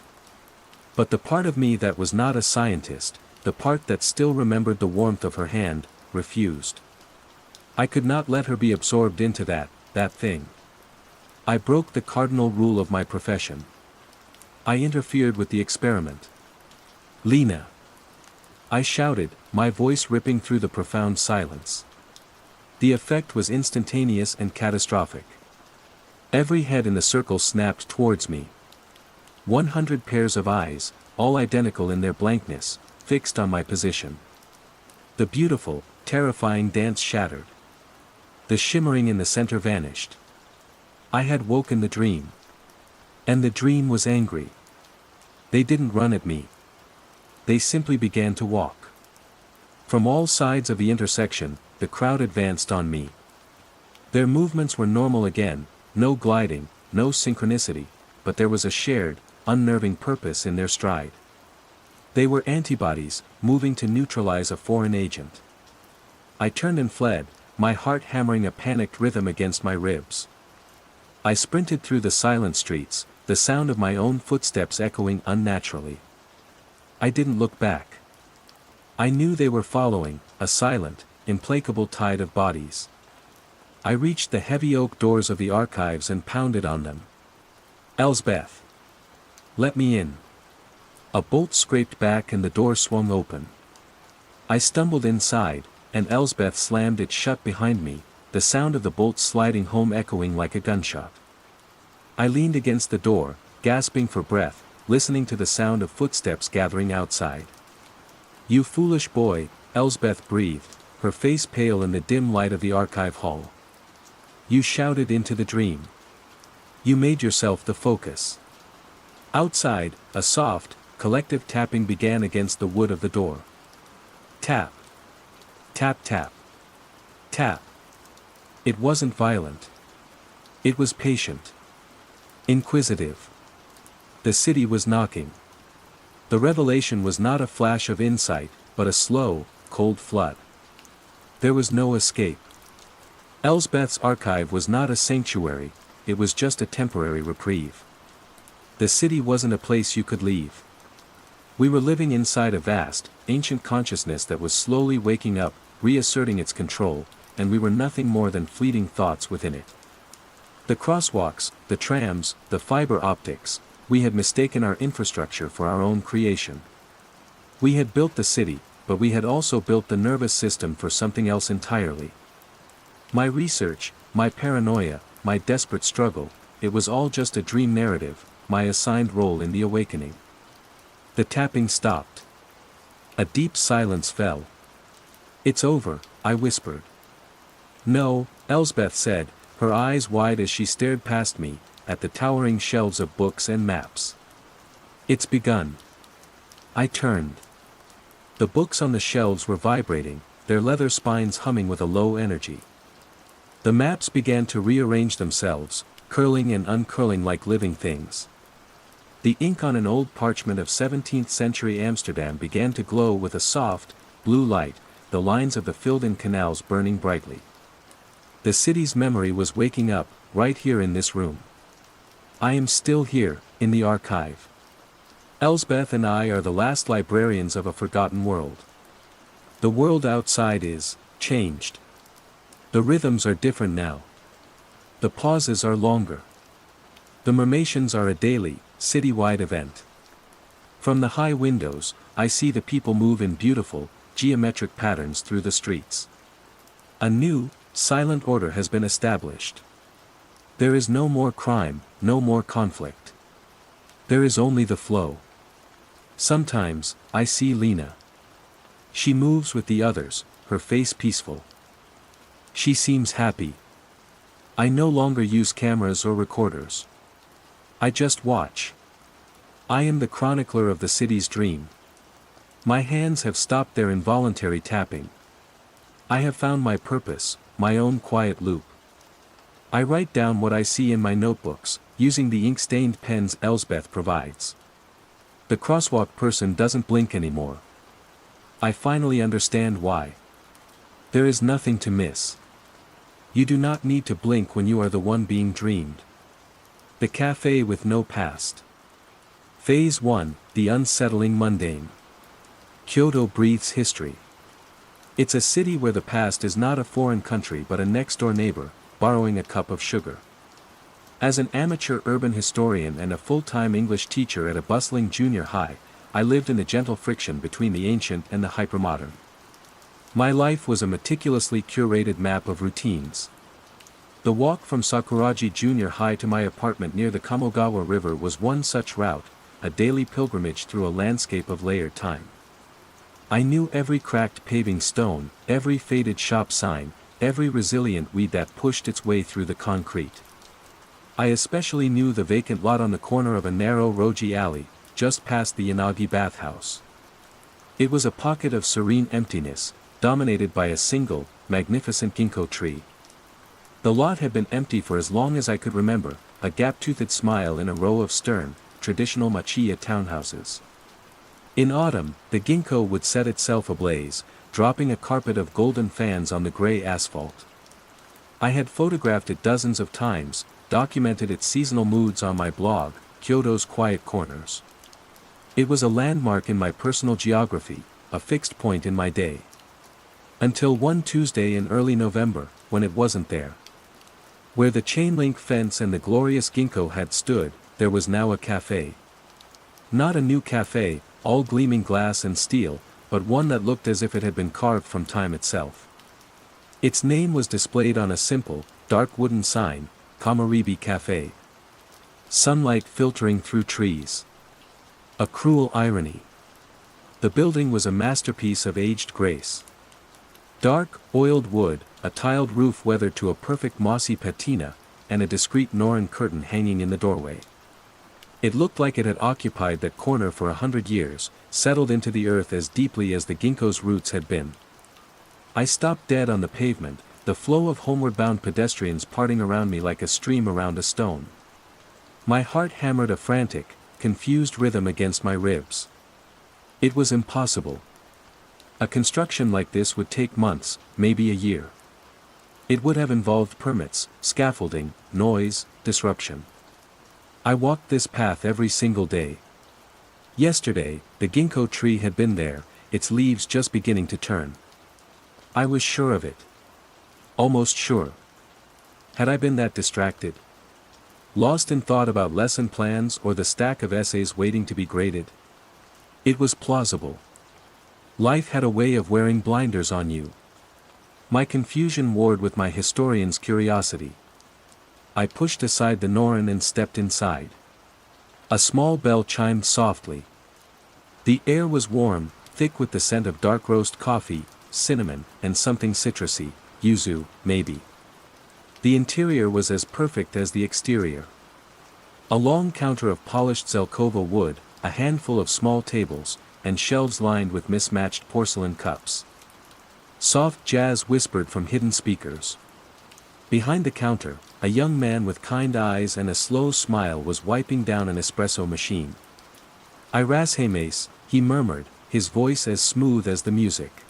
But the part of me that was not a scientist, the part that still remembered the warmth of her hand, refused. I could not let her be absorbed into that thing. I broke the cardinal rule of my profession. I interfered with the experiment. Lena. I shouted, my voice ripping through the profound silence. The effect was instantaneous and catastrophic. Every head in the circle snapped towards me. 100 pairs of eyes, all identical in their blankness, fixed on my position. The beautiful, terrifying dance shattered. The shimmering in the center vanished. I had woken the dream. And the dream was angry. They didn't run at me. They simply began to walk. From all sides of the intersection, the crowd advanced on me. Their movements were normal again, no gliding, no synchronicity, but there was a shared, unnerving purpose in their stride. They were antibodies, moving to neutralize a foreign agent. I turned and fled, my heart hammering a panicked rhythm against my ribs. I sprinted through the silent streets, the sound of my own footsteps echoing unnaturally. I didn't look back. I knew they were following, a silent, implacable tide of bodies. I reached the heavy oak doors of the archives and pounded on them. "Elsbeth! Let me in." A bolt scraped back and the door swung open. I stumbled inside, and Elsbeth slammed it shut behind me, the sound of the bolt sliding home echoing like a gunshot. I leaned against the door, gasping for breath, listening to the sound of footsteps gathering outside. "You foolish boy," Elsbeth breathed, her face pale in the dim light of the archive hall. "You shouted into the dream. You made yourself the focus." Outside, a soft, collective tapping began against the wood of the door. Tap. Tap tap. Tap. It wasn't violent. It was patient. Inquisitive. The city was knocking. The revelation was not a flash of insight, but a slow, cold flood. There was no escape. Elsbeth's archive was not a sanctuary, it was just a temporary reprieve. The city wasn't a place you could leave. We were living inside a vast, ancient consciousness that was slowly waking up, reasserting its control, and we were nothing more than fleeting thoughts within it. The crosswalks, the trams, the fiber optics, we had mistaken our infrastructure for our own creation. We had built the city, but we had also built the nervous system for something else entirely. My research, my paranoia, my desperate struggle, it was all just a dream narrative, my assigned role in the awakening. The tapping stopped. A deep silence fell. "It's over," I whispered. "No," Elsbeth said, her eyes wide as she stared past me, at the towering shelves of books and maps. "It's begun." I turned. The books on the shelves were vibrating, their leather spines humming with a low energy. The maps began to rearrange themselves, curling and uncurling like living things. The ink on an old parchment of 17th century Amsterdam began to glow with a soft, blue light, the lines of the filled-in canals burning brightly. The city's memory was waking up, right here in this room. I am still here, in the archive. Elsbeth and I are the last librarians of a forgotten world. The world outside is changed. The rhythms are different now. The pauses are longer. The mermations are a daily, citywide event. From the high windows, I see the people move in beautiful, geometric patterns through the streets. A new, silent order has been established. There is no more crime, no more conflict. There is only the flow. Sometimes, I see Lena. She moves with the others, her face peaceful. She seems happy. I no longer use cameras or recorders. I just watch. I am the chronicler of the city's dream. My hands have stopped their involuntary tapping. I have found my purpose, my own quiet loop. I write down what I see in my notebooks, using the ink-stained pens Elsbeth provides. The crosswalk person doesn't blink anymore. I finally understand why. There is nothing to miss. You do not need to blink when you are the one being dreamed. The cafe with no past. Phase 1, the unsettling mundane. Kyoto breathes history. It's a city where the past is not a foreign country but a next-door neighbor, borrowing a cup of sugar. As an amateur urban historian and a full-time English teacher at a bustling junior high, I lived in the gentle friction between the ancient and the hypermodern. My life was a meticulously curated map of routines. The walk from Sakuragi Junior High to my apartment near the Kamogawa River was one such route, a daily pilgrimage through a landscape of layered time. I knew every cracked paving stone, every faded shop sign, every resilient weed that pushed its way through the concrete. I especially knew the vacant lot on the corner of a narrow Roji alley, just past the Yanagi bathhouse. It was a pocket of serene emptiness, dominated by a single, magnificent ginkgo tree. The lot had been empty for as long as I could remember, a gap-toothed smile in a row of stern, traditional Machiya townhouses. In autumn, the ginkgo would set itself ablaze, dropping a carpet of golden fans on the gray asphalt. I had photographed it dozens of times, documented its seasonal moods on my blog, Kyoto's Quiet Corners. It was a landmark in my personal geography, a fixed point in my day. Until one Tuesday in early November, when it wasn't there. Where the chain-link fence and the glorious ginkgo had stood, there was now a cafe. Not a new cafe, all gleaming glass and steel, but one that looked as if it had been carved from time itself. Its name was displayed on a simple, dark wooden sign, Kamaribi Cafe. Sunlight filtering through trees. A cruel irony. The building was a masterpiece of aged grace. Dark, oiled wood, a tiled roof weathered to a perfect mossy patina, and a discreet Norran curtain hanging in the doorway. It looked like it had occupied that corner for 100 years, settled into the earth as deeply as the ginkgo's roots had been. I stopped dead on the pavement, the flow of homeward-bound pedestrians parting around me like a stream around a stone. My heart hammered a frantic, confused rhythm against my ribs. It was impossible. A construction like this would take months, maybe a year. It would have involved permits, scaffolding, noise, disruption. I walked this path every single day. Yesterday, the ginkgo tree had been there, its leaves just beginning to turn. I was sure of it. Almost sure. Had I been that distracted? Lost in thought about lesson plans or the stack of essays waiting to be graded? It was plausible. Life had a way of wearing blinders on you. My confusion warred with my historian's curiosity. I pushed aside the Norran and stepped inside. A small bell chimed softly. The air was warm, thick with the scent of dark roast coffee, cinnamon, and something citrusy, yuzu, maybe. The interior was as perfect as the exterior. A long counter of polished Zelkova wood, a handful of small tables, and shelves lined with mismatched porcelain cups. Soft jazz whispered from hidden speakers. Behind the counter, a young man with kind eyes and a slow smile was wiping down an espresso machine. "Irashaimace," he murmured, his voice as smooth as the music.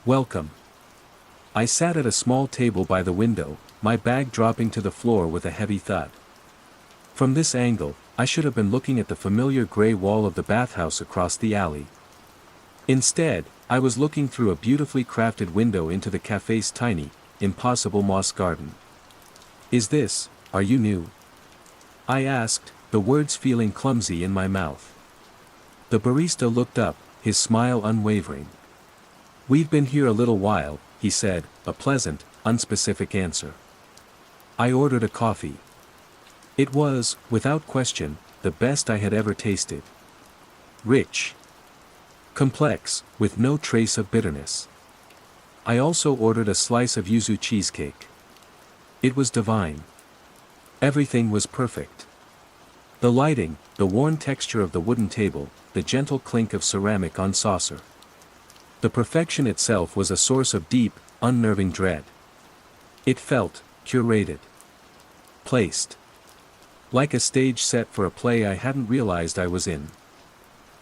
"Welcome." I sat at a small table by the window, my bag dropping to the floor with a heavy thud. From this angle, I should have been looking at the familiar gray wall of the bathhouse across the alley. Instead, I was looking through a beautifully crafted window into the cafe's tiny, impossible moss garden. Are you new?" I asked, the words feeling clumsy in my mouth. The barista looked up, his smile unwavering. "We've been here a little while," he said, a pleasant, unspecific answer. I ordered a coffee. It was, without question, the best I had ever tasted. Rich. Complex, with no trace of bitterness. I also ordered a slice of yuzu cheesecake. It was divine. Everything was perfect. The lighting, the worn texture of the wooden table, the gentle clink of ceramic on saucer. The perfection itself was a source of deep, unnerving dread. It felt curated. Placed. Like a stage set for a play I hadn't realized I was in.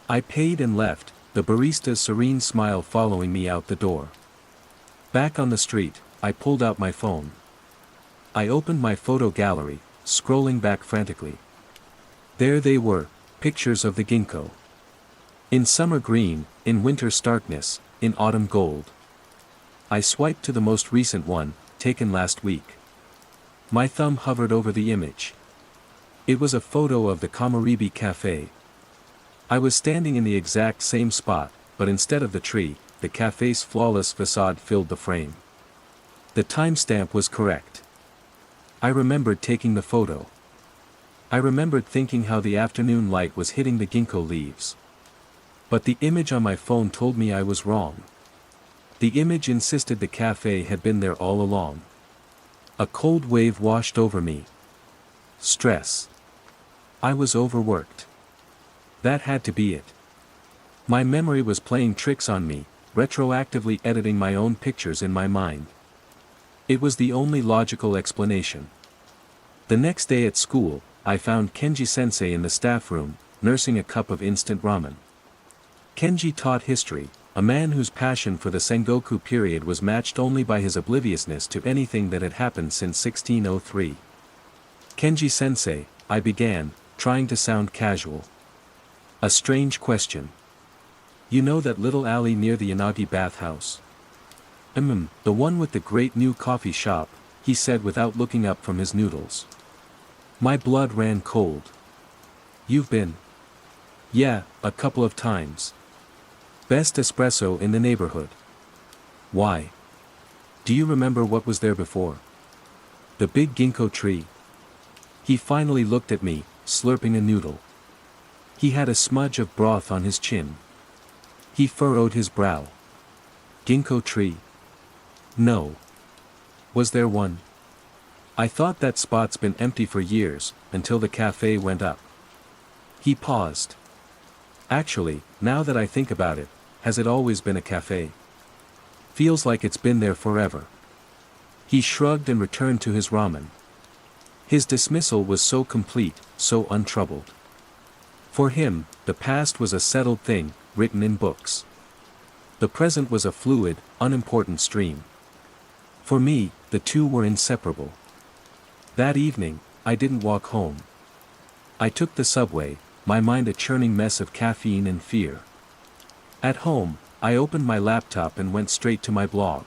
I paid and left, the barista's serene smile following me out the door. Back on the street, I pulled out my phone. I opened my photo gallery, scrolling back frantically. There they were, pictures of the ginkgo. In summer green, in winter starkness, in autumn gold. I swiped to the most recent one, taken last week. My thumb hovered over the image. It was a photo of the Kamaribi Cafe. I was standing in the exact same spot, but instead of the tree, the cafe's flawless facade filled the frame. The timestamp was correct. I remembered taking the photo. I remembered thinking how the afternoon light was hitting the ginkgo leaves. But the image on my phone told me I was wrong. The image insisted the cafe had been there all along. A cold wave washed over me. Stress. I was overworked. That had to be it. My memory was playing tricks on me, retroactively editing my own pictures in my mind. It was the only logical explanation. The next day at school, I found Kenji-sensei in the staff room, nursing a cup of instant ramen. Kenji taught history, a man whose passion for the Sengoku period was matched only by his obliviousness to anything that had happened since 1603. "Kenji-sensei," I began, trying to sound casual. "A strange question. You know that little alley near the Yanagi bathhouse? The one with the great new coffee shop, he said without looking up from his noodles. My blood ran cold. You've been? Yeah, a couple of times. Best espresso in the neighborhood. Why? Do you remember what was there before? The big ginkgo tree. He finally looked at me, slurping a noodle. He had a smudge of broth on his chin. He furrowed his brow. Ginkgo tree? No. Was there one? I thought that spot's been empty for years, until the cafe went up. He paused. Actually, now that I think about it, has it always been a cafe? Feels like it's been there forever. He shrugged and returned to his ramen. His dismissal was so complete, so untroubled. For him, the past was a settled thing, written in books. The present was a fluid, unimportant stream. For me, the two were inseparable. That evening, I didn't walk home. I took the subway, my mind a churning mess of caffeine and fear. At home, I opened my laptop and went straight to my blog.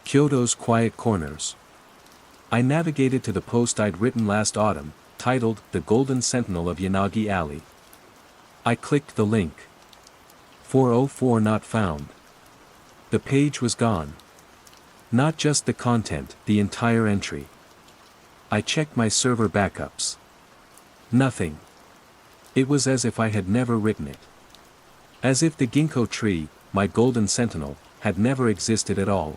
Kyoto's Quiet Corners. I navigated to the post I'd written last autumn, titled The Golden Sentinel of Yanagi Alley. I clicked the link. 404 not found. The page was gone. Not just the content, the entire entry. I checked my server backups. Nothing. It was as if I had never written it. As if the ginkgo tree, my golden sentinel, had never existed at all.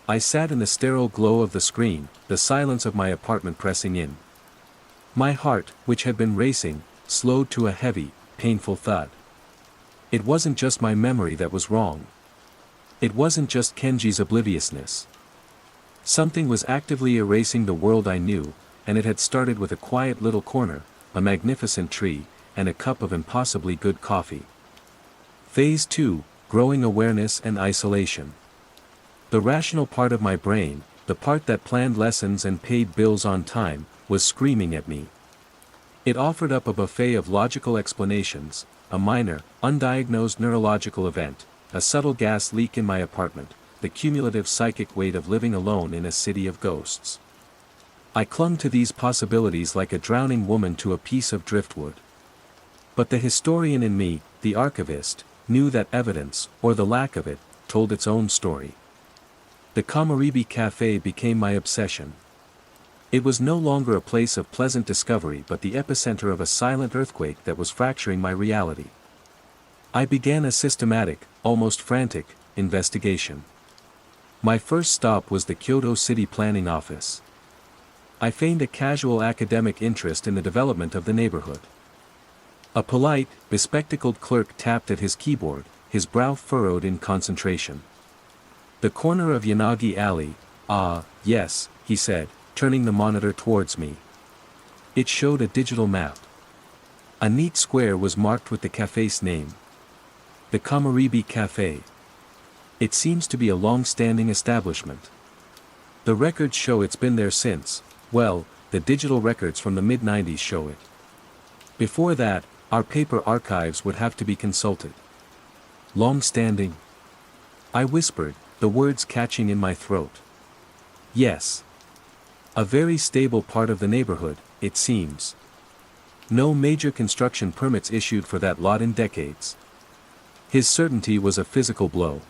I sat in the sterile glow of the screen, the silence of my apartment pressing in. My heart, which had been racing, slowed to a heavy, painful thud. It wasn't just my memory that was wrong. It wasn't just Kenji's obliviousness. Something was actively erasing the world I knew, and it had started with a quiet little corner, a magnificent tree, and a cup of impossibly good coffee. Phase 2, Growing Awareness and Isolation. The rational part of my brain, the part that planned lessons and paid bills on time, was screaming at me. It offered up a buffet of logical explanations, a minor, undiagnosed neurological event, a subtle gas leak in my apartment, the cumulative psychic weight of living alone in a city of ghosts. I clung to these possibilities like a drowning woman to a piece of driftwood. But the historian in me, the archivist, knew that evidence, or the lack of it, told its own story. The Kamaribi Cafe became my obsession. It was no longer a place of pleasant discovery but the epicenter of a silent earthquake that was fracturing my reality. I began a systematic, almost frantic, investigation. My first stop was the Kyoto City Planning Office. I feigned a casual academic interest in the development of the neighborhood. A polite, bespectacled clerk tapped at his keyboard, his brow furrowed in concentration. The corner of Yanagi Alley, yes, he said, turning the monitor towards me. It showed a digital map. A neat square was marked with the cafe's name. The Kamaribi Cafe. It seems to be a long-standing establishment. The records show it's been there since, well, the digital records from the mid-90s show it. Before that, our paper archives would have to be consulted. Long-standing? I whispered, the words catching in my throat. Yes. A very stable part of the neighborhood, it seems. No major construction permits issued for that lot in decades. His certainty was a physical blow.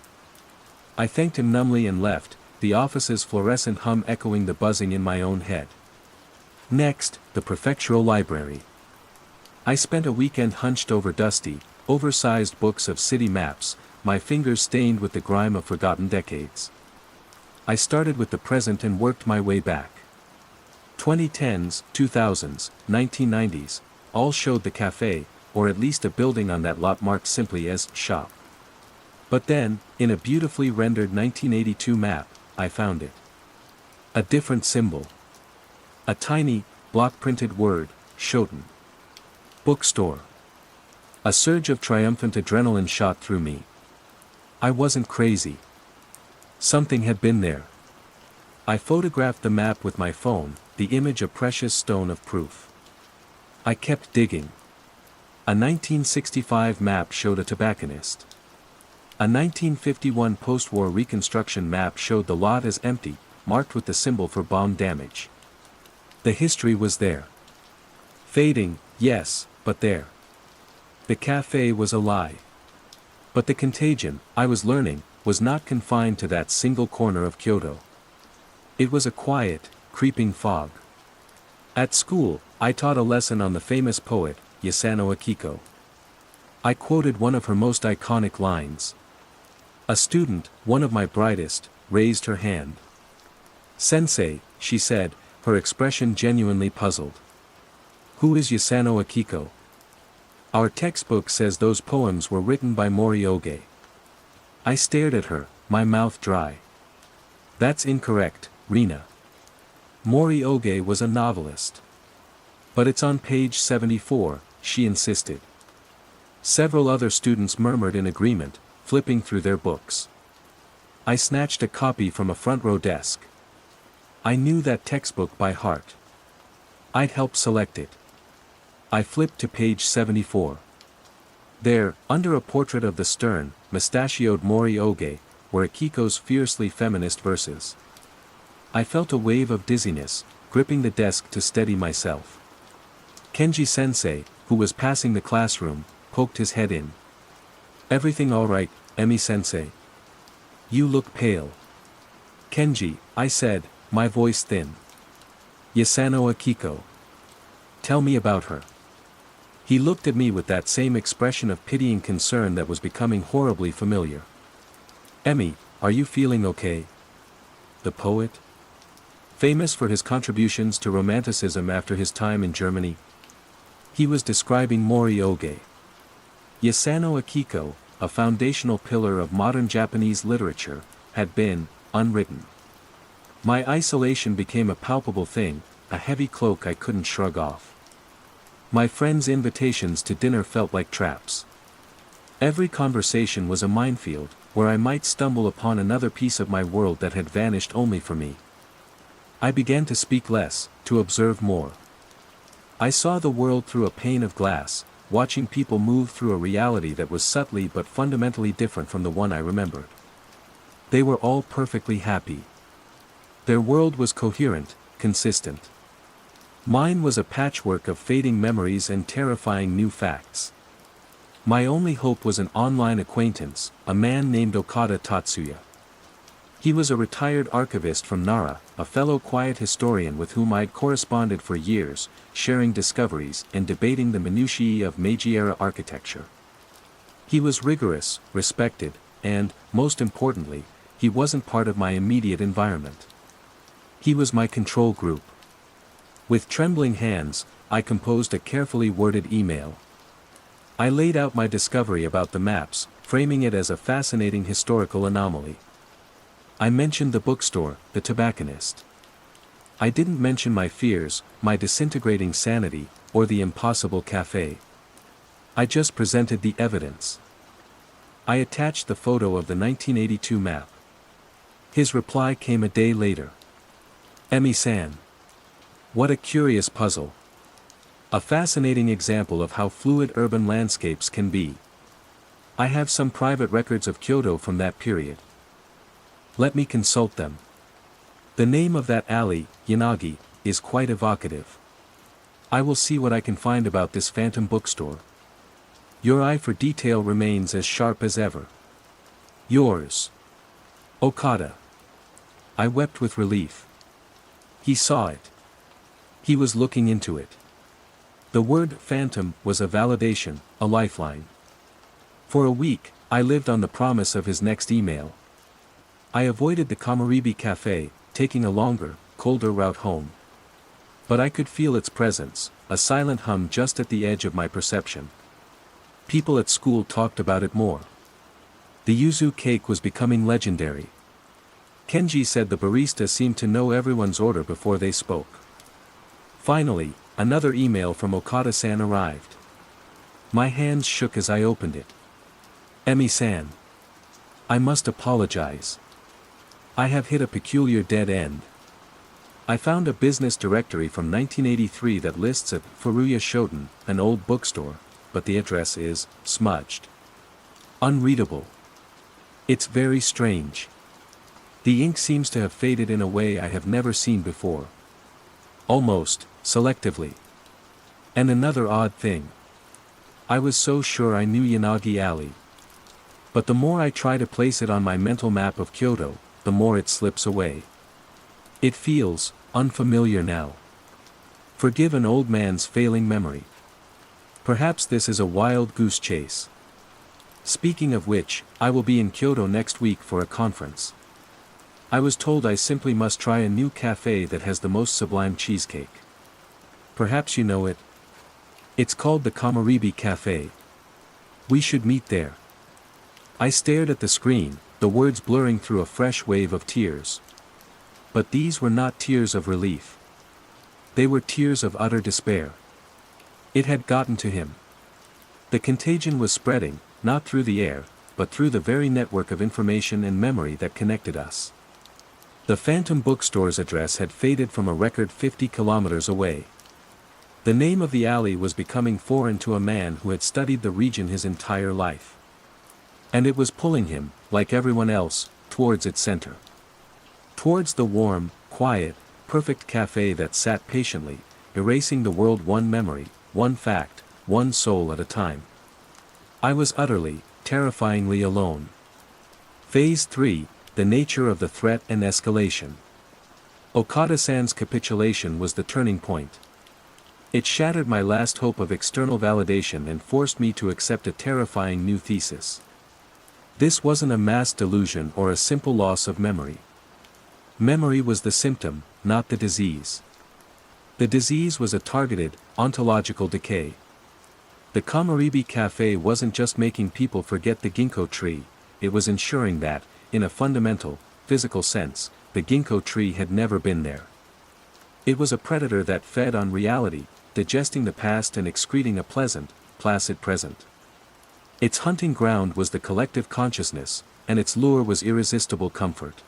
I thanked him numbly and left, the office's fluorescent hum echoing the buzzing in my own head. Next, the prefectural library. I spent a weekend hunched over dusty, oversized books of city maps, my fingers stained with the grime of forgotten decades. I started with the present and worked my way back. 2010s, 2000s, 1990s, all showed the cafe, or at least a building on that lot marked simply as shop. But then, in a beautifully rendered 1982 map, I found it. A different symbol. A tiny, block-printed word, Shoten. Bookstore. A surge of triumphant adrenaline shot through me. I wasn't crazy. Something had been there. I photographed the map with my phone, the image a precious stone of proof. I kept digging. A 1965 map showed a tobacconist. A 1951 post-war reconstruction map showed the lot as empty, marked with the symbol for bomb damage. The history was there. Fading, yes, but there. The cafe was a lie. But the contagion, I was learning, was not confined to that single corner of Kyoto. It was a quiet, creeping fog. At school, I taught a lesson on the famous poet, Yasano Akiko. I quoted one of her most iconic lines. A student, one of my brightest, raised her hand. "Sensei," she said, her expression genuinely puzzled. "Who is Yasano Akiko?" "Our textbook says those poems were written by Mori Oge." I stared at her, my mouth dry. "That's incorrect, Rina. Mori Oge was a novelist." "But it's on page 74, she insisted. Several other students murmured in agreement, flipping through their books. I snatched a copy from a front row desk. I knew that textbook by heart. I'd helped select it. I flipped to page 74. There, under a portrait of the stern, mustachioed Mori Oge, were Akiko's fiercely feminist verses. I felt a wave of dizziness, gripping the desk to steady myself. Kenji-sensei, who was passing the classroom, poked his head in. "Everything all right, Emi-sensei? You look pale." "Kenji," I said, my voice thin. "Yasano Akiko. Tell me about her." He looked at me with that same expression of pitying concern that was becoming horribly familiar. "Emi, are you feeling okay?" The poet? Famous for his contributions to Romanticism after his time in Germany. He was describing Mori Oge. Yasano Akiko, a foundational pillar of modern Japanese literature, had been unwritten. My isolation became a palpable thing, a heavy cloak I couldn't shrug off. My friends' invitations to dinner felt like traps. Every conversation was a minefield, where I might stumble upon another piece of my world that had vanished only for me. I began to speak less, to observe more. I saw the world through a pane of glass, watching people move through a reality that was subtly but fundamentally different from the one I remembered. They were all perfectly happy. Their world was coherent, consistent. Mine was a patchwork of fading memories and terrifying new facts. My only hope was an online acquaintance, a man named Okada Tatsuya. He was a retired archivist from Nara, a fellow quiet historian with whom I'd corresponded for years, sharing discoveries and debating the minutiae of Meiji-era architecture. He was rigorous, respected, and, most importantly, he wasn't part of my immediate environment. He was my control group. With trembling hands, I composed a carefully worded email. I laid out my discovery about the maps, framing it as a fascinating historical anomaly. I mentioned the bookstore, the tobacconist. I didn't mention my fears, my disintegrating sanity, or the impossible cafe. I just presented the evidence. I attached the photo of the 1982 map. His reply came a day later. "Emi-san. What a curious puzzle. A fascinating example of how fluid urban landscapes can be. I have some private records of Kyoto from that period. Let me consult them. The name of that alley, Yanagi, is quite evocative. I will see what I can find about this phantom bookstore. Your eye for detail remains as sharp as ever. Yours, Okada." I wept with relief. He saw it. He was looking into it. The word phantom was a validation, a lifeline. For a week, I lived on the promise of his next email. I avoided the Komaribi Cafe, taking a longer, colder route home. But I could feel its presence, a silent hum just at the edge of my perception. People at school talked about it more. The yuzu cake was becoming legendary. Kenji said the barista seemed to know everyone's order before they spoke. Finally, another email from Okada-san arrived. My hands shook as I opened it. "Emi-san. I must apologize. I have hit a peculiar dead end. I found a business directory from 1983 that lists at Furuya Shoten, an old bookstore, but the address is smudged. Unreadable. It's very strange. The ink seems to have faded in a way I have never seen before. Almost, selectively. And another odd thing. I was so sure I knew Yanagi Alley. But the more I try to place it on my mental map of Kyoto, the more it slips away. It feels unfamiliar now. Forgive an old man's failing memory. Perhaps this is a wild goose chase. Speaking of which, I will be in Kyoto next week for a conference. I was told I simply must try a new cafe that has the most sublime cheesecake. Perhaps you know it. It's called the Kamaribi Cafe. We should meet there. I stared at the screen, the words blurring through a fresh wave of tears. But these were not tears of relief. They were tears of utter despair. It had gotten to him. The contagion was spreading, not through the air, but through the very network of information and memory that connected us. The Phantom Bookstore's address had faded from a record 50 kilometers away. The name of the alley was becoming foreign to a man who had studied the region his entire life. And it was pulling him, like everyone else, towards its center. Towards the warm, quiet, perfect cafe that sat patiently, erasing the world one memory, one fact, one soul at a time. I was utterly, terrifyingly alone. Phase 3, the nature of the threat and escalation. Okada-san's capitulation was the turning point. It shattered my last hope of external validation and forced me to accept a terrifying new thesis. This wasn't a mass delusion or a simple loss of memory. Memory was the symptom, not the disease. The disease was a targeted, ontological decay. The Kamaribi Cafe wasn't just making people forget the ginkgo tree, it was ensuring that, in a fundamental, physical sense, the ginkgo tree had never been there. It was a predator that fed on reality, digesting the past and excreting a pleasant, placid present. Its hunting ground was the collective consciousness, and its lure was irresistible comfort.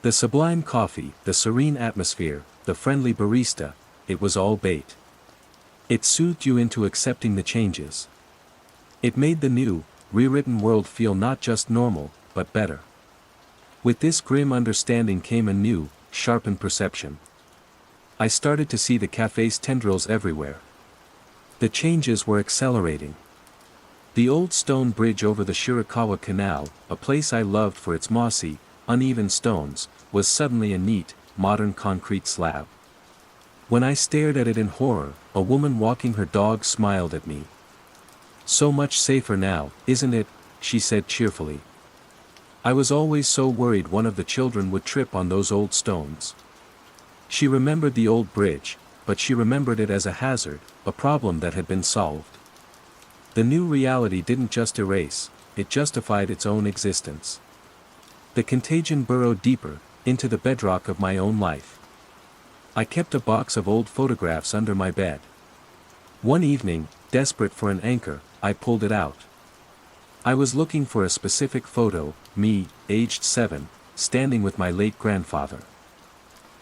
The sublime coffee, the serene atmosphere, the friendly barista, it was all bait. It soothed you into accepting the changes. It made the new, rewritten world feel not just normal, but better. With this grim understanding came a new, sharpened perception. I started to see the cafe's tendrils everywhere. The changes were accelerating. The old stone bridge over the Shirakawa Canal, a place I loved for its mossy, uneven stones, was suddenly a neat, modern concrete slab. When I stared at it in horror, a woman walking her dog smiled at me. "So much safer now, isn't it?" she said cheerfully. I was always so worried one of the children would trip on those old stones. She remembered the old bridge, but she remembered it as a hazard, a problem that had been solved. The new reality didn't just erase, it justified its own existence. The contagion burrowed deeper, into the bedrock of my own life. I kept a box of old photographs under my bed. One evening, desperate for an anchor, I pulled it out. I was looking for a specific photo, me, aged 7, standing with my late grandfather.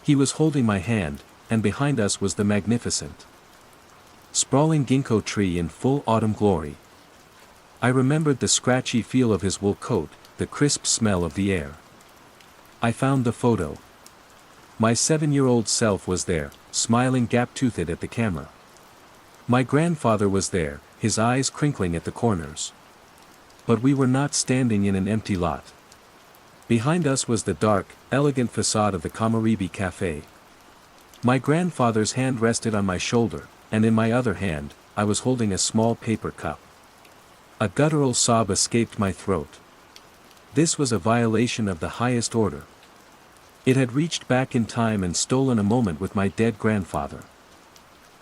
He was holding my hand, and behind us was the magnificent, sprawling ginkgo tree in full autumn glory. I remembered the scratchy feel of his wool coat, the crisp smell of the air. I found the photo. My 7-year-old self was there, smiling gap-toothed at the camera. My grandfather was there, his eyes crinkling at the corners. But we were not standing in an empty lot. Behind us was the dark, elegant facade of the Kamaribi Cafe. My grandfather's hand rested on my shoulder, and in my other hand, I was holding a small paper cup. A guttural sob escaped my throat. This was a violation of the highest order. It had reached back in time and stolen a moment with my dead grandfather.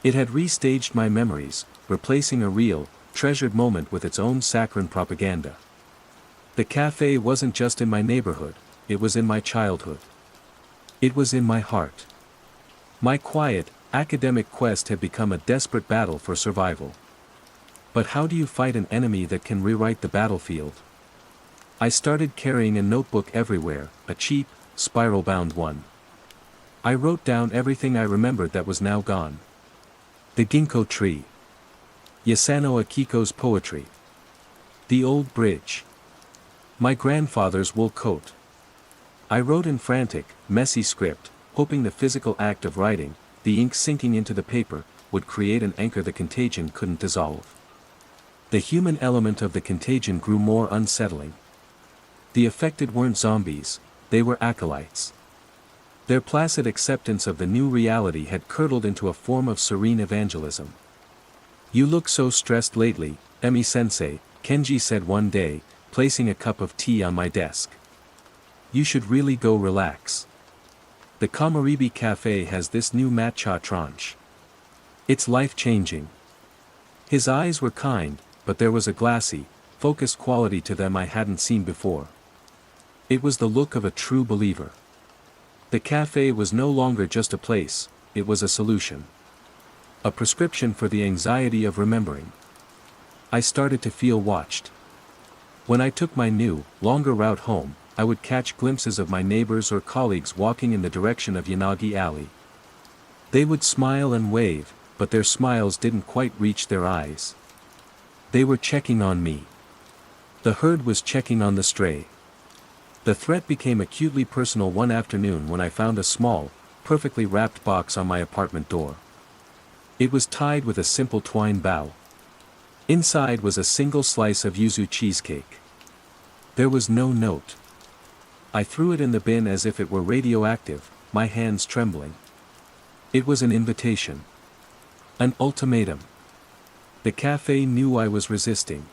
It had restaged my memories, replacing a real, treasured moment with its own saccharine propaganda. The cafe wasn't just in my neighborhood, it was in my childhood. It was in my heart. My quiet, academic quest had become a desperate battle for survival. But how do you fight an enemy that can rewrite the battlefield? I started carrying a notebook everywhere, a cheap, spiral-bound one. I wrote down everything I remembered that was now gone. The ginkgo tree. Yasano Akiko's poetry. The old bridge. My grandfather's wool coat. I wrote in frantic, messy script, hoping the physical act of writing, the ink sinking into the paper, would create an anchor the contagion couldn't dissolve. The human element of the contagion grew more unsettling. The affected weren't zombies, they were acolytes. Their placid acceptance of the new reality had curdled into a form of serene evangelism. "You look so stressed lately, Emi-sensei," Kenji said one day, placing a cup of tea on my desk. "You should really go relax. The Kamaribi Cafe has this new matcha tranche. It's life-changing." His eyes were kind, but there was a glassy, focused quality to them I hadn't seen before. It was the look of a true believer. The cafe was no longer just a place, it was a solution. A prescription for the anxiety of remembering. I started to feel watched. When I took my new, longer route home, I would catch glimpses of my neighbors or colleagues walking in the direction of Yanagi Alley. They would smile and wave, but their smiles didn't quite reach their eyes. They were checking on me. The herd was checking on the stray. The threat became acutely personal one afternoon when I found a small, perfectly wrapped box on my apartment door. It was tied with a simple twine bow. Inside was a single slice of yuzu cheesecake. There was no note. I threw it in the bin as if it were radioactive, my hands trembling. It was an invitation. An ultimatum. The cafe knew I was resisting.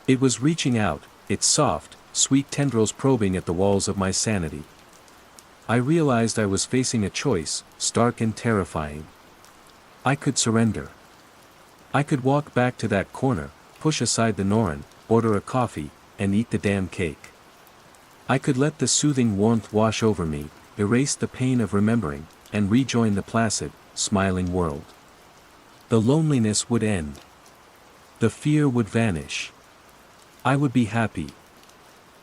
It was reaching out, its soft, sweet tendrils probing at the walls of my sanity. I realized I was facing a choice, stark and terrifying. I could surrender. I could walk back to that corner, push aside the Norin, order a coffee, and eat the damn cake. I could let the soothing warmth wash over me, erase the pain of remembering, and rejoin the placid, smiling world. The loneliness would end. The fear would vanish. I would be happy.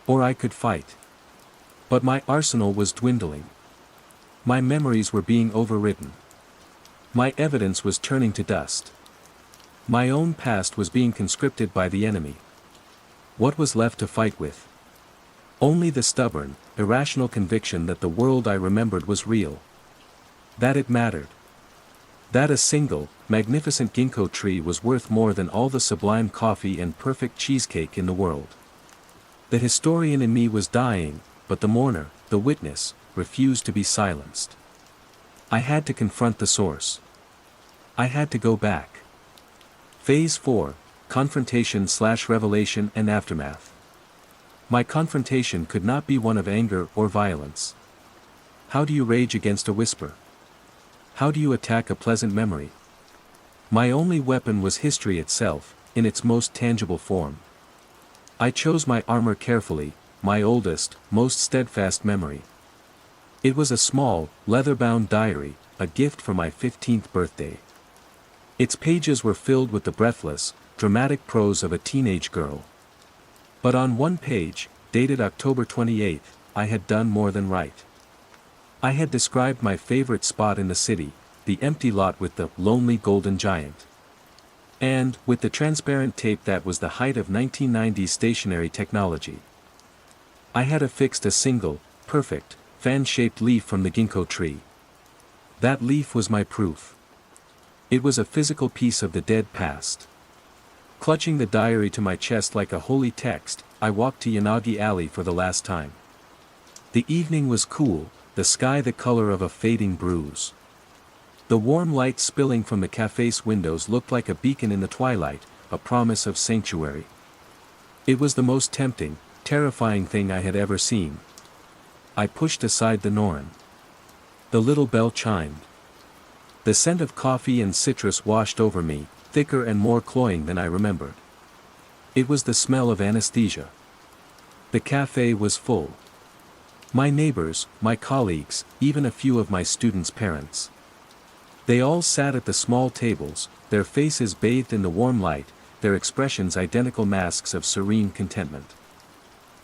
Or I could fight. But my arsenal was dwindling. My memories were being overwritten. My evidence was turning to dust. My own past was being conscripted by the enemy. What was left to fight with? Only the stubborn, irrational conviction that the world I remembered was real. That it mattered. That a single, magnificent ginkgo tree was worth more than all the sublime coffee and perfect cheesecake in the world. The historian in me was dying, but the mourner, the witness, refused to be silenced. I had to confront the source. I had to go back. Phase 4, Confrontation/Revelation and Aftermath. My confrontation could not be one of anger or violence. How do you rage against a whisper? How do you attack a pleasant memory? My only weapon was history itself, in its most tangible form. I chose my armor carefully, my oldest, most steadfast memory. It was a small, leather-bound diary, a gift for my 15th birthday. Its pages were filled with the breathless, dramatic prose of a teenage girl. But on one page, dated October 28th, I had done more than write. I had described my favorite spot in the city, the empty lot with the lonely golden giant. And, with the transparent tape that was the height of 1990s stationary technology. I had affixed a single, perfect, fan-shaped leaf from the ginkgo tree. That leaf was my proof. It was a physical piece of the dead past. Clutching the diary to my chest like a holy text, I walked to Yanagi Alley for the last time. The evening was cool, the sky the color of a fading bruise. The warm light spilling from the cafe's windows looked like a beacon in the twilight, a promise of sanctuary. It was the most tempting, terrifying thing I had ever seen. I pushed aside the Norin. The little bell chimed. The scent of coffee and citrus washed over me, thicker and more cloying than I remembered. It was the smell of anesthesia. The cafe was full. My neighbors, my colleagues, even a few of my students' parents. They all sat at the small tables, their faces bathed in the warm light, their expressions identical masks of serene contentment.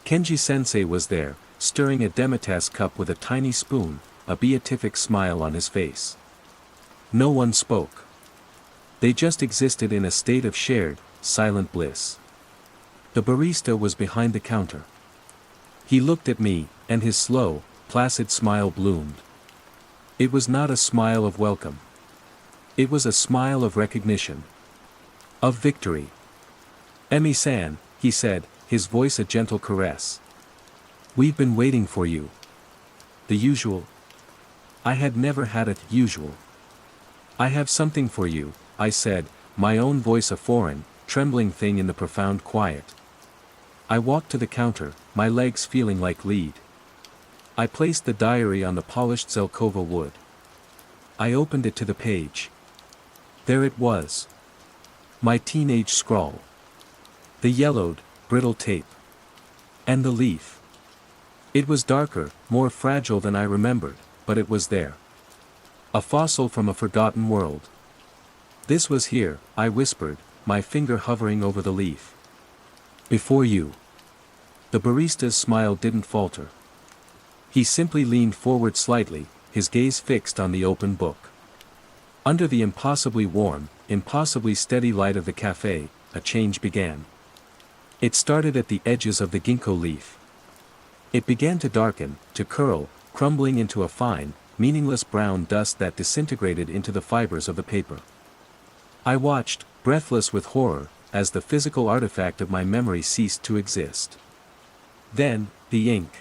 Kenji-sensei was there, stirring a demitasse cup with a tiny spoon, a beatific smile on his face. No one spoke. They just existed in a state of shared, silent bliss. The barista was behind the counter. He looked at me, and his slow, placid smile bloomed. It was not a smile of welcome. It was a smile of recognition. Of victory. "Emi-san," he said, his voice a gentle caress. "We've been waiting for you." The usual? I had never had a usual. "I have something for you," I said, my own voice a foreign, trembling thing in the profound quiet. I walked to the counter, my legs feeling like lead. I placed the diary on the polished Zelkova wood. I opened it to the page. There it was. My teenage scrawl. The yellowed, brittle tape. And the leaf. It was darker, more fragile than I remembered, but it was there. A fossil from a forgotten world. "This was here," I whispered, my finger hovering over the leaf. "Before you." The barista's smile didn't falter. He simply leaned forward slightly, his gaze fixed on the open book. Under the impossibly warm, impossibly steady light of the cafe, a change began. It started at the edges of the ginkgo leaf. It began to darken, to curl, crumbling into a fine, meaningless brown dust that disintegrated into the fibers of the paper. I watched, breathless with horror, as the physical artifact of my memory ceased to exist. Then, the ink.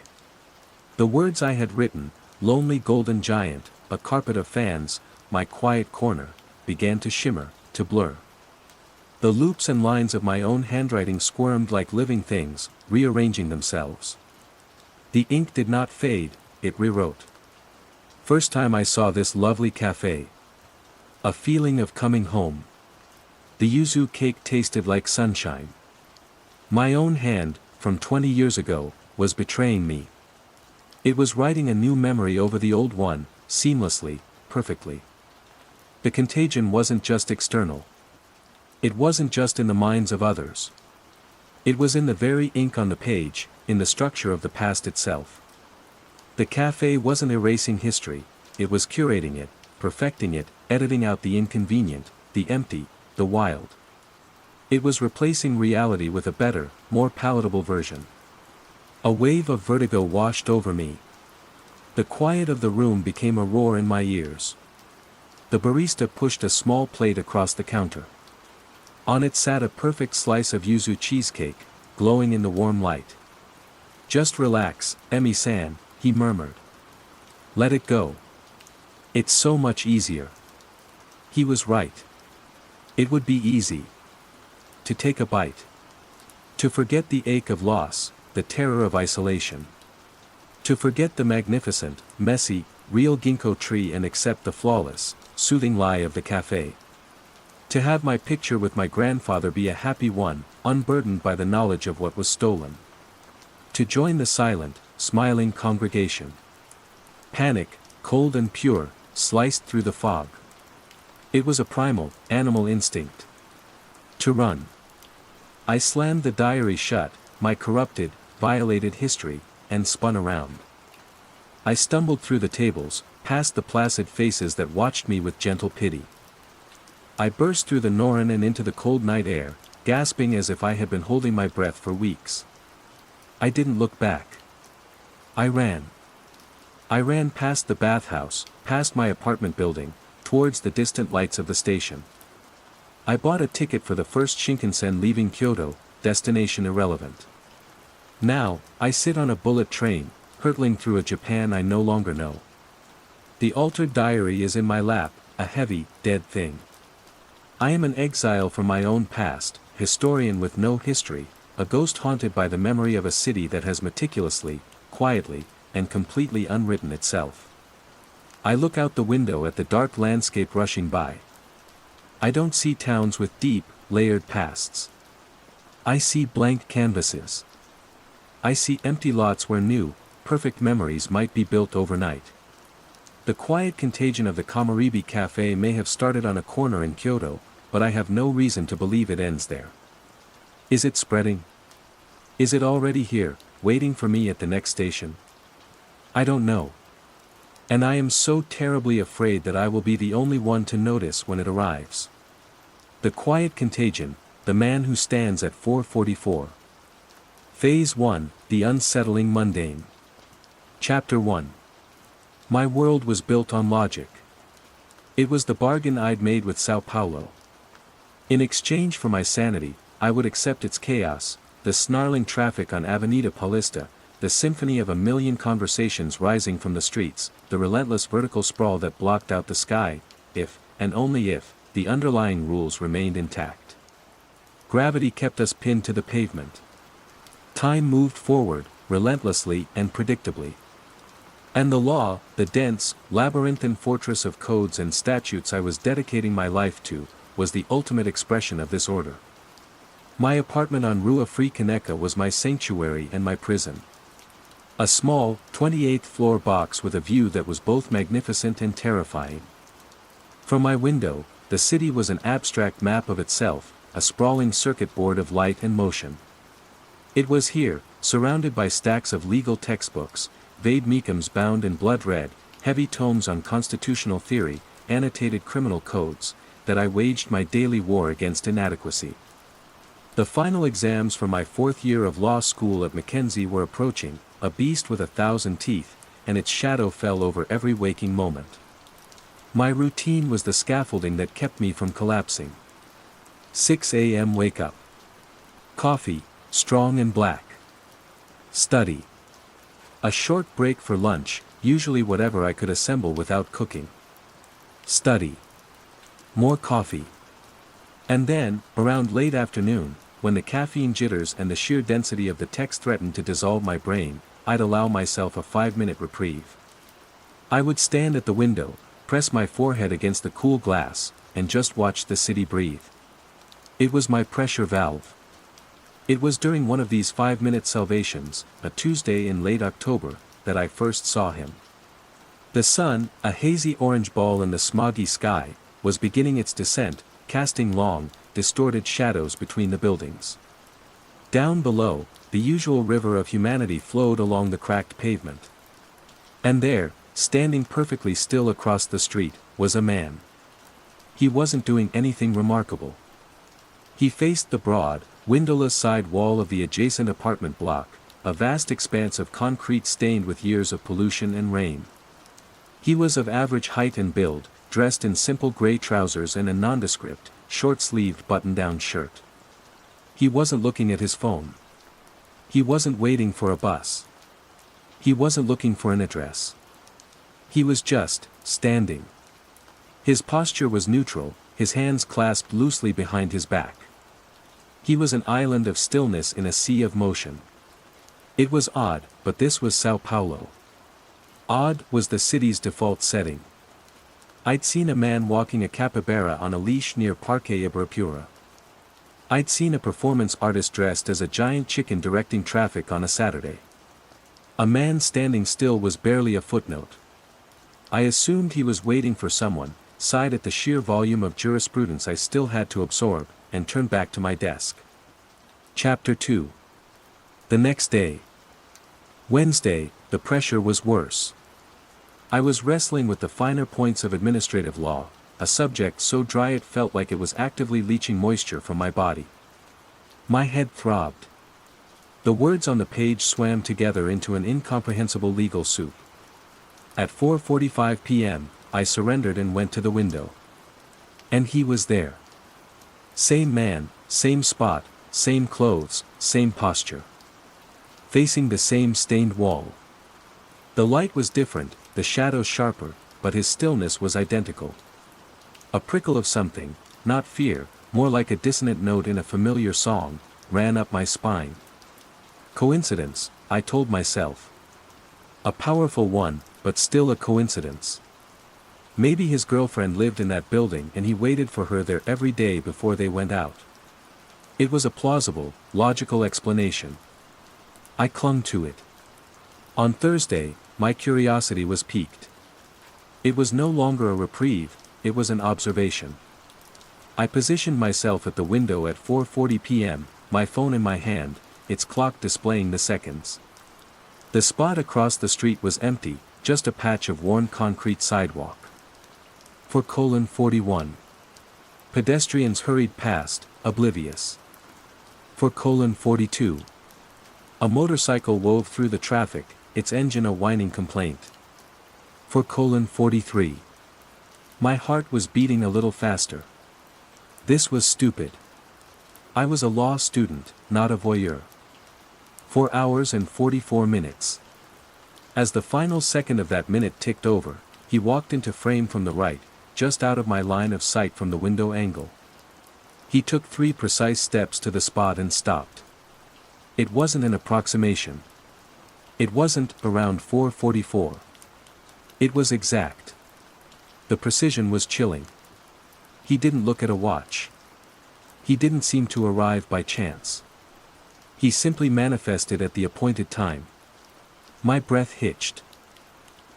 The words I had written, "Lonely golden giant, a carpet of fans, my quiet corner," began to shimmer, to blur. The loops and lines of my own handwriting squirmed like living things, rearranging themselves. The ink did not fade, it rewrote. First time I saw this lovely cafe. A feeling of coming home. The yuzu cake tasted like sunshine. My own hand, from 20 years ago, was betraying me. It was writing a new memory over the old one, seamlessly, perfectly. The contagion wasn't just external. It wasn't just in the minds of others. It was in the very ink on the page, in the structure of the past itself. The cafe wasn't erasing history, it was curating it, perfecting it, editing out the inconvenient, the empty, the wild. It was replacing reality with a better, more palatable version. A wave of vertigo washed over me. The quiet of the room became a roar in my ears. The barista pushed a small plate across the counter. On it sat a perfect slice of yuzu cheesecake, glowing in the warm light. "Just relax, Emi-san," he murmured. "Let it go. It's so much easier." He was right. It would be easy. To take a bite. To forget the ache of loss, the terror of isolation. To forget the magnificent, messy, real ginkgo tree and accept the flawless, soothing lie of the cafe. To have my picture with my grandfather be a happy one, unburdened by the knowledge of what was stolen. To join the silent, smiling congregation. Panic, cold and pure, sliced through the fog. It was a primal, animal instinct. To run. I slammed the diary shut, my corrupted, violated history, and spun around. I stumbled through the tables, past the placid faces that watched me with gentle pity. I burst through the norin and into the cold night air, gasping as if I had been holding my breath for weeks. I didn't look back. I ran. I ran past the bathhouse, past my apartment building, towards the distant lights of the station. I bought a ticket for the first Shinkansen leaving Kyoto, destination irrelevant. Now, I sit on a bullet train, hurtling through a Japan I no longer know. The altered diary is in my lap, a heavy, dead thing. I am an exile from my own past, historian with no history, a ghost haunted by the memory of a city that has meticulously, quietly, and completely unwritten itself. I look out the window at the dark landscape rushing by. I don't see towns with deep, layered pasts. I see blank canvases. I see empty lots where new, perfect memories might be built overnight. The quiet contagion of the Komaribi Cafe may have started on a corner in Kyoto, but I have no reason to believe it ends there. Is it spreading? Is it already here, waiting for me at the next station? I don't know. And I am so terribly afraid that I will be the only one to notice when it arrives. The quiet contagion, the man who stands at 444. Phase 1, The Unsettling Mundane. Chapter 1. My world was built on logic. It was the bargain I'd made with Sao Paulo. In exchange for my sanity, I would accept its chaos, the snarling traffic on Avenida Paulista, the symphony of a million conversations rising from the streets, the relentless vertical sprawl that blocked out the sky, if, and only if, the underlying rules remained intact. Gravity kept us pinned to the pavement. Time moved forward, relentlessly and predictably. And the law, the dense, labyrinthine fortress of codes and statutes I was dedicating my life to, was the ultimate expression of this order. My apartment on Rua Fricaneca was my sanctuary and my prison. A small, 28th-floor box with a view that was both magnificent and terrifying. From my window, the city was an abstract map of itself, a sprawling circuit board of light and motion. It was here, surrounded by stacks of legal textbooks, vague meekums bound in blood red, heavy tomes on constitutional theory, annotated criminal codes, that I waged my daily war against inadequacy. The final exams for my 4th year of law school at Mackenzie were approaching, a beast with 1,000 teeth, and its shadow fell over every waking moment. My routine was the scaffolding that kept me from collapsing. 6 a.m. wake up. Coffee, strong and black. Study. A short break for lunch, usually whatever I could assemble without cooking. Study. More coffee. And then, around late afternoon, when the caffeine jitters and the sheer density of the text threatened to dissolve my brain, I'd allow myself a 5-minute reprieve. I would stand at the window, press my forehead against the cool glass, and just watch the city breathe. It was my pressure valve. It was during one of these 5-minute salvations, a Tuesday in late October, that I first saw him. The sun, a hazy orange ball in the smoggy sky, was beginning its descent, casting long, distorted shadows between the buildings. Down below, the usual river of humanity flowed along the cracked pavement. And there, standing perfectly still across the street, was a man. He wasn't doing anything remarkable. He faced the broad, windowless side wall of the adjacent apartment block, a vast expanse of concrete stained with years of pollution and rain. He was of average height and build, dressed in simple gray trousers and a nondescript, short-sleeved button-down shirt. He wasn't looking at his phone. He wasn't waiting for a bus. He wasn't looking for an address. He was just, standing. His posture was neutral, his hands clasped loosely behind his back. He was an island of stillness in a sea of motion. It was odd, but this was Sao Paulo. Odd was the city's default setting. I'd seen a man walking a capybara on a leash near Parque Ibirapura. I'd seen a performance artist dressed as a giant chicken directing traffic on a Saturday. A man standing still was barely a footnote. I assumed he was waiting for someone, sighed at the sheer volume of jurisprudence I still had to absorb, and turned back to my desk. Chapter 2. The next day. Wednesday, the pressure was worse. I was wrestling with the finer points of administrative law, a subject so dry it felt like it was actively leaching moisture from my body. My head throbbed. The words on the page swam together into an incomprehensible legal soup. At 4:45 p.m., I surrendered and went to the window. And he was there. Same man, same spot, same clothes, same posture. Facing the same stained wall. The light was different, the shadows sharper, but his stillness was identical. A prickle of something, not fear, more like a dissonant note in a familiar song, ran up my spine. Coincidence, I told myself. A powerful one, but still a coincidence. Maybe his girlfriend lived in that building and he waited for her there every day before they went out. It was a plausible, logical explanation. I clung to it. On Thursday, my curiosity was piqued. It was no longer a reprieve, it was an observation. I positioned myself at the window at 4:40 p.m., my phone in my hand, its clock displaying the seconds. The spot across the street was empty, just a patch of worn concrete sidewalk. 4:41. Pedestrians hurried past, oblivious. 4:42. A motorcycle wove through the traffic, its engine a whining complaint. 4:43. My heart was beating a little faster. This was stupid. I was a law student, not a voyeur. 4 hours and 44 minutes. As the final second of that minute ticked over, he walked into frame from the right, just out of my line of sight from the window angle. He took 3 precise steps to the spot and stopped. It wasn't an approximation. It wasn't around 4:44. It was exact. The precision was chilling. He didn't look at a watch. He didn't seem to arrive by chance. He simply manifested at the appointed time. My breath hitched.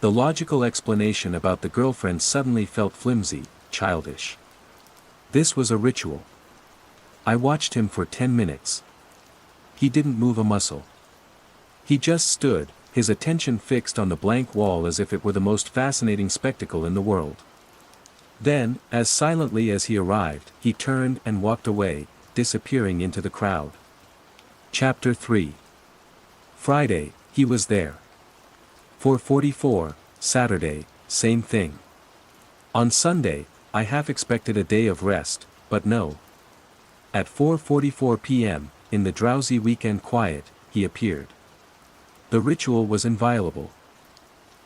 The logical explanation about the girlfriend suddenly felt flimsy, childish. This was a ritual. I watched him for 10 minutes. He didn't move a muscle. He just stood, his attention fixed on the blank wall as if it were the most fascinating spectacle in the world. Then, as silently as he arrived, he turned and walked away, disappearing into the crowd. Chapter 3. Friday, he was there. 4:44, Saturday, same thing. On Sunday, I half expected a day of rest, but no. At 4:44 p.m., in the drowsy weekend quiet, he appeared. The ritual was inviolable.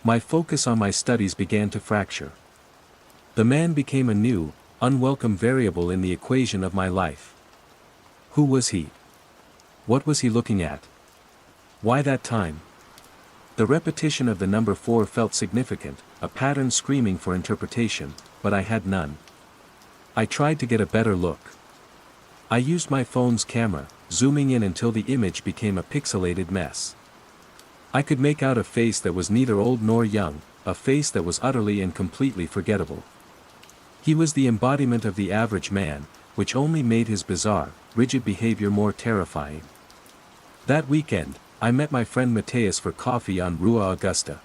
My focus on my studies began to fracture. The man became a new, unwelcome variable in the equation of my life. Who was he? What was he looking at? Why that time? The repetition of the number 4 felt significant, a pattern screaming for interpretation, but I had none. I tried to get a better look. I used my phone's camera, zooming in until the image became a pixelated mess. I could make out a face that was neither old nor young, a face that was utterly and completely forgettable. He was the embodiment of the average man, which only made his bizarre, rigid behavior more terrifying. That weekend, I met my friend Mateus for coffee on Rua Augusta.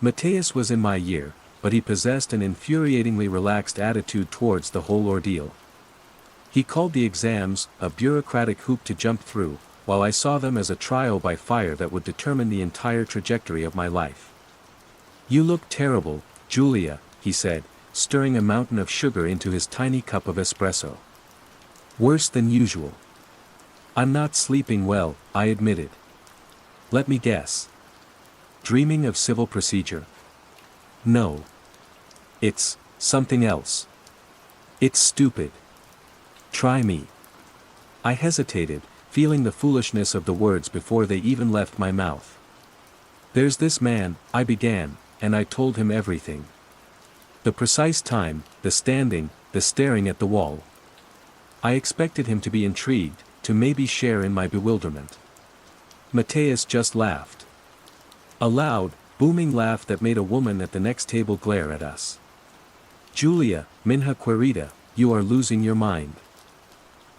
Mateus was in my year, but he possessed an infuriatingly relaxed attitude towards the whole ordeal. He called the exams a bureaucratic hoop to jump through, while I saw them as a trial by fire that would determine the entire trajectory of my life. "You look terrible, Julia," he said, stirring a mountain of sugar into his tiny cup of espresso. "Worse than usual." "I'm not sleeping well," I admitted. "Let me guess. Dreaming of civil procedure?" "No. It's something else. It's stupid. Try me." I hesitated, feeling the foolishness of the words before they even left my mouth. "There's this man," I began, and I told him everything. The precise time, the standing, the staring at the wall. I expected him to be intrigued, to maybe share in my bewilderment. Mateus just laughed. A loud, booming laugh that made a woman at the next table glare at us. "Julia, minha querida, you are losing your mind.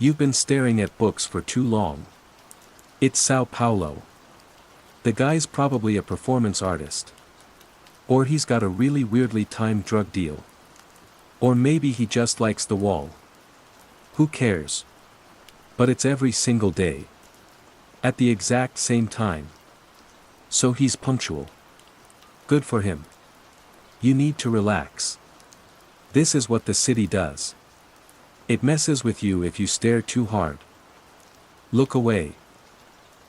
You've been staring at books for too long. It's Sao Paulo. The guy's probably a performance artist. Or he's got a really weirdly timed drug deal. Or maybe he just likes the wall. Who cares? But it's every single day. At the exact same time. So he's punctual. Good for him. You need to relax. This is what the city does. It messes with you if you stare too hard. Look away.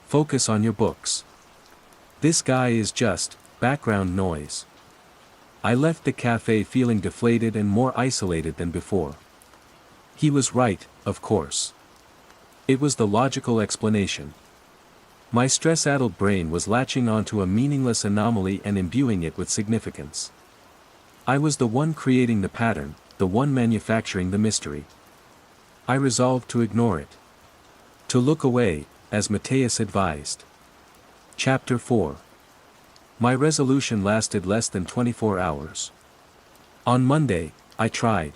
Focus on your books. This guy is just background noise." I left the cafe feeling deflated and more isolated than before. He was right, of course. It was the logical explanation. My stress-addled brain was latching onto a meaningless anomaly and imbuing it with significance. I was the one creating the pattern, the one manufacturing the mystery. I resolved to ignore it. To look away, as Mateus advised. Chapter 4. My resolution lasted less than 24 hours. On Monday, I tried.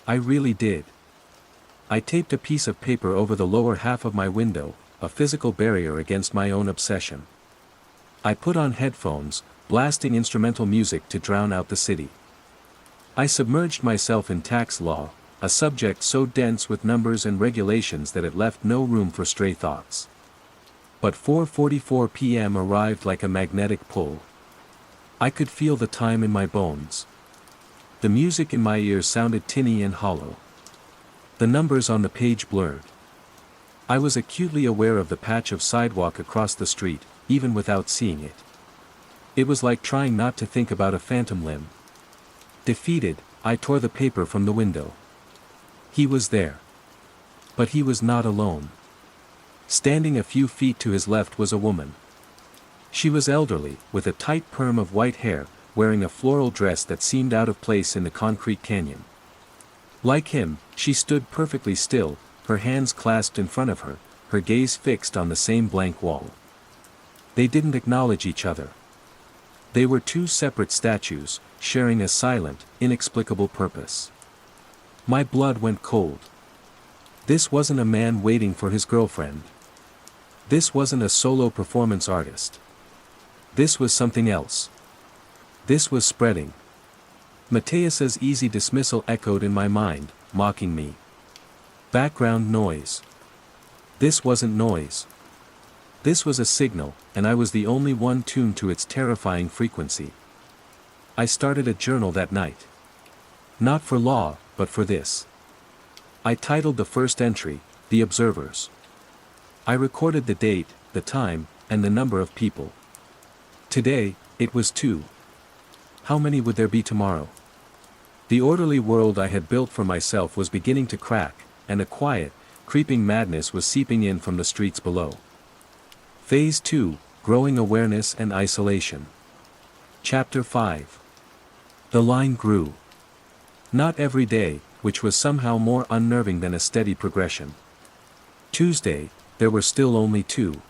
I really did. I taped a piece of paper over the lower half of my window, a physical barrier against my own obsession. I put on headphones, blasting instrumental music to drown out the city. I submerged myself in tax law, a subject so dense with numbers and regulations that it left no room for stray thoughts. But 4:44 p.m. arrived like a magnetic pull. I could feel the time in my bones. The music in my ears sounded tinny and hollow. The numbers on the page blurred. I was acutely aware of the patch of sidewalk across the street, even without seeing it. It was like trying not to think about a phantom limb. Defeated, I tore the paper from the window. He was there. But he was not alone. Standing a few feet to his left was a woman. She was elderly, with a tight perm of white hair, wearing a floral dress that seemed out of place in the concrete canyon. Like him, she stood perfectly still, her hands clasped in front of her, her gaze fixed on the same blank wall. They didn't acknowledge each other. They were two separate statues, sharing a silent, inexplicable purpose. My blood went cold. This wasn't a man waiting for his girlfriend. This wasn't a solo performance artist. This was something else. This was spreading. Mateus's easy dismissal echoed in my mind, mocking me. Background noise. This wasn't noise. This was a signal, and I was the only one tuned to its terrifying frequency. I started a journal that night. Not for law, but for this. I titled the first entry, The Observers. I recorded the date, the time, and the number of people. Today, it was 2. How many would there be tomorrow? The orderly world I had built for myself was beginning to crack, and a quiet, creeping madness was seeping in from the streets below. Phase 2, Growing Awareness and Isolation. Chapter 5. The line grew. Not every day, which was somehow more unnerving than a steady progression. Tuesday, there were still only 2.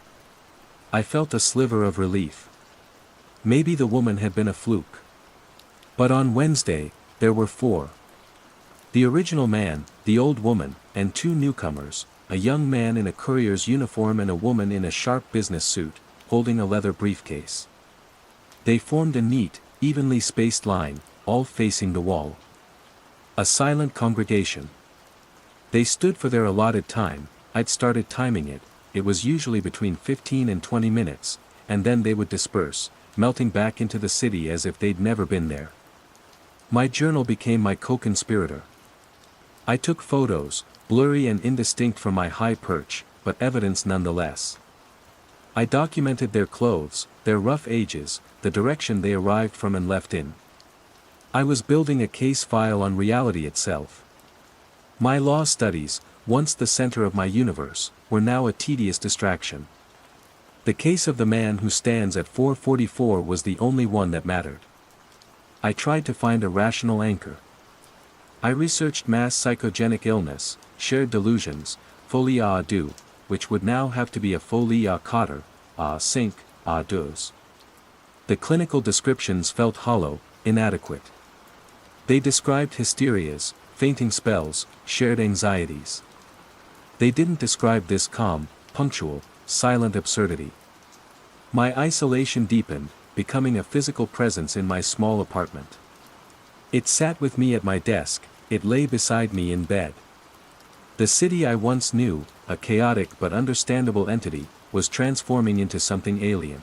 I felt a sliver of relief. Maybe the woman had been a fluke. But on Wednesday, there were 4. The original man, the old woman, and 2 newcomers, a young man in a courier's uniform and a woman in a sharp business suit, holding a leather briefcase. They formed a neat, evenly spaced line, all facing the wall. A silent congregation. They stood for their allotted time. I'd started timing it. It was usually between 15 and 20 minutes, and then they would disperse, melting back into the city as if they'd never been there. My journal became my co-conspirator. I took photos, blurry and indistinct from my high perch, but evidence nonetheless. I documented their clothes, their rough ages, the direction they arrived from and left in. I was building a case file on reality itself. My law studies, once the center of my universe, were now a tedious distraction. The case of the man who stands at 4:44 was the only one that mattered. I tried to find a rational anchor. I researched mass psychogenic illness, shared delusions, folie à deux, which would now have to be a folie à quatre, à cinq, à deux. The clinical descriptions felt hollow, inadequate. They described hysterias, fainting spells, shared anxieties. They didn't describe this calm, punctual, silent absurdity. My isolation deepened, becoming a physical presence in my small apartment. It sat with me at my desk, it lay beside me in bed. The city I once knew, a chaotic but understandable entity, was transforming into something alien.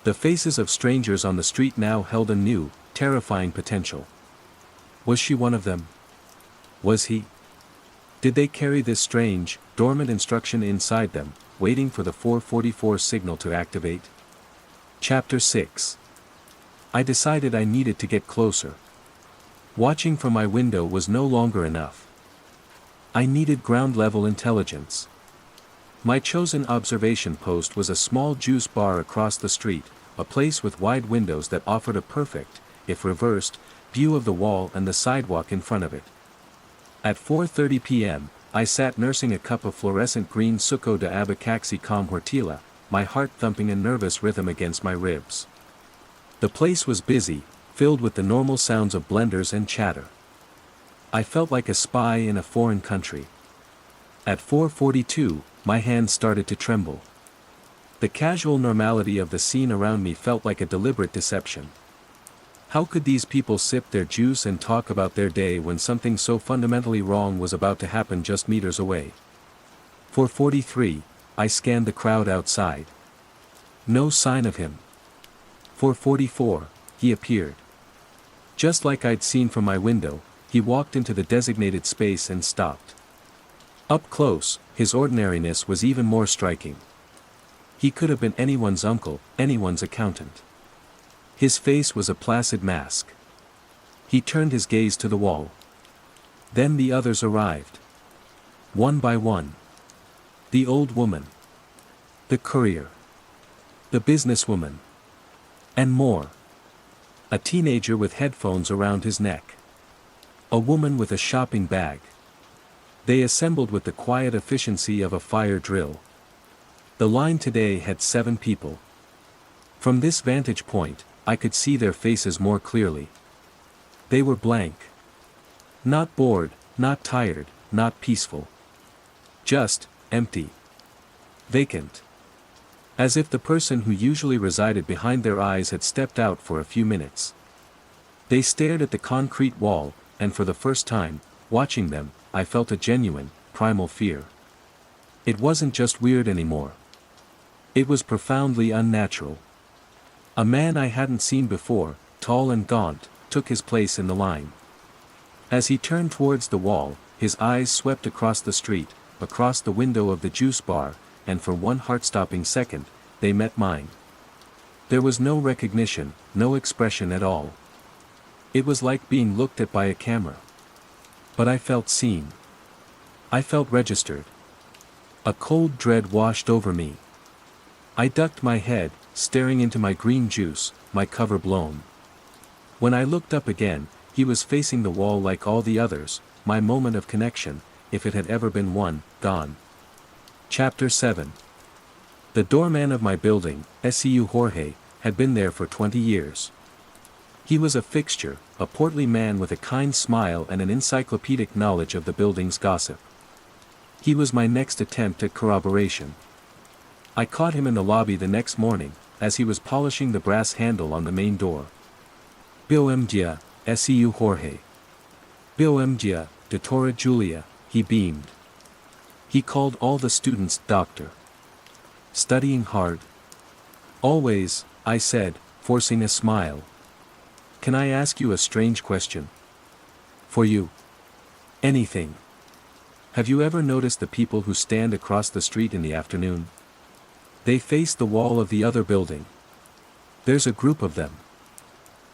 The faces of strangers on the street now held a new, terrifying potential. Was she one of them? Was he? Did they carry this strange, dormant instruction inside them, waiting for the 4:44 signal to activate? Chapter 6. I decided I needed to get closer. Watching from my window was no longer enough. I needed ground-level intelligence. My chosen observation post was a small juice bar across the street, a place with wide windows that offered a perfect, if reversed, view of the wall and the sidewalk in front of it. At 4:30 p.m., I sat nursing a cup of fluorescent green suco de abacaxi com hortila, my heart thumping a nervous rhythm against my ribs. The place was busy, filled with the normal sounds of blenders and chatter. I felt like a spy in a foreign country. At 4:42, my hands started to tremble. The casual normality of the scene around me felt like a deliberate deception. How could these people sip their juice and talk about their day when something so fundamentally wrong was about to happen just meters away? 4:43, I scanned the crowd outside. No sign of him. 4:44, he appeared. Just like I'd seen from my window, he walked into the designated space and stopped. Up close, his ordinariness was even more striking. He could have been anyone's uncle, anyone's accountant. His face was a placid mask. He turned his gaze to the wall. Then the others arrived. One by one. The old woman. The courier. The businesswoman. And more. A teenager with headphones around his neck. A woman with a shopping bag. They assembled with the quiet efficiency of a fire drill. The line today had 7 people. From this vantage point, I could see their faces more clearly. They were blank. Not bored, not tired, not peaceful. Just empty. Vacant. As if the person who usually resided behind their eyes had stepped out for a few minutes. They stared at the concrete wall, and for the first time, watching them, I felt a genuine, primal fear. It wasn't just weird anymore. It was profoundly unnatural. A man I hadn't seen before, tall and gaunt, took his place in the line. As he turned towards the wall, his eyes swept across the street, across the window of the juice bar, and for one heart-stopping second, they met mine. There was no recognition, no expression at all. It was like being looked at by a camera. But I felt seen. I felt registered. A cold dread washed over me. I ducked my head, staring into my green juice, my cover blown. When I looked up again, he was facing the wall like all the others, my moment of connection, if it had ever been one, gone. Chapter 7. The doorman of my building, SEU Jorge, had been there for 20 years. He was a fixture, a portly man with a kind smile and an encyclopedic knowledge of the building's gossip. He was my next attempt at corroboration. I caught him in the lobby the next morning, as he was polishing the brass handle on the main door. Bom dia, SEU Jorge. Bom dia, Doutora Julia, he beamed. He called all the students doctor. Studying hard? Always, I said, forcing a smile. Can I ask you a strange question? For you. Anything. Have you ever noticed the people who stand across the street in the afternoon? They face the wall of the other building. There's a group of them.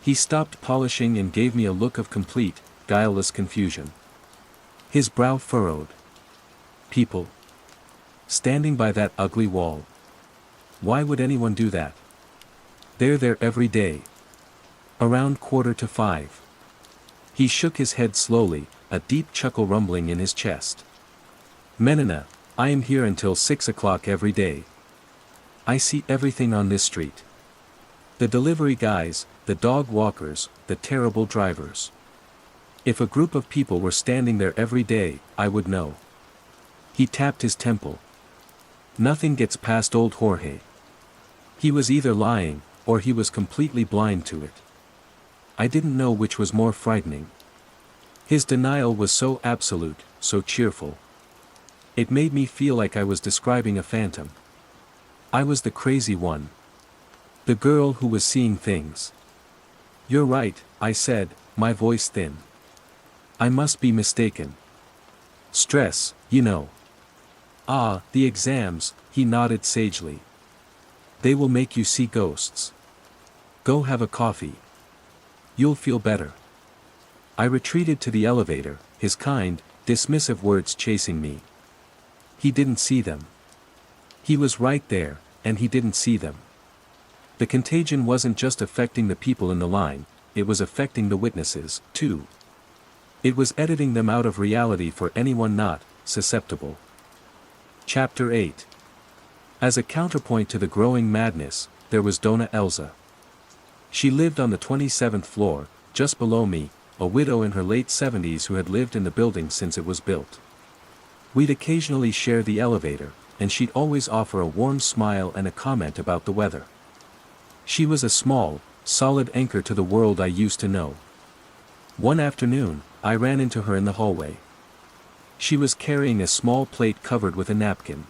He stopped polishing and gave me a look of complete, guileless confusion. His brow furrowed. People. Standing by that ugly wall. Why would anyone do that? They're there every day. Around 4:45. He shook his head slowly, a deep chuckle rumbling in his chest. Menina, I am here until 6 o'clock every day. I see everything on this street. The delivery guys, the dog walkers, the terrible drivers. If a group of people were standing there every day, I would know. He tapped his temple. Nothing gets past old Jorge. He was either lying, or he was completely blind to it. I didn't know which was more frightening. His denial was so absolute, so cheerful. It made me feel like I was describing a phantom. I was the crazy one. The girl who was seeing things. You're right, I said, my voice thin. I must be mistaken. Stress, you know. Ah, the exams, he nodded sagely. They will make you see ghosts. Go have a coffee. You'll feel better. I retreated to the elevator, his kind, dismissive words chasing me. He didn't see them. He was right there, and he didn't see them. The contagion wasn't just affecting the people in the line, it was affecting the witnesses, too. It was editing them out of reality for anyone not susceptible. Chapter 8. As a counterpoint to the growing madness, there was Dona Elza. She lived on the 27th floor, just below me, a widow in her late 70s who had lived in the building since it was built. We'd occasionally share the elevator, and she'd always offer a warm smile and a comment about the weather. She was a small, solid anchor to the world I used to know. One afternoon, I ran into her in the hallway. She was carrying a small plate covered with a napkin.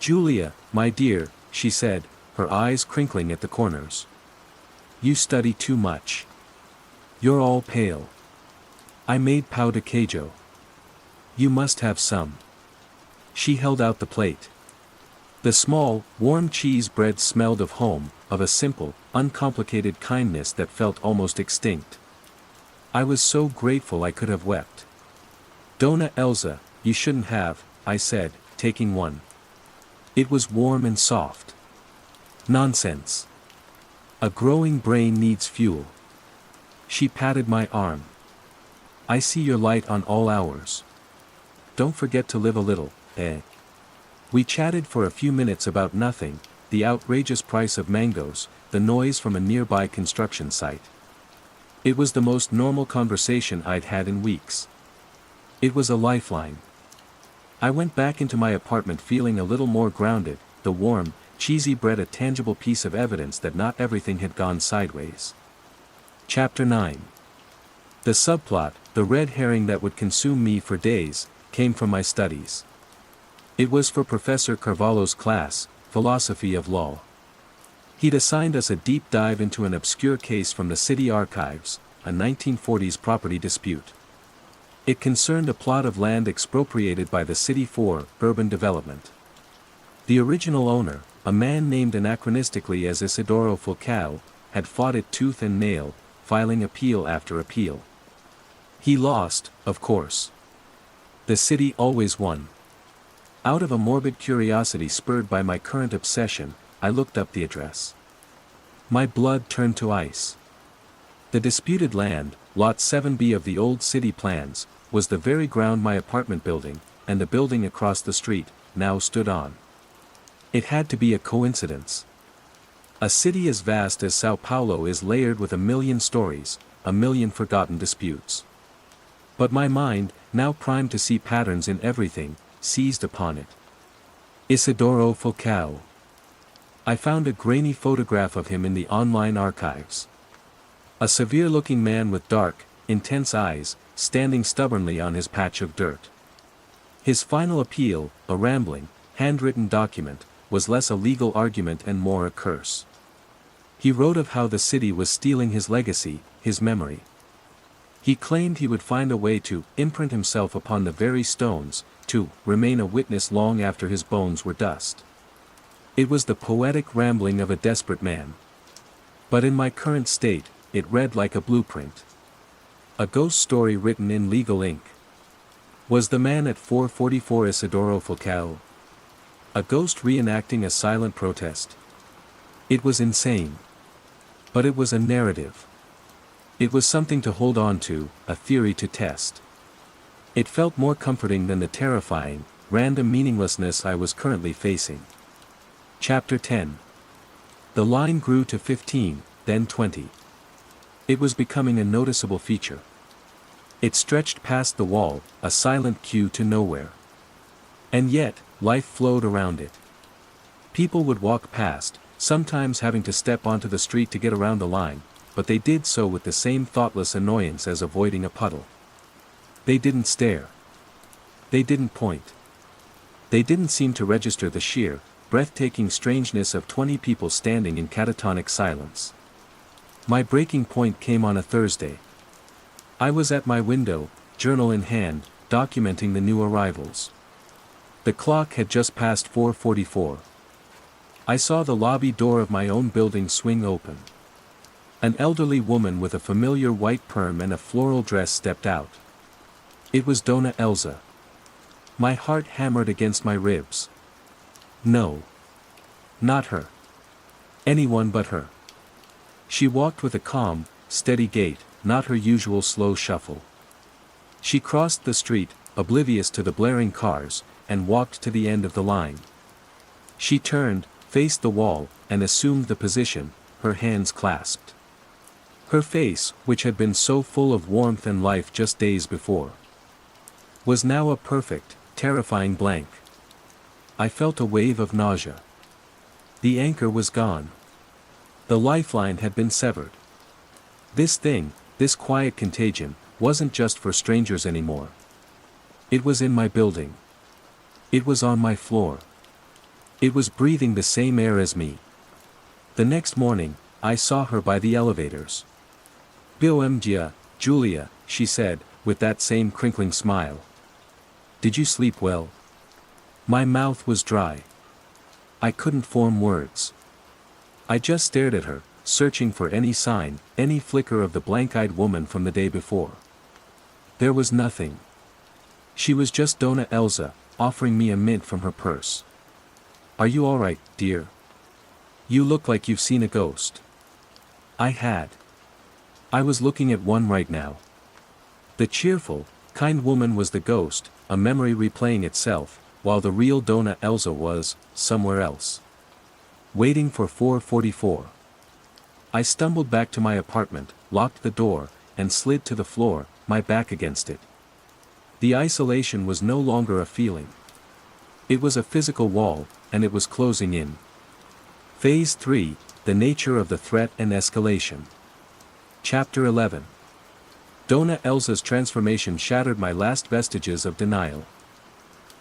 "Julia, my dear," she said, her eyes crinkling at the corners. "You study too much. You're all pale. I made pão de queijo. You must have some." She held out the plate. The small, warm cheese bread smelled of home, of a simple, uncomplicated kindness that felt almost extinct. I was so grateful I could have wept. "Dona Elsa, you shouldn't have," I said, taking one. "It was warm and soft." "Nonsense. A growing brain needs fuel." She patted my arm. "I see your light on all hours. Don't forget to live a little, eh?" We chatted for a few minutes about nothing, the outrageous price of mangoes, the noise from a nearby construction site. It was the most normal conversation I'd had in weeks. It was a lifeline. I went back into my apartment feeling a little more grounded, the warm, cheesy bread a tangible piece of evidence that not everything had gone sideways. Chapter 9. The subplot, the red herring that would consume me for days, came from my studies. It was for Professor Carvalho's class, Philosophy of Law. He'd assigned us a deep dive into an obscure case from the city archives, a 1940s property dispute. It concerned a plot of land expropriated by the city for urban development. The original owner, a man named anachronistically as Isidoro Falcao, had fought it tooth and nail, filing appeal after appeal. He lost, of course. The city always won. Out of a morbid curiosity spurred by my current obsession, I looked up the address. My blood turned to ice. The disputed land, Lot 7B of the old city plans, was the very ground my apartment building, and the building across the street, now stood on. It had to be a coincidence. A city as vast as Sao Paulo is layered with a million stories, a million forgotten disputes. But my mind, now primed to see patterns in everything, seized upon it. Isidoro Falcao. I found a grainy photograph of him in the online archives. A severe-looking man with dark, intense eyes, standing stubbornly on his patch of dirt. His final appeal, a rambling, handwritten document, was less a legal argument and more a curse. He wrote of how the city was stealing his legacy, his memory. He claimed he would find a way to imprint himself upon the very stones, to remain a witness long after his bones were dust. It was the poetic rambling of a desperate man. But in my current state, it read like a blueprint. A ghost story written in legal ink. Was the man at 444 Isidoro Falcao? A ghost reenacting a silent protest? It was insane. But it was a narrative. It was something to hold on to, a theory to test. It felt more comforting than the terrifying, random meaninglessness I was currently facing. Chapter 10. The line grew to 15, then 20. It was becoming a noticeable feature. It stretched past the wall, a silent queue to nowhere. And yet, life flowed around it. People would walk past, sometimes having to step onto the street to get around the line, but they did so with the same thoughtless annoyance as avoiding a puddle. They didn't stare. They didn't point. They didn't seem to register the sheer, breathtaking strangeness of 20 people standing in catatonic silence. My breaking point came on a Thursday. I was at my window, journal in hand, documenting the new arrivals. The clock had just passed 4:44. I saw the lobby door of my own building swing open. An elderly woman with a familiar white perm and a floral dress stepped out. It was Dona Elsa. My heart hammered against my ribs. No. Not her. Anyone but her. She walked with a calm, steady gait, not her usual slow shuffle. She crossed the street, oblivious to the blaring cars, and walked to the end of the line. She turned, faced the wall, and assumed the position, her hands clasped. Her face, which had been so full of warmth and life just days before, was now a perfect, terrifying blank. I felt a wave of nausea. The anchor was gone. The lifeline had been severed. This thing, this quiet contagion, wasn't just for strangers anymore. It was in my building. It was on my floor. It was breathing the same air as me. The next morning, I saw her by the elevators. "BOMG, Julia," she said, with that same crinkling smile. "Did you sleep well?" My mouth was dry. I couldn't form words. I just stared at her, searching for any sign, any flicker of the blank-eyed woman from the day before. There was nothing. She was just Donna Elsa, offering me a mint from her purse. "Are you alright, dear? You look like you've seen a ghost." I had. I was looking at one right now. The cheerful, kind woman was the ghost, a memory replaying itself, while the real Donna Elsa was, somewhere else. Waiting for 4:44. I stumbled back to my apartment, locked the door, and slid to the floor, my back against it. The isolation was no longer a feeling. It was a physical wall, and it was closing in. Phase 3, the nature of the threat and escalation. Chapter 11. Donna Elsa's transformation shattered my last vestiges of denial.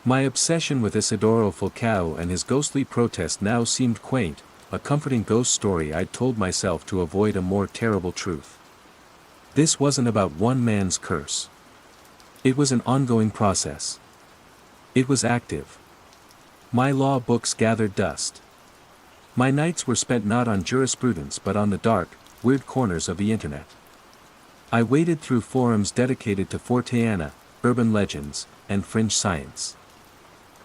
My obsession with Isidoro Falcao and his ghostly protest now seemed quaint, a comforting ghost story I'd told myself to avoid a more terrible truth. This wasn't about one man's curse. It was an ongoing process. It was active. My law books gathered dust. My nights were spent not on jurisprudence but on the dark, weird corners of the internet. I waded through forums dedicated to Forteana, urban legends, and fringe science.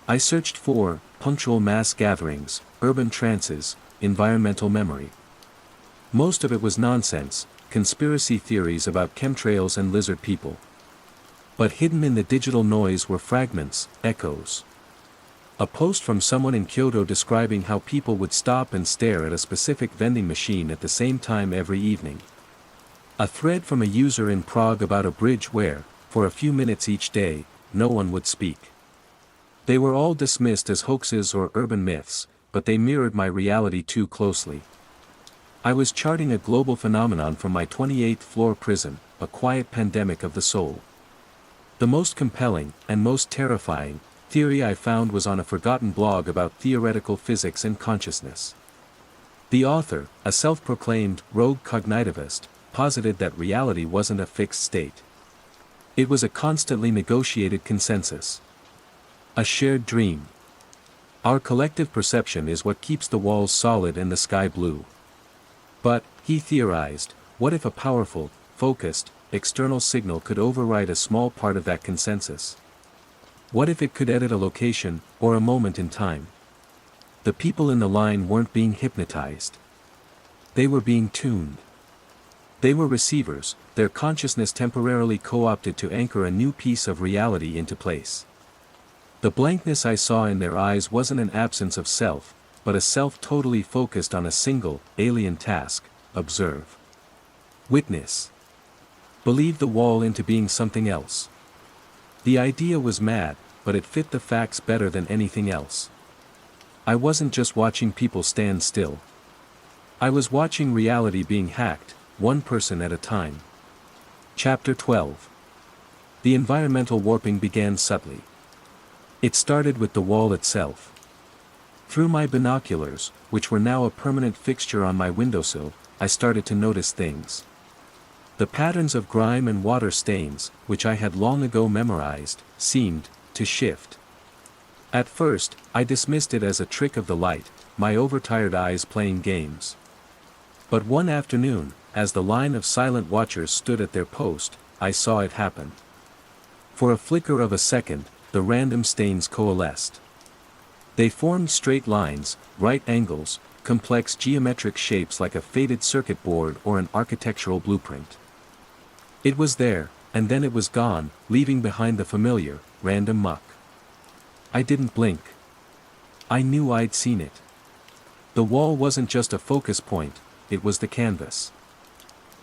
I searched for punctual mass gatherings, urban trances, environmental memory. Most of it was nonsense, conspiracy theories about chemtrails and lizard people. But hidden in the digital noise were fragments, echoes. A post from someone in Kyoto describing how people would stop and stare at a specific vending machine at the same time every evening. A thread from a user in Prague about a bridge where, for a few minutes each day, no one would speak. They were all dismissed as hoaxes or urban myths, but they mirrored my reality too closely. I was charting a global phenomenon from my 28th floor prison, a quiet pandemic of the soul. The most compelling, and most terrifying, theory I found was on a forgotten blog about theoretical physics and consciousness. The author, a self-proclaimed rogue cognitivist, posited that reality wasn't a fixed state. It was a constantly negotiated consensus. A shared dream. Our collective perception is what keeps the walls solid and the sky blue. But, he theorized, what if a powerful, focused, external signal could override a small part of that consensus? What if it could edit a location, or a moment in time? The people in the line weren't being hypnotized. They were being tuned. They were receivers, their consciousness temporarily co-opted to anchor a new piece of reality into place. The blankness I saw in their eyes wasn't an absence of self, but a self totally focused on a single, alien task: observe. Witness. Believe the wall into being something else. The idea was mad, but it fit the facts better than anything else. I wasn't just watching people stand still. I was watching reality being hacked, one person at a time. Chapter 12. The environmental warping began subtly. It started with the wall itself. Through my binoculars, which were now a permanent fixture on my windowsill, I started to notice things. The patterns of grime and water stains, which I had long ago memorized, seemed to shift. At first, I dismissed it as a trick of the light, my overtired eyes playing games. But one afternoon, as the line of silent watchers stood at their post, I saw it happen. For a flicker of a second, the random stains coalesced. They formed straight lines, right angles, complex geometric shapes like a faded circuit board or an architectural blueprint. It was there, and then it was gone, leaving behind the familiar, random muck. I didn't blink. I knew I'd seen it. The wall wasn't just a focus point, it was the canvas.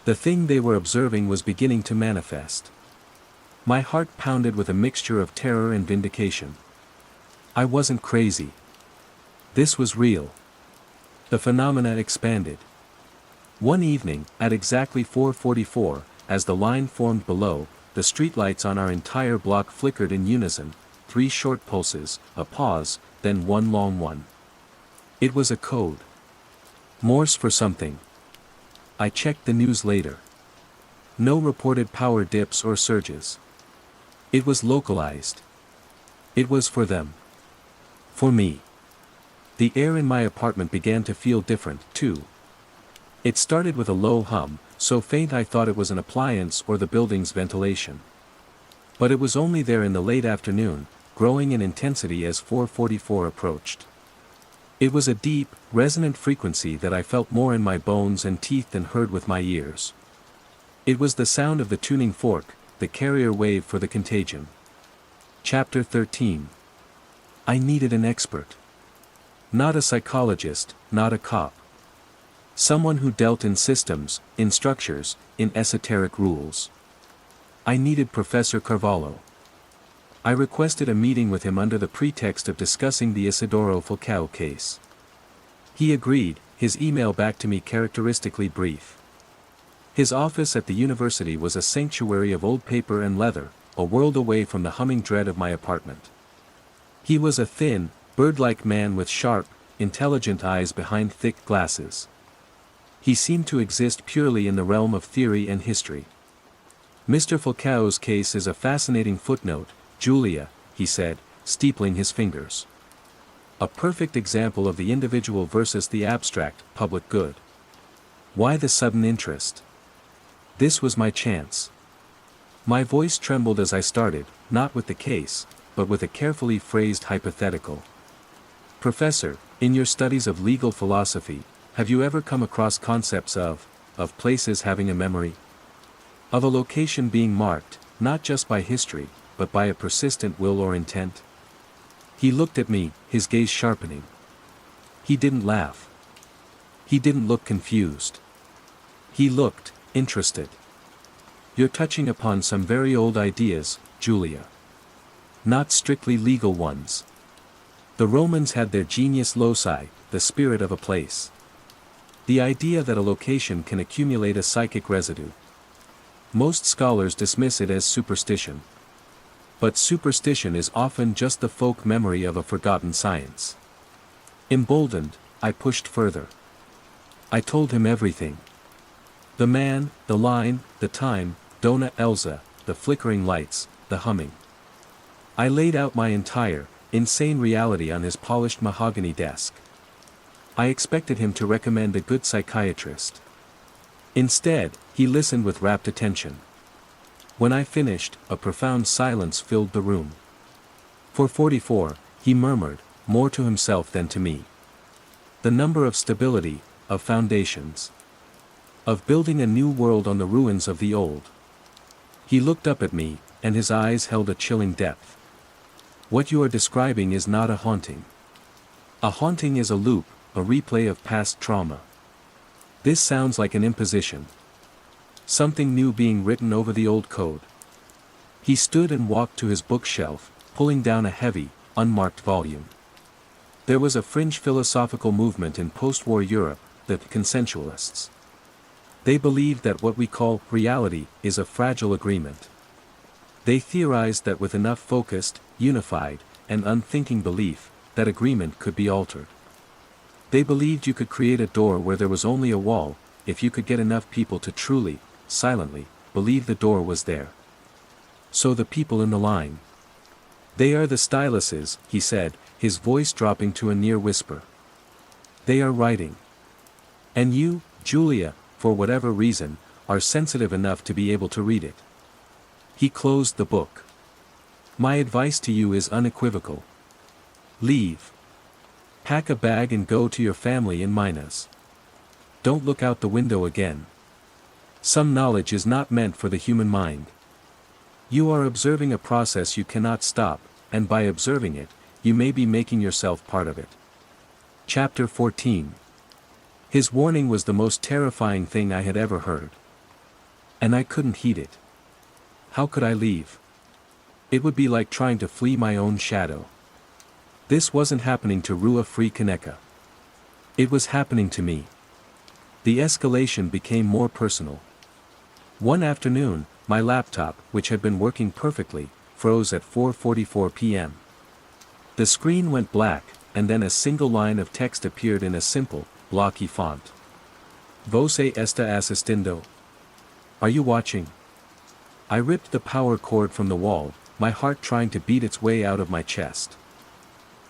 The thing they were observing was beginning to manifest. My heart pounded with a mixture of terror and vindication. I wasn't crazy. This was real. The phenomena expanded. One evening, at exactly 4:44, as the line formed below, the streetlights on our entire block flickered in unison, 3 short pulses, a pause, then one long one. It was a code. Morse for something. I checked the news later. No reported power dips or surges. It was localized. It was for them. For me. The air in my apartment began to feel different, too. It started with a low hum, so faint I thought it was an appliance or the building's ventilation. But it was only there in the late afternoon, growing in intensity as 4:44 approached. It was a deep, resonant frequency that I felt more in my bones and teeth than heard with my ears. It was the sound of the tuning fork, the carrier wave for the contagion. Chapter 13. I needed an expert. Not a psychologist, not a cop. Someone who dealt in systems, in structures, in esoteric rules. I needed Professor Carvalho. I requested a meeting with him under the pretext of discussing the Isidoro Falcao case. He agreed, his email back to me characteristically brief. His office at the university was a sanctuary of old paper and leather, a world away from the humming dread of my apartment. He was a thin, bird-like man with sharp, intelligent eyes behind thick glasses. He seemed to exist purely in the realm of theory and history. Mr. Falcao's case is a fascinating footnote, Julia, he said, steepling his fingers. A perfect example of the individual versus the abstract, public good. Why the sudden interest? This was my chance. My voice trembled as I started, not with the case, but with a carefully phrased hypothetical. Professor, in your studies of legal philosophy, have you ever come across concepts of places having a memory? Of a location being marked, not just by history, but by a persistent will or intent? He looked at me, his gaze sharpening. He didn't laugh. He didn't look confused. He looked interested. You're touching upon some very old ideas, Julia. Not strictly legal ones. The Romans had their genius loci, the spirit of a place. The idea that a location can accumulate a psychic residue. Most scholars dismiss it as superstition. But superstition is often just the folk memory of a forgotten science. Emboldened, I pushed further. I told him everything. The man, the line, the time, Dona Elsa, the flickering lights, the humming. I laid out my entire, insane reality on his polished mahogany desk. I expected him to recommend a good psychiatrist. Instead, he listened with rapt attention. When I finished, a profound silence filled the room. For 44, he murmured, more to himself than to me. The number of stability, of foundations. Of building a new world on the ruins of the old. He looked up at me, and his eyes held a chilling depth. What you are describing is not a haunting. A haunting is a loop, a replay of past trauma. This sounds like an imposition. Something new being written over the old code. He stood and walked to his bookshelf, pulling down a heavy, unmarked volume. There was a fringe philosophical movement in post-war Europe, the consensualists. They believed that what we call reality is a fragile agreement. They theorized that with enough focused, unified, and unthinking belief, that agreement could be altered. They believed you could create a door where there was only a wall, if you could get enough people to truly, silently, believe the door was there. So the people in the line. They are the styluses, he said, his voice dropping to a near whisper. They are writing. And you, Julia, for whatever reason, are sensitive enough to be able to read it. He closed the book. My advice to you is unequivocal. Leave. Pack a bag and go to your family in Minas. Don't look out the window again. Some knowledge is not meant for the human mind. You are observing a process you cannot stop, and by observing it, you may be making yourself part of it. Chapter 14. His warning was the most terrifying thing I had ever heard. And I couldn't heed it. How could I leave? It would be like trying to flee my own shadow. This wasn't happening to Rua Free Kaneka. It was happening to me. The escalation became more personal. One afternoon, my laptop, which had been working perfectly, froze at 4:44 p.m. The screen went black, and then a single line of text appeared in a simple, blocky font. Você está assistindo? Are you watching? I ripped the power cord from the wall, my heart trying to beat its way out of my chest.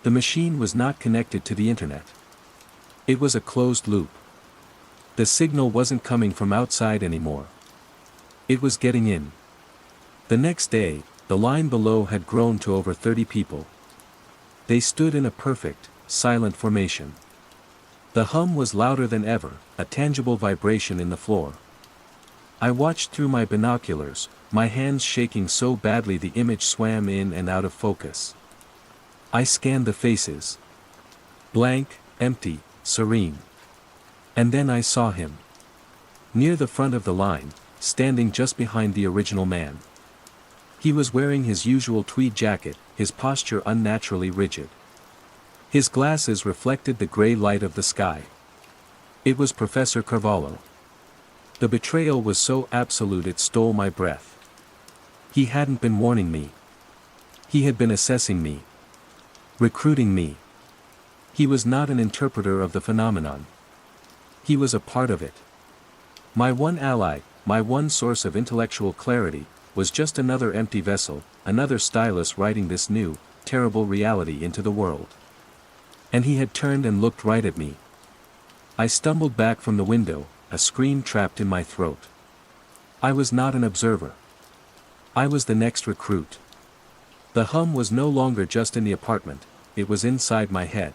The machine was not connected to the internet. It was a closed loop. The signal wasn't coming from outside anymore. It was getting in. The next day, the line below had grown to over 30 people. They stood in a perfect, silent formation. The hum was louder than ever, a tangible vibration in the floor. I watched through my binoculars, my hands shaking so badly the image swam in and out of focus. I scanned the faces. Blank, empty, serene. And then I saw him. Near the front of the line, standing just behind the original man. He was wearing his usual tweed jacket, his posture unnaturally rigid. His glasses reflected the gray light of the sky. It was Professor Carvalho. The betrayal was so absolute it stole my breath. He hadn't been warning me. He had been assessing me. Recruiting me. He was not an interpreter of the phenomenon. He was a part of it. My one ally, my one source of intellectual clarity, was just another empty vessel, another stylus writing this new, terrible reality into the world. And he had turned and looked right at me. I stumbled back from the window, a scream trapped in my throat. I was not an observer. I was the next recruit. The hum was no longer just in the apartment, it was inside my head.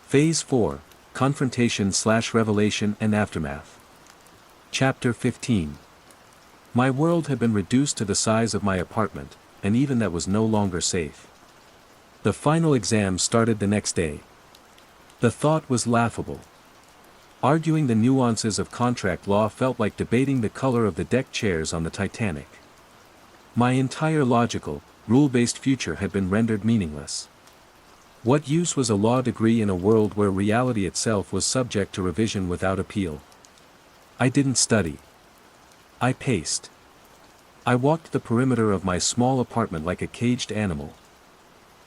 Phase 4, Confrontation/Revelation and Aftermath. Chapter 15. My world had been reduced to the size of my apartment, and even that was no longer safe. The final exam started the next day. The thought was laughable. Arguing the nuances of contract law felt like debating the color of the deck chairs on the Titanic. My entire logical, rule-based future had been rendered meaningless. What use was a law degree in a world where reality itself was subject to revision without appeal? I didn't study. I paced. I walked the perimeter of my small apartment like a caged animal.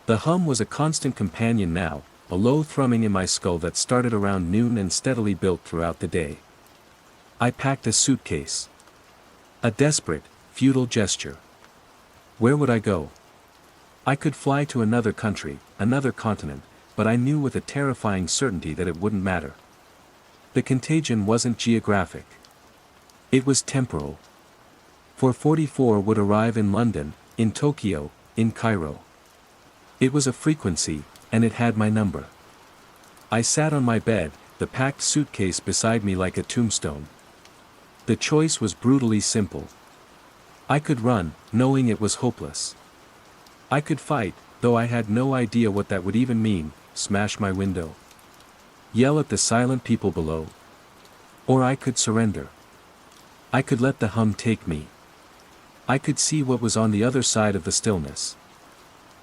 The hum was a constant companion now, a low thrumming in my skull that started around noon and steadily built throughout the day. I packed a suitcase. A desperate, futile gesture. Where would I go? I could fly to another country, another continent, but I knew with a terrifying certainty that it wouldn't matter. The contagion wasn't geographic. It was temporal. 444 would arrive in London, in Tokyo, in Cairo. It was a frequency, and it had my number. I sat on my bed, the packed suitcase beside me like a tombstone. The choice was brutally simple. I could run, knowing it was hopeless. I could fight, though I had no idea what that would even mean, smash my window. Yell at the silent people below. Or I could surrender. I could let the hum take me. I could see what was on the other side of the stillness.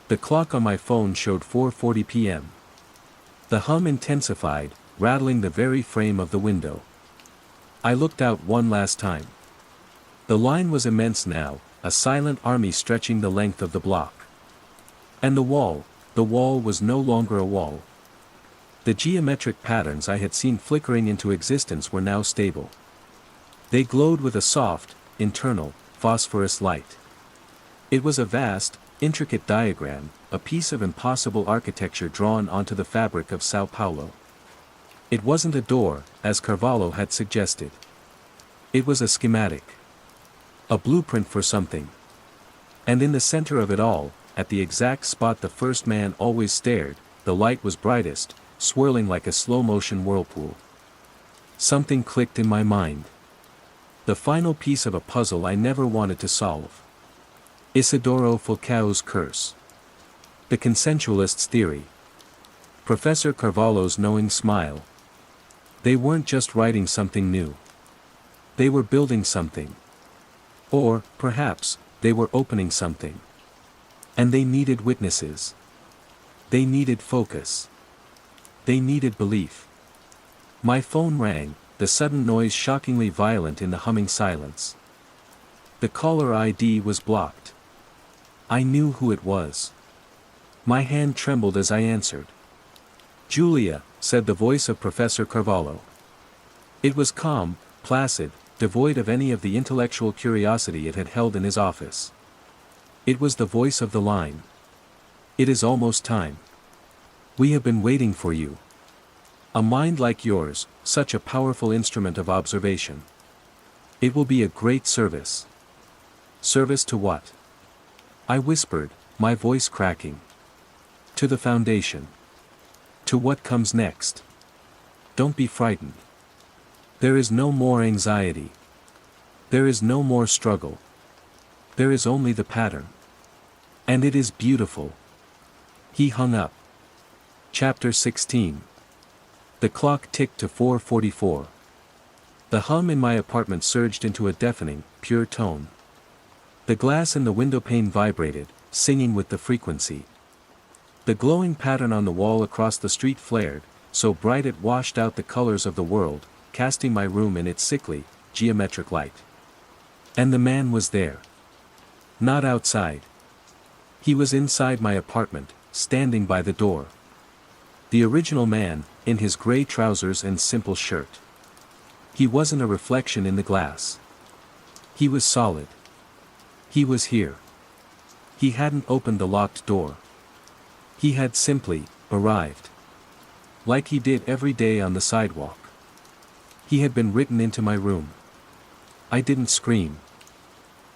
The clock on my phone showed 4:40 p.m. The hum intensified, rattling the very frame of the window. I looked out one last time. The line was immense now, a silent army stretching the length of the block. And the wall was no longer a wall. The geometric patterns I had seen flickering into existence were now stable. They glowed with a soft, internal, phosphorus light. It was a vast, intricate diagram, a piece of impossible architecture drawn onto the fabric of Sao Paulo. It wasn't a door, as Carvalho had suggested. It was a schematic. A blueprint for something. And in the center of it all, at the exact spot the first man always stared, the light was brightest, swirling like a slow-motion whirlpool. Something clicked in my mind. The final piece of a puzzle I never wanted to solve. Isidoro Falcao's curse. The consensualist's theory. Professor Carvalho's knowing smile. They weren't just writing something new. They were building something. Or, perhaps, they were opening something. And they needed witnesses. They needed focus. They needed belief. My phone rang, the sudden noise shockingly violent in the humming silence. The caller ID was blocked. I knew who it was. My hand trembled as I answered. "Julia," said the voice of Professor Carvalho. It was calm, placid, devoid of any of the intellectual curiosity it had held in his office. It was the voice of the line. "It is almost time. We have been waiting for you. A mind like yours, such a powerful instrument of observation. It will be a great service." "Service to what?" I whispered, my voice cracking. "To the Foundation. To what comes next. Don't be frightened. There is no more anxiety. There is no more struggle. There is only the pattern. And it is beautiful." He hung up. Chapter 16. The clock ticked to 4:44. The hum in my apartment surged into a deafening, pure tone. The glass in the windowpane vibrated, singing with the frequency. The glowing pattern on the wall across the street flared, so bright it washed out the colors of the world, casting my room in its sickly, geometric light. And the man was there. Not outside. He was inside my apartment, standing by the door. The original man, in his gray trousers and simple shirt. He wasn't a reflection in the glass. He was solid. He was here. He hadn't opened the locked door. He had simply arrived. Like he did every day on the sidewalk. He had been written into my room. I didn't scream.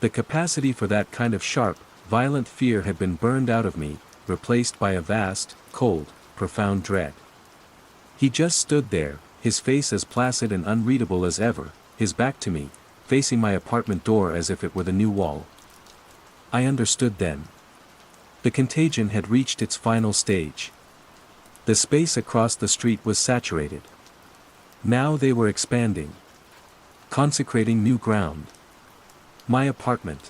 The capacity for that kind of sharp, violent fear had been burned out of me, replaced by a vast, cold, profound dread. He just stood there, his face as placid and unreadable as ever, his back to me, facing my apartment door as if it were the new wall. I understood then. The contagion had reached its final stage. The space across the street was saturated. Now they were expanding. Consecrating new ground. My apartment.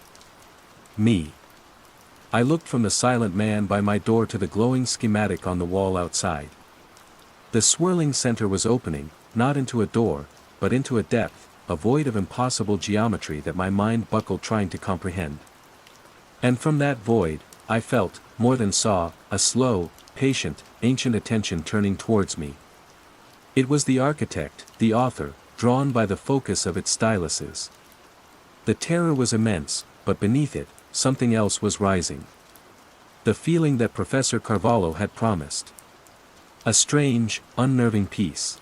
Me. I looked from the silent man by my door to the glowing schematic on the wall outside. The swirling center was opening, not into a door, but into a depth, a void of impossible geometry that my mind buckled trying to comprehend. And from that void, I felt, more than saw, a slow, patient, ancient attention turning towards me. It was the architect, the author, drawn by the focus of its styluses. The terror was immense, but beneath it, something else was rising. The feeling that Professor Carvalho had promised. A strange, unnerving peace.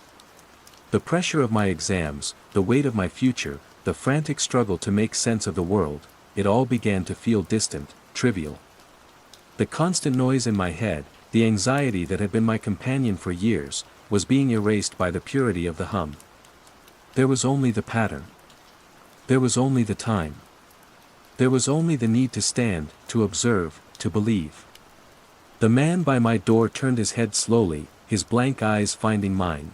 The pressure of my exams, the weight of my future, the frantic struggle to make sense of the world, it all began to feel distant, trivial. The constant noise in my head, the anxiety that had been my companion for years, was being erased by the purity of the hum. There was only the pattern. There was only the time. There was only the need to stand, to observe, to believe. The man by my door turned his head slowly, his blank eyes finding mine.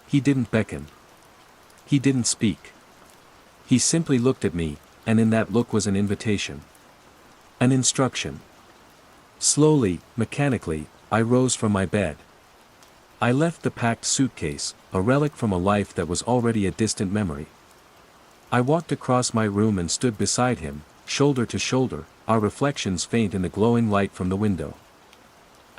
He didn't beckon. He didn't speak. He simply looked at me, and in that look was an invitation. An instruction. Slowly, mechanically, I rose from my bed. I left the packed suitcase, a relic from a life that was already a distant memory. I walked across my room and stood beside him, shoulder to shoulder, our reflections faint in the glowing light from the window.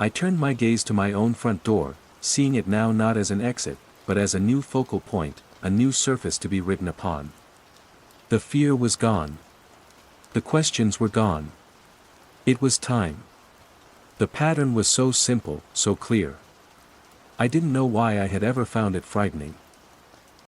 I turned my gaze to my own front door, seeing it now not as an exit, but as a new focal point, a new surface to be written upon. The fear was gone. The questions were gone. It was time. The pattern was so simple, so clear. I didn't know why I had ever found it frightening.